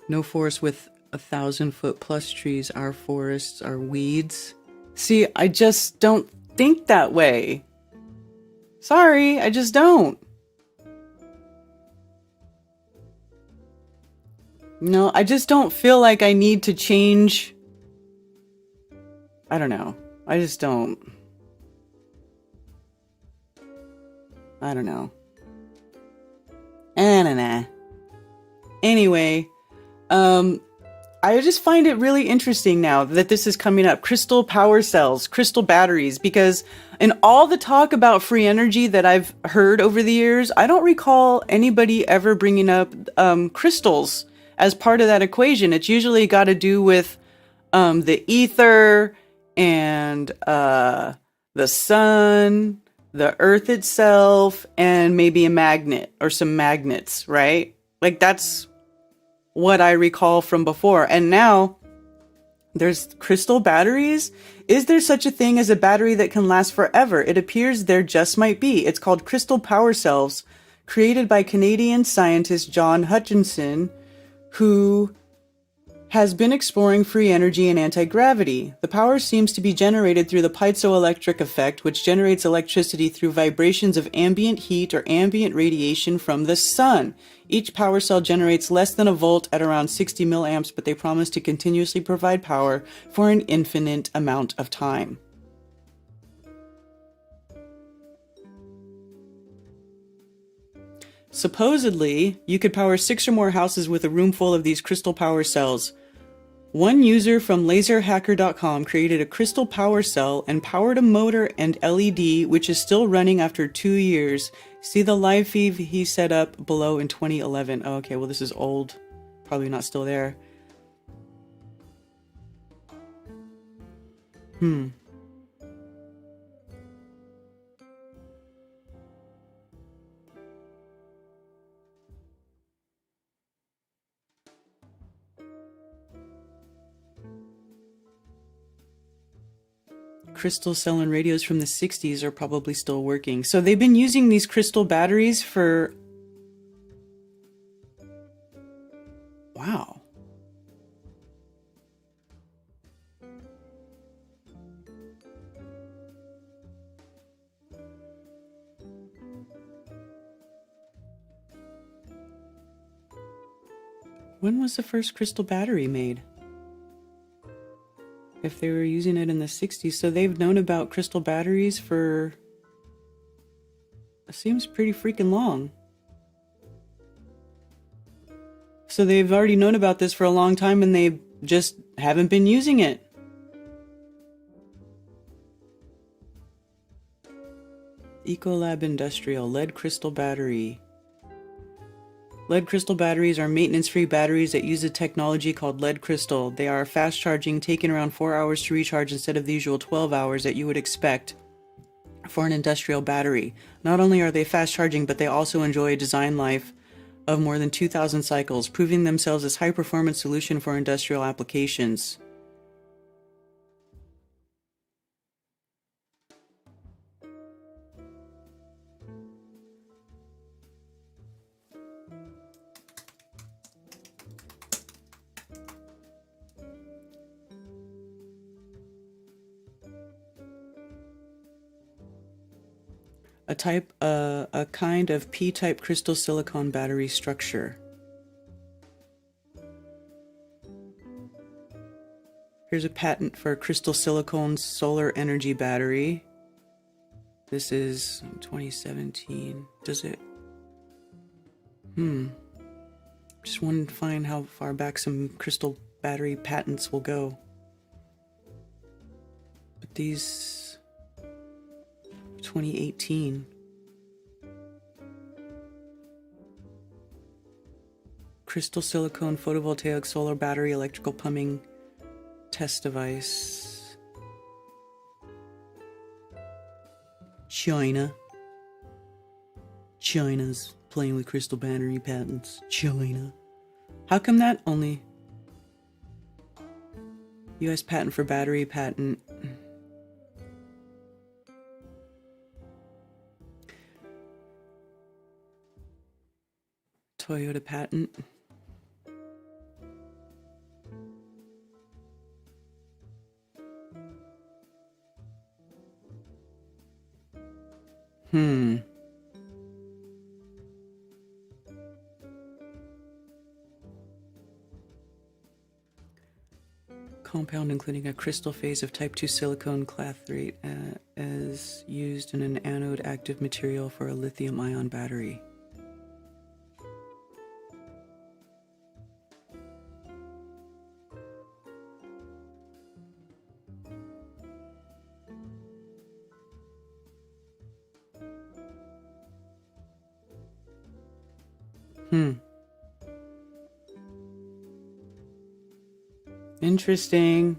[SPEAKER 1] No forest with 1,000-foot plus trees. Our forests are weeds. See, I just don't think that way. Sorry, I just don't. No, I just don't feel like I need to change. I don't know. I just don't. I don't know. Anyway, I just find it really interesting now that this is coming up. Crystal power cells, crystal batteries, because in all the talk about free energy that I've heard over the years, I don't recall anybody ever bringing up crystals as part of that equation. It's usually got to do with the ether and the sun, the earth itself, and maybe a magnet or some magnets, right? Like that's what I recall from before. And now there's crystal batteries. Is there such a thing as a battery that can last forever? It appears there just might be. It's called crystal power cells, created by Canadian scientist John Hutchinson, who has been exploring free energy and anti-gravity. The power seems to be generated through the piezoelectric effect, which generates electricity through vibrations of ambient heat or ambient radiation from the sun. Each power cell generates less than a volt at around 60 milliamps, but they promise to continuously provide power for an infinite amount of time. Supposedly, you could power 6 or more houses with a room full of these crystal power cells. One user from laserhacker.com created a crystal power cell and powered a motor and LED, which is still running after 2 years. See the live feed he set up below in 2011. Oh, okay, well, this is old. Probably not still there. Hmm. Crystal cell and radios from the 60s are probably still working. So they've been using these crystal batteries for... Wow. When was the first crystal battery made? If they were using it in the 60s, so they've known about crystal batteries for... It seems pretty freaking long. So they've already known about this for a long time and they just haven't been using it. Ecolab Industrial lead crystal battery. Lead crystal batteries are maintenance-free batteries that use a technology called lead crystal. They are fast-charging, taking around 4 hours to recharge instead of the usual 12 hours that you would expect for an industrial battery. Not only are they fast-charging, but they also enjoy a design life of more than 2,000 cycles, proving themselves as high-performance solution for industrial applications. A kind of P-type crystal silicon battery structure. Here's a patent for a crystal silicone solar energy battery. This is 2017. Does it? Just wanted to find how far back some crystal battery patents will go. But these... 2018. Crystal silicone photovoltaic solar battery electrical plumbing test device. China. China's playing with crystal battery patents. China. How come that only? U.S. patent for battery patent. Toyota patent. Compound including a crystal phase of type 2 silicone clathrate as used in an anode active material for a lithium-ion battery. Interesting.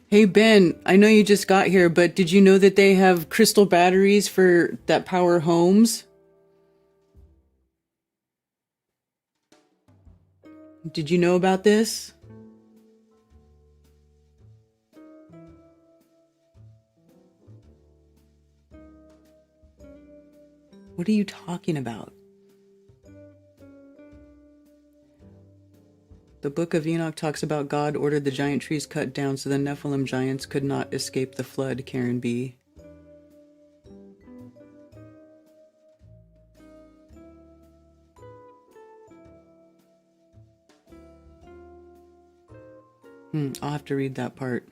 [SPEAKER 1] Hey Ben, I know you just got here, but did you know that they have crystal batteries for that power homes? Did you know about this? What are you talking about? The Book of Enoch talks about God ordered the giant trees cut down so the Nephilim giants could not escape the flood, Karen B. I'll have to read that part.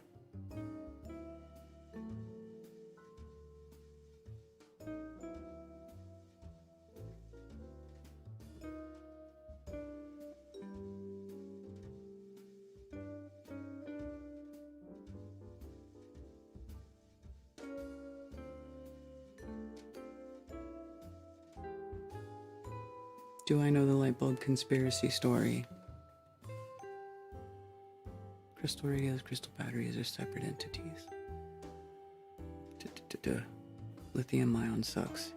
[SPEAKER 1] Do I know the light bulb conspiracy story? Crystal radios, crystal batteries are separate entities. Lithium ion sucks.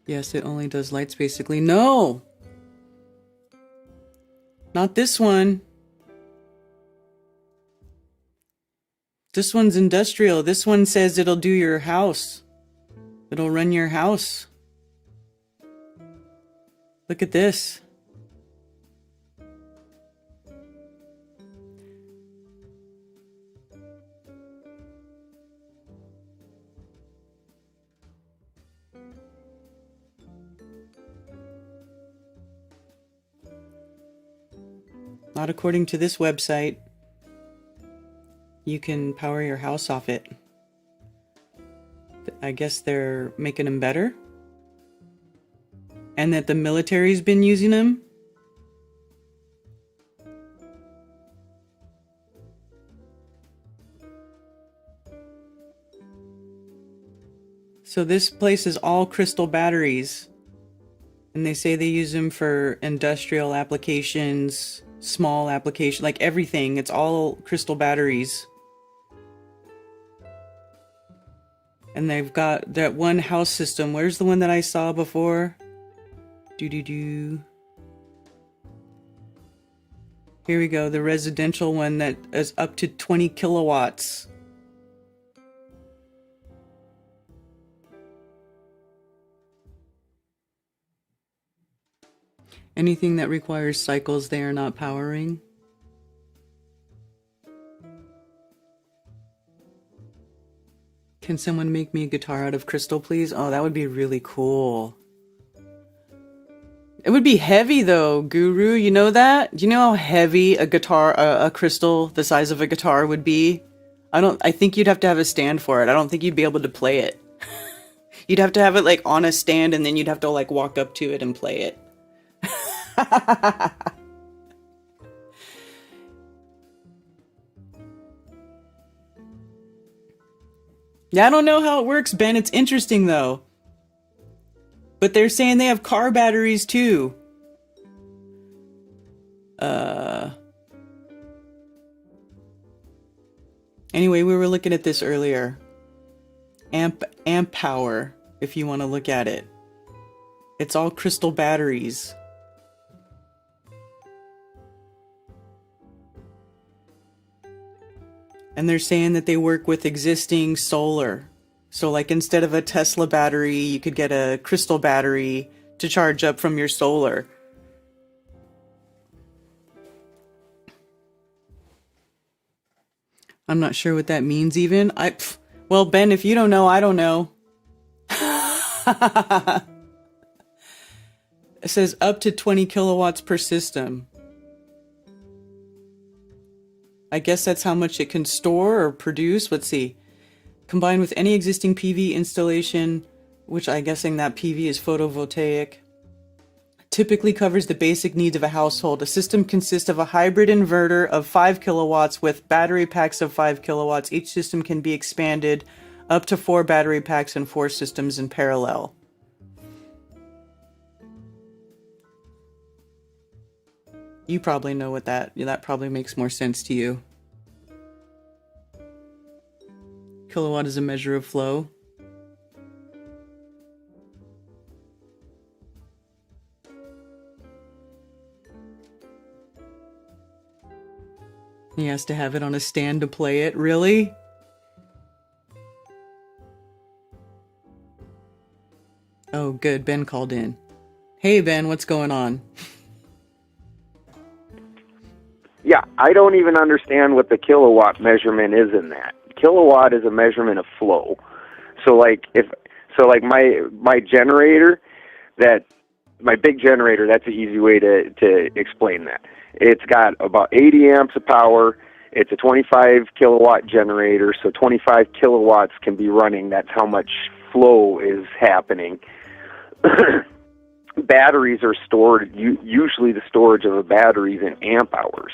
[SPEAKER 1] Yes, it only does lights basically. No! Not this one. This one's industrial. This one says it'll do your house. It'll run your house. Look at this. Not according to this website. You can power your house off it. I guess they're making them better. And that the military's been using them. So this place is all crystal batteries. And they say they use them for industrial applications, small application, like everything. It's all crystal batteries. And they've got that one house system. Where's the one that I saw before? Here we go. The residential one that is up to 20 kilowatts. Anything that requires cycles, they are not powering. Can someone make me a guitar out of crystal, please? Oh, that would be really cool. It would be heavy though, Guru. You know that? Do you know how heavy a guitar, a crystal the size of a guitar would be? I think you'd have to have a stand for it. I don't think you'd be able to play it. You'd have to have it like on a stand and then you'd have to like walk up to it and play it. Yeah, I don't know how it works, Ben. It's interesting though. But they're saying they have car batteries too. Anyway, we were looking at this earlier. Amp power, if you want to look at it. It's all crystal batteries. And they're saying that they work with existing solar. So like instead of a Tesla battery, you could get a crystal battery to charge up from your solar. I'm not sure what that means even. Well, Ben, if you don't know, I don't know. It says up to 20 kilowatts per system. I guess that's how much it can store or produce. Let's see. Combined with any existing PV installation, which I'm guessing that PV is photovoltaic, typically covers the basic needs of a household. A system consists of a hybrid inverter of 5 kilowatts with battery packs of 5 kilowatts. Each system can be expanded up to 4 battery packs and 4 systems in parallel. You probably know what that probably makes more sense to you. Kilowatt is a measure of flow. He has to have it on a stand to play it. Really? Oh, good. Ben called in. Hey, Ben, what's going on?
[SPEAKER 11] Yeah, I don't even understand what the kilowatt measurement is in that. Kilowatt is a measurement of flow. So like my generator, my big generator, that's an easy way to explain that. It's got about 80 amps of power. It's a 25 kilowatt generator, so 25 kilowatts can be running. That's how much flow is happening. Batteries are stored, usually the storage of a battery is in amp hours.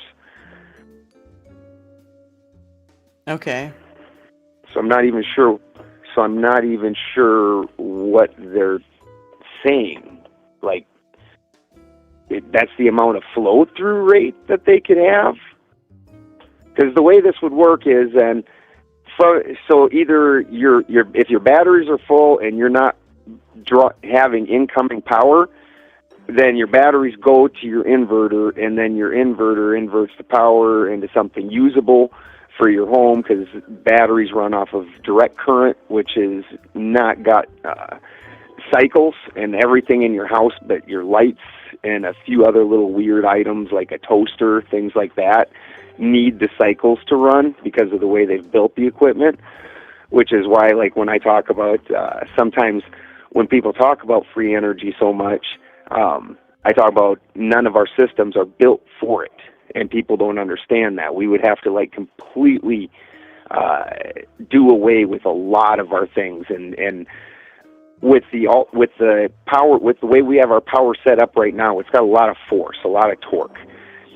[SPEAKER 1] Okay.
[SPEAKER 11] So I'm not even sure what they're saying. Like, that's the amount of flow through rate that they could have. Because the way this would work is then, so either if your batteries are full and you're not having incoming power, then your batteries go to your inverter, and then your inverter inverts the power into something usable for your home, because batteries run off of direct current, which is not got cycles, and everything in your house but your lights and a few other little weird items like a toaster, things like that, need the cycles to run because of the way they've built the equipment, which is why, like, when I talk about, sometimes when people talk about free energy so much, I talk about none of our systems are built for it, and people don't understand that. We would have to, like, completely do away with a lot of our things, and with the power, with the way we have our power set up right now, it's got a lot of force, a lot of torque,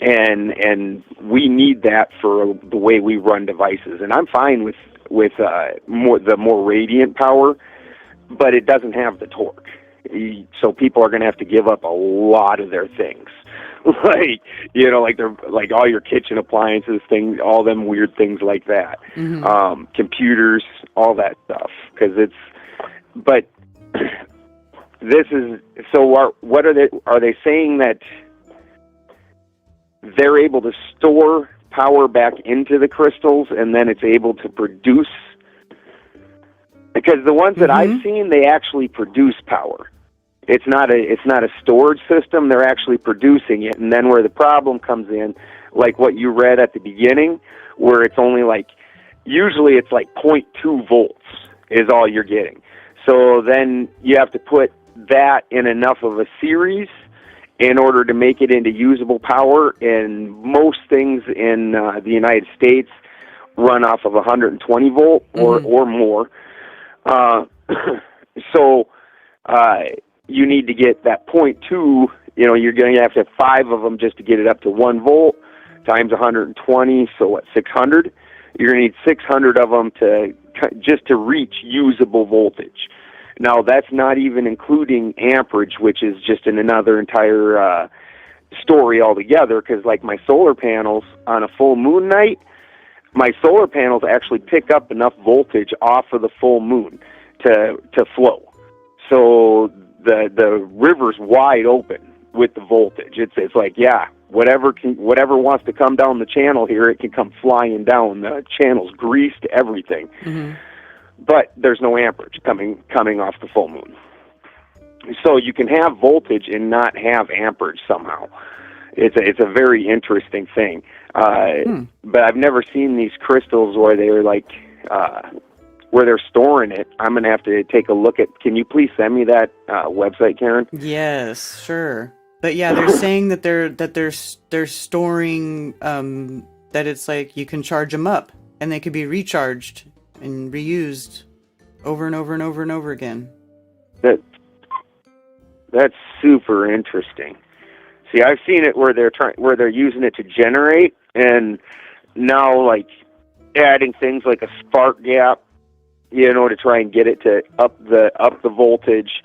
[SPEAKER 11] and we need that for the way we run devices. And I'm fine with the more radiant power, but it doesn't have the torque. So people are going to have to give up a lot of their things, like, you know, like they're like all your kitchen appliances, things, all them weird things like that, computers, all that stuff. Because but this is so. What are they? Are they saying that they're able to store power back into the crystals and then it's able to produce? Because the ones that I've seen, they actually produce power. It's not a storage system. They're actually producing it. And then where the problem comes in, like what you read at the beginning, where it's only like, usually it's like 0.2 volts is all you're getting. So then you have to put that in enough of a series in order to make it into usable power. And most things in the United States run off of 120 volt or more. So you need to get that 0.2, you know, you're going to have 5 of them just to get it up to 1 volt times 120, so what, 600? You're going to need 600 of them just to reach usable voltage. Now, that's not even including amperage, which is just another entire story altogether, because like my solar panels on a full moon night, my solar panels actually pick up enough voltage off of the full moon to flow. So the river's wide open with the voltage. It's like, yeah, whatever wants to come down the channel here, it can come flying down. The channel's greased, everything. But there's no amperage coming off the full moon. So you can have voltage and not have amperage somehow. It's a very interesting thing. But I've never seen these crystals where they're like, where they're storing it. I'm going to have to take a look at, can you please send me that website, Karen?
[SPEAKER 1] Yes, sure. But yeah, they're saying that they're storing, that it's like you can charge them up and they could be recharged and reused over and over and over and over again.
[SPEAKER 11] That's super interesting. See, I've seen it where they're using it to generate, and now like adding things like a spark gap, you know, to try and get it to up the voltage.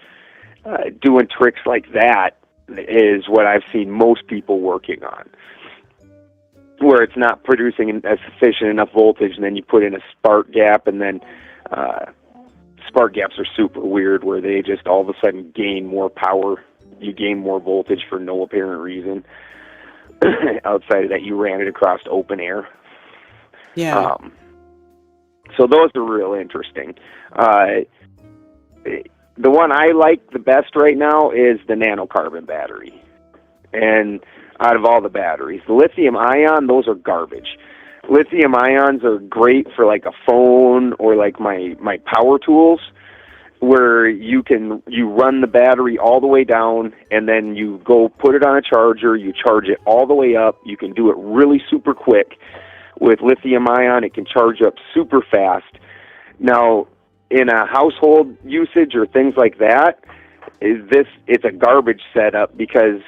[SPEAKER 11] Doing tricks like that is what I've seen most people working on, where it's not producing a sufficient enough voltage, and then you put in a spark gap, and then spark gaps are super weird, where they just all of a sudden gain more power. You gain more voltage for no apparent reason. Outside of that, you ran it across open air.
[SPEAKER 1] Yeah.
[SPEAKER 11] So those are real interesting. The one I like the best right now is the nanocarbon battery. And out of all the batteries, the lithium ion, those are garbage. Lithium ions are great for like a phone or like my power tools, where you run the battery all the way down, and then you go put it on a charger, you charge it all the way up. You can do it really super quick. With lithium ion, it can charge up super fast. Now, in a household usage or things like that, it's a garbage setup, because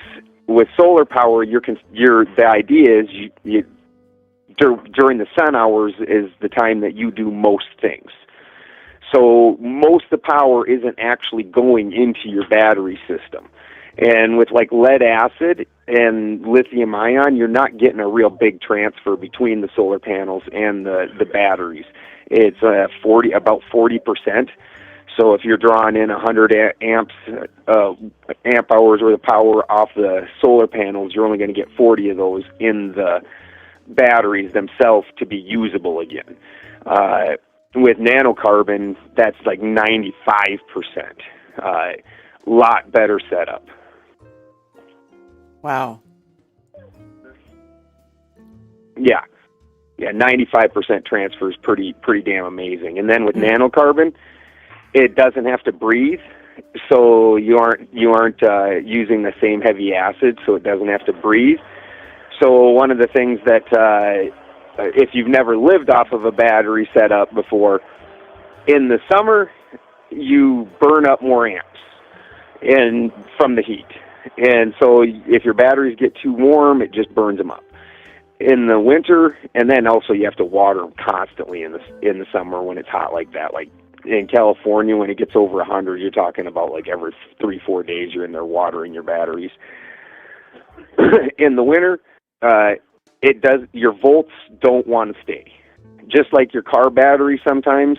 [SPEAKER 11] with solar power, the idea is you during the sun hours is the time that you do most things. So most of the power isn't actually going into your battery system. And with like lead acid and lithium ion, you're not getting a real big transfer between the solar panels and the batteries. It's about 40%. So if you're drawing in 100 amp hours worth of power off the solar panels, you're only going to get 40 of those in the batteries themselves to be usable again. With nanocarbon, that's like 95%. Lot better setup.
[SPEAKER 1] Wow.
[SPEAKER 11] Yeah, 95% transfer is pretty damn amazing. And then with nanocarbon, it doesn't have to breathe, so you aren't using the same heavy acid, so it doesn't have to breathe. So one of the things that if you've never lived off of a battery setup before, in the summer you burn up more amps and from the heat. And so if your batteries get too warm, it just burns them up. In the winter, and then also you have to water them constantly in the summer when it's hot like that. Like in California, when it gets over 100, you're talking about like every 3-4 days you're in there watering your batteries. In the winter, your volts don't want to stay. Just like your car battery sometimes,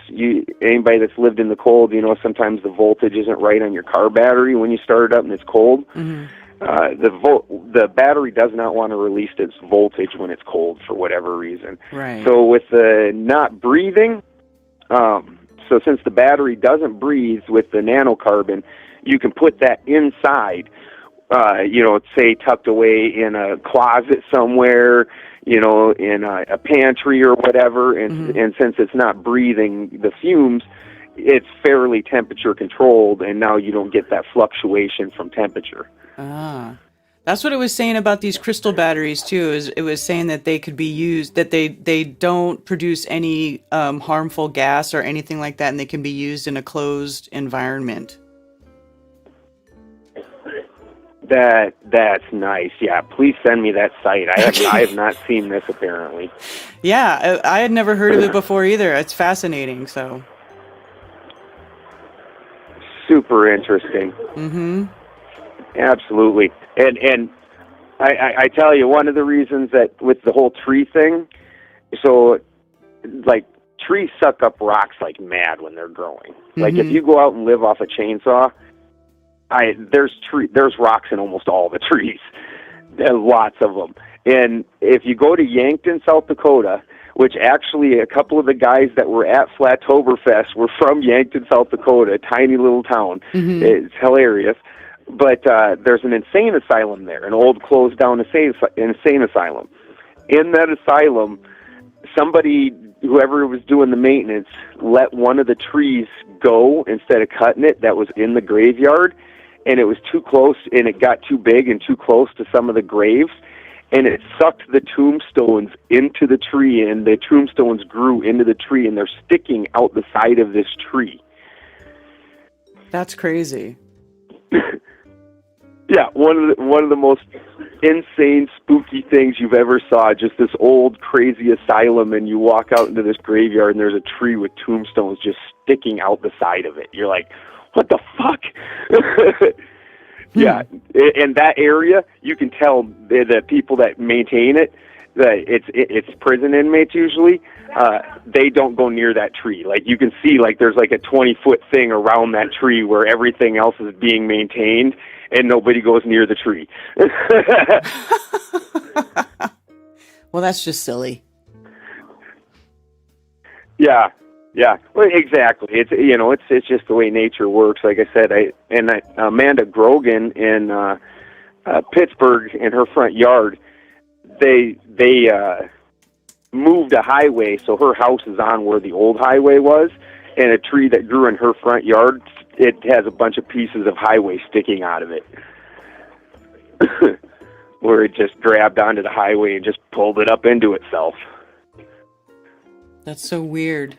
[SPEAKER 11] anybody that's lived in the cold, sometimes the voltage isn't right on your car battery when you start it up and it's cold.
[SPEAKER 1] Mm-hmm.
[SPEAKER 11] The battery does not want to release its voltage when it's cold for whatever reason.
[SPEAKER 1] Right.
[SPEAKER 11] So with the not breathing, so since the battery doesn't breathe with the nanocarbon, you can put that inside, say tucked away in a closet somewhere, in a pantry or whatever, and since it's not breathing the fumes, it's fairly temperature controlled, and now you don't get that fluctuation from temperature.
[SPEAKER 1] Ah, that's what it was saying about these crystal batteries too. Is it was saying that they could be used, that they don't produce any harmful gas or anything like that, and they can be used in a closed environment.
[SPEAKER 11] That's nice. Yeah, please send me that site. I have not seen this apparently.
[SPEAKER 1] Yeah, I had never heard of it before either. It's fascinating. So
[SPEAKER 11] super interesting.
[SPEAKER 1] Mm-hmm.
[SPEAKER 11] Absolutely. And I tell you, one of the reasons that with the whole tree thing, so like trees suck up rocks like mad when they're growing. Mm-hmm. Like if you go out and live off a chainsaw, there's rocks in almost all the trees. There's lots of them. And if you go to Yankton, South Dakota, which actually a couple of the guys that were at Flattoberfest were from Yankton, South Dakota, a tiny little town. Mm-hmm. It's hilarious. But there's an insane asylum there, an old closed-down insane asylum. In that asylum, whoever was doing the maintenance, let one of the trees go instead of cutting it that was in the graveyard, and it was too close, and it got too big and too close to some of the graves, and it sucked the tombstones into the tree, and the tombstones grew into the tree, and they're sticking out the side of this tree.
[SPEAKER 1] That's crazy.
[SPEAKER 11] Yeah, one of the most insane, spooky things you've ever saw. Just this old, crazy asylum, and you walk out into this graveyard, and there's a tree with tombstones just sticking out the side of it. You're like, what the fuck? Yeah, in that area, you can tell the people that maintain it, that it's prison inmates usually. They don't go near that tree. Like you can see, like there's like a 20-foot thing around that tree where everything else is being maintained, and nobody goes near the tree.
[SPEAKER 1] Well, that's just silly.
[SPEAKER 11] Yeah. Well, exactly. It's just the way nature works. Like I said, Amanda Grogan in Pittsburgh, in her front yard, they moved a highway, so her house is on where the old highway was, and a tree that grew in her front yard, it has a bunch of pieces of highway sticking out of it. Where it just grabbed onto the highway and just pulled it up into itself.
[SPEAKER 1] That's so weird.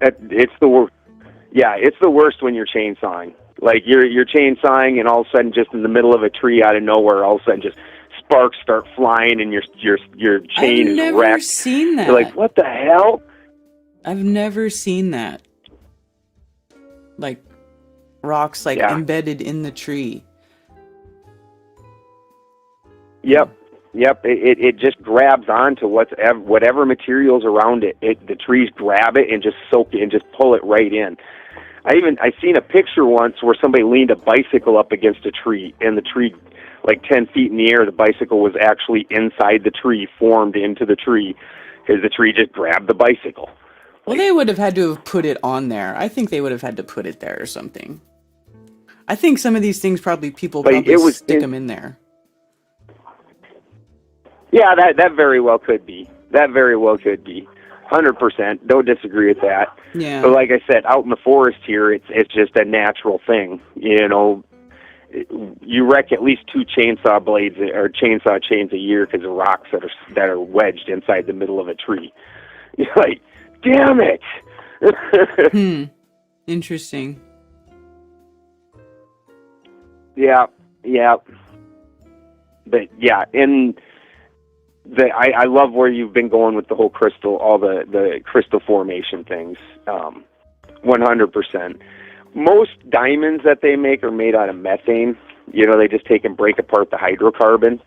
[SPEAKER 11] It's the worst. Yeah, it's the worst when you're chainsawing. Like you're chainsawing, and all of a sudden, just in the middle of a tree out of nowhere, all of a sudden, just sparks start flying, and your chain is wrecked.
[SPEAKER 1] I've never seen that.
[SPEAKER 11] You're like, what the hell?
[SPEAKER 1] I've never seen that. Like rocks embedded in the tree.
[SPEAKER 11] Yep. It just grabs onto whatever materials around it. The trees grab it and just soak it and just pull it right in. I seen a picture once where somebody leaned a bicycle up against a tree, and the tree, like 10 feet in the air, the bicycle was actually inside the tree, formed into the tree, because the tree just grabbed the bicycle.
[SPEAKER 1] Well, they would have had to have put it on there. I think they would have had to put it there or something. I think some of these things people stick them in there.
[SPEAKER 11] Yeah, that very well could be. 100%. Don't disagree with that.
[SPEAKER 1] Yeah.
[SPEAKER 11] But like I said, out in the forest here, it's just a natural thing. You know, you wreck at least 2 chainsaw blades or chainsaw chains a year because of rocks that are wedged inside the middle of a tree. You're like, damn it.
[SPEAKER 1] Interesting.
[SPEAKER 11] Yeah. But yeah, I love where you've been going with the whole crystal, all the crystal formation things. 100%. Most diamonds that they make are made out of methane. You know, they just take and break apart the hydrocarbon,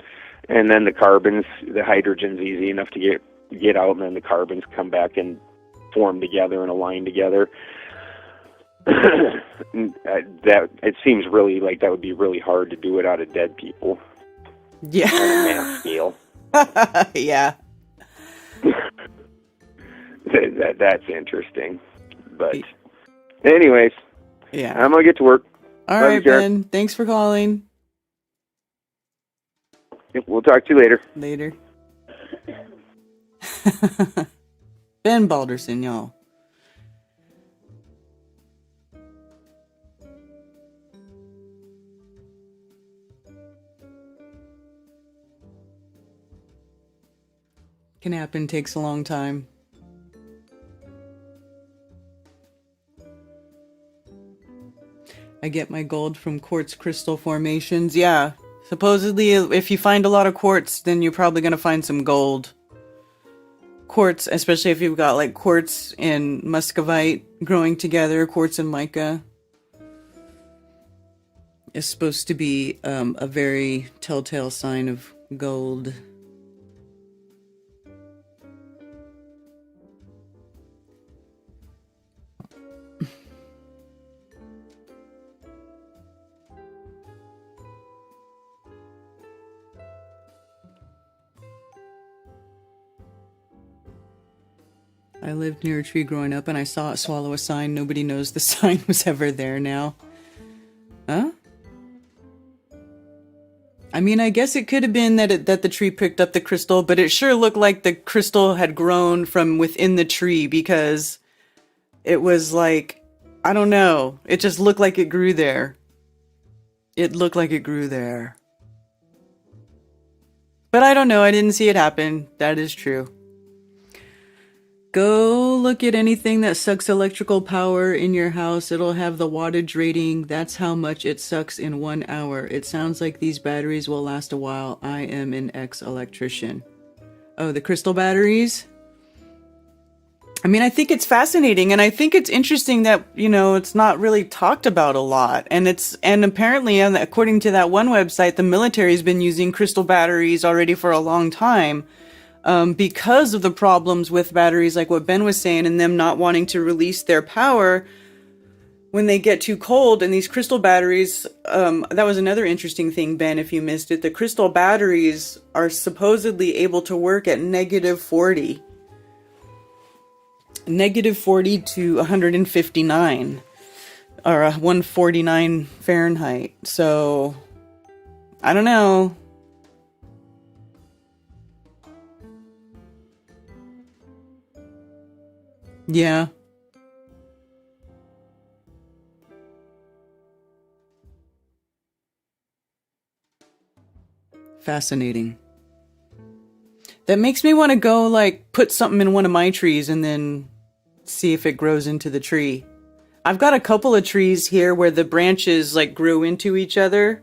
[SPEAKER 11] and then the hydrogen's easy enough to get out, and then the carbons come back and form together and align together. That it seems really like that would be really hard to do it out of dead people.
[SPEAKER 1] Yeah.
[SPEAKER 11] On a mass scale.
[SPEAKER 1] Yeah.
[SPEAKER 11] That's interesting. But anyways,
[SPEAKER 1] yeah,
[SPEAKER 11] I'm going to get to work.
[SPEAKER 1] All right, Ben. Thanks for calling.
[SPEAKER 11] We'll talk to you later.
[SPEAKER 1] Later. Ben Balderson, y'all. Can happen, takes a long time. I get my gold from quartz crystal formations. Yeah, supposedly if you find a lot of quartz, then you're probably going to find some gold. Quartz, especially if you've got like quartz and muscovite growing together, quartz and mica, is supposed to be a very telltale sign of gold. I lived near a tree growing up and I saw it swallow a sign. Nobody knows the sign was ever there now. Huh? I mean, I guess it could have been that the tree picked up the crystal, but it sure looked like the crystal had grown from within the tree because it was like, I don't know. It just looked like it grew there. It looked like it grew there. But I don't know. I didn't see it happen. That is true. Go look at anything that sucks electrical power in your house. It'll have the wattage rating. That's how much it sucks in 1 hour. It sounds like these batteries will last a while. I am an ex-electrician. Oh, the crystal batteries? I mean, I think it's fascinating, and I think it's interesting that, you know, it's not really talked about a lot. And apparently, according to that one website, the military's been using crystal batteries already for a long time. Because of the problems with batteries, like what Ben was saying, and them not wanting to release their power when they get too cold. And these crystal batteries, that was another interesting thing, Ben, if you missed it. The crystal batteries are supposedly able to work at -40. -40 to 159, or 149 Fahrenheit. So, I don't know. Yeah. Fascinating. That makes me want to go, like, put something in one of my trees and then see if it grows into the tree. I've got a couple of trees here where the branches, like, grew into each other.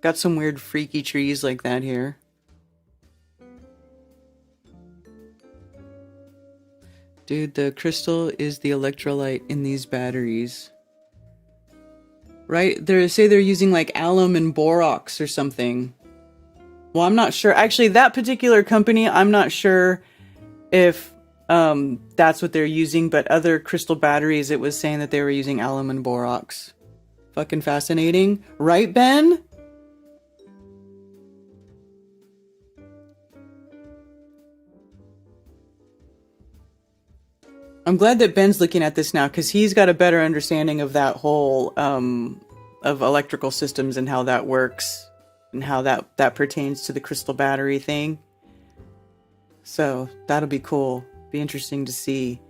[SPEAKER 1] Got some weird freaky trees like that here. Dude, the crystal is the electrolyte in these batteries. Right? They say they're using like alum and borax or something. Well, I'm not sure. Actually, that particular company, I'm not sure if that's what they're using, but other crystal batteries, it was saying that they were using alum and borax. Fucking fascinating. Right, Ben? I'm glad that Ben's looking at this now because he's got a better understanding of that whole of electrical systems and how that works and how that pertains to the crystal battery thing. So that'll be cool. Be interesting to see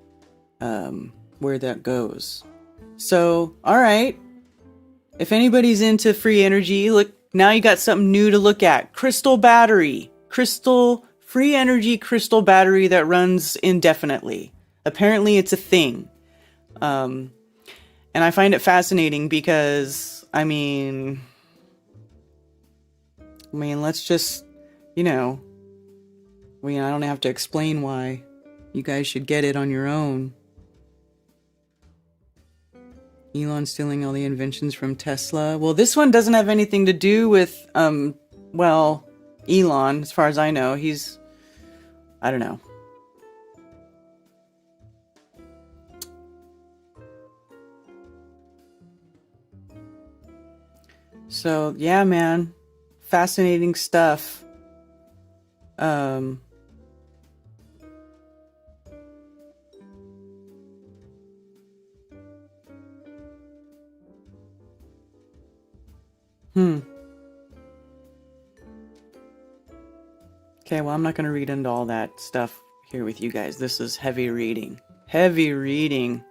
[SPEAKER 1] where that goes. So, all right. If anybody's into free energy, look, now you got something new to look at. Crystal battery. Free energy crystal battery that runs indefinitely. Apparently it's a thing. And I find it fascinating because, I mean, let's just, I don't have to explain why. You guys should get it on your own. Elon stealing all the inventions from Tesla. Well, this one doesn't have anything to do with, Elon, as far as I know. I don't know. So, yeah, man. Fascinating stuff. Okay, well, I'm not going to read into all that stuff here with you guys. This is heavy reading. Heavy reading.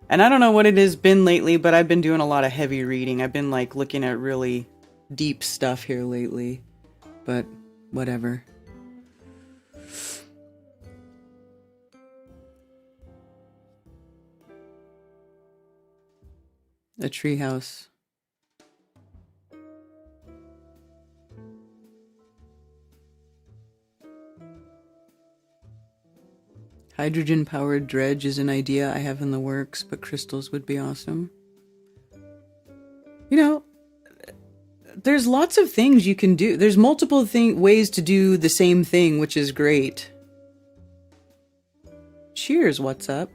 [SPEAKER 1] And I don't know what it has been lately, but I've been doing a lot of heavy reading. I've been, looking at really deep stuff here lately. But, whatever. A treehouse. Hydrogen-powered dredge is an idea I have in the works, but crystals would be awesome. There's lots of things you can do. There's multiple ways to do the same thing, which is great. Cheers, what's up?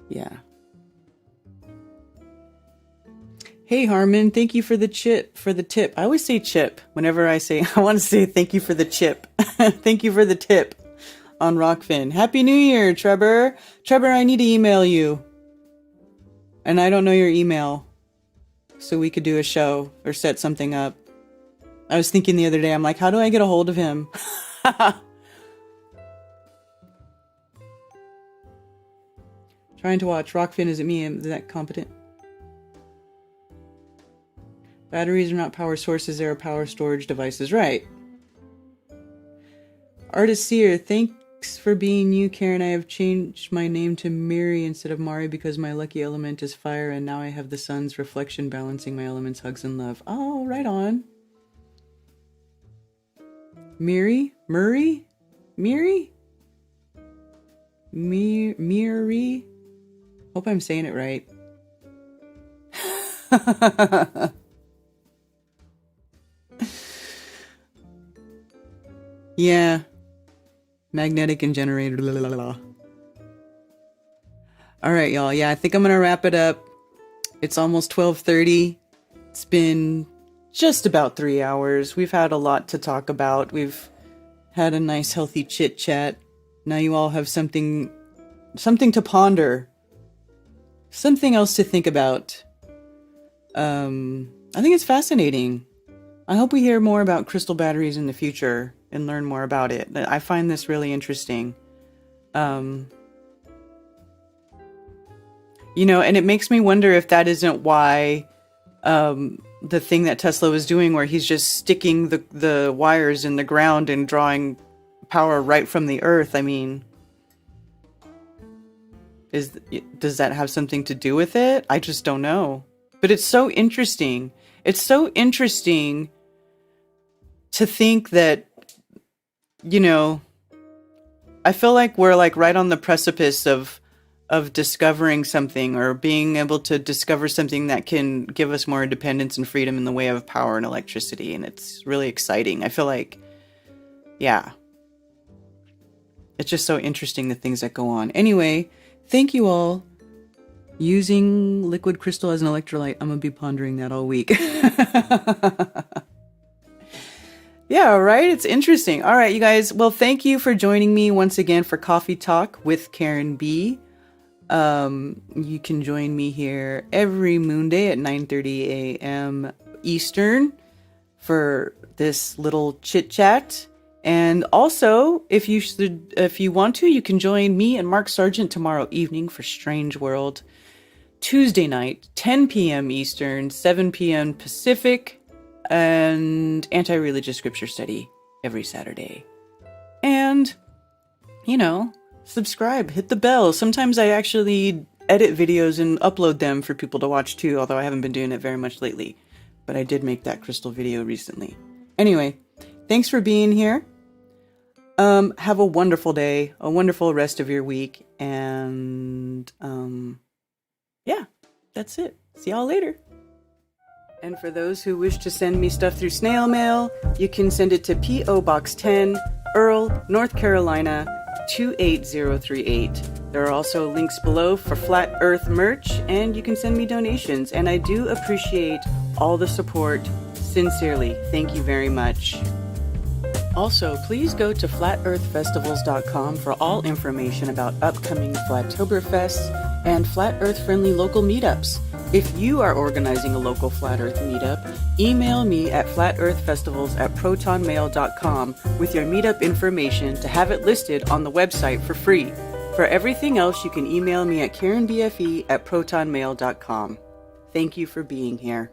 [SPEAKER 1] Yeah. Hey Harmon, thank you for the tip. I always say chip whenever I want to say thank you for the chip. Thank you for the tip on Rockfin. Happy New Year, Trevor. Trevor, I need to email you. And I don't know your email. So we could do a show or set something up. I was thinking the other day, I'm like, how do I get a hold of him? Trying to watch. Rockfin, is it me? Is that competent? Batteries are not power sources, they are power storage devices. Right. Artist Seer, thanks for being you, Karen. I have changed my name to Miri instead of Mari because my lucky element is fire, and now I have the sun's reflection balancing my elements, hugs, and love. Oh, right on. Miri? Murray? Miri? Miri? Hope I'm saying it right. Yeah. Magnetic and generator. All right, y'all. Yeah, I think I'm going to wrap it up. It's almost 12:30. It's been just about 3 hours. We've had a lot to talk about. We've had a nice, healthy chit chat. Now you all have something to ponder. Something else to think about. I think it's fascinating. I hope we hear more about crystal batteries in the future and learn more about it. I find this really interesting. And it makes me wonder if that isn't why the thing that Tesla was doing where he's just sticking the wires in the ground and drawing power right from the earth. I mean, does that have something to do with it? I just don't know. But it's so interesting. It's so interesting to think that, I feel like we're right on the precipice of of discovering something or being able to discover something that can give us more independence and freedom in the way of power and electricity. And it's really exciting. I feel like, yeah, it's just so interesting, the things that go on. Anyway, thank you all. Using liquid crystal as an electrolyte. I'm going to be pondering that all week. Yeah, right? It's interesting. All right, you guys. Well, thank you for joining me once again for Coffee Talk with Karen B. You can join me here every Moonday at 9:30 a.m. Eastern for this little chit chat. And also, if you want to, you can join me and Mark Sargent tomorrow evening for Strange World. Tuesday night, 10 p.m. Eastern, 7 p.m. Pacific. And anti-religious scripture study every Saturday. And, subscribe, hit the bell. Sometimes I actually edit videos and upload them for people to watch too, although I haven't been doing it very much lately. But I did make that crystal video recently. Anyway, thanks for being here. Have a wonderful day, a wonderful rest of your week, and yeah, that's it. See y'all later. And for those who wish to send me stuff through snail mail, you can send it to P.O. Box 10, Earl, North Carolina, 28038. There are also links below for Flat Earth merch, and you can send me donations. And I do appreciate all the support. Sincerely, thank you very much. Also, please go to flatearthfestivals.com for all information about upcoming Flattoberfests and Flat Earth-friendly local meetups. If you are organizing a local Flat Earth meetup, email me at flatearthfestivals@protonmail.com with your meetup information to have it listed on the website for free. For everything else, you can email me at karenbfe@protonmail.com. Thank you for being here.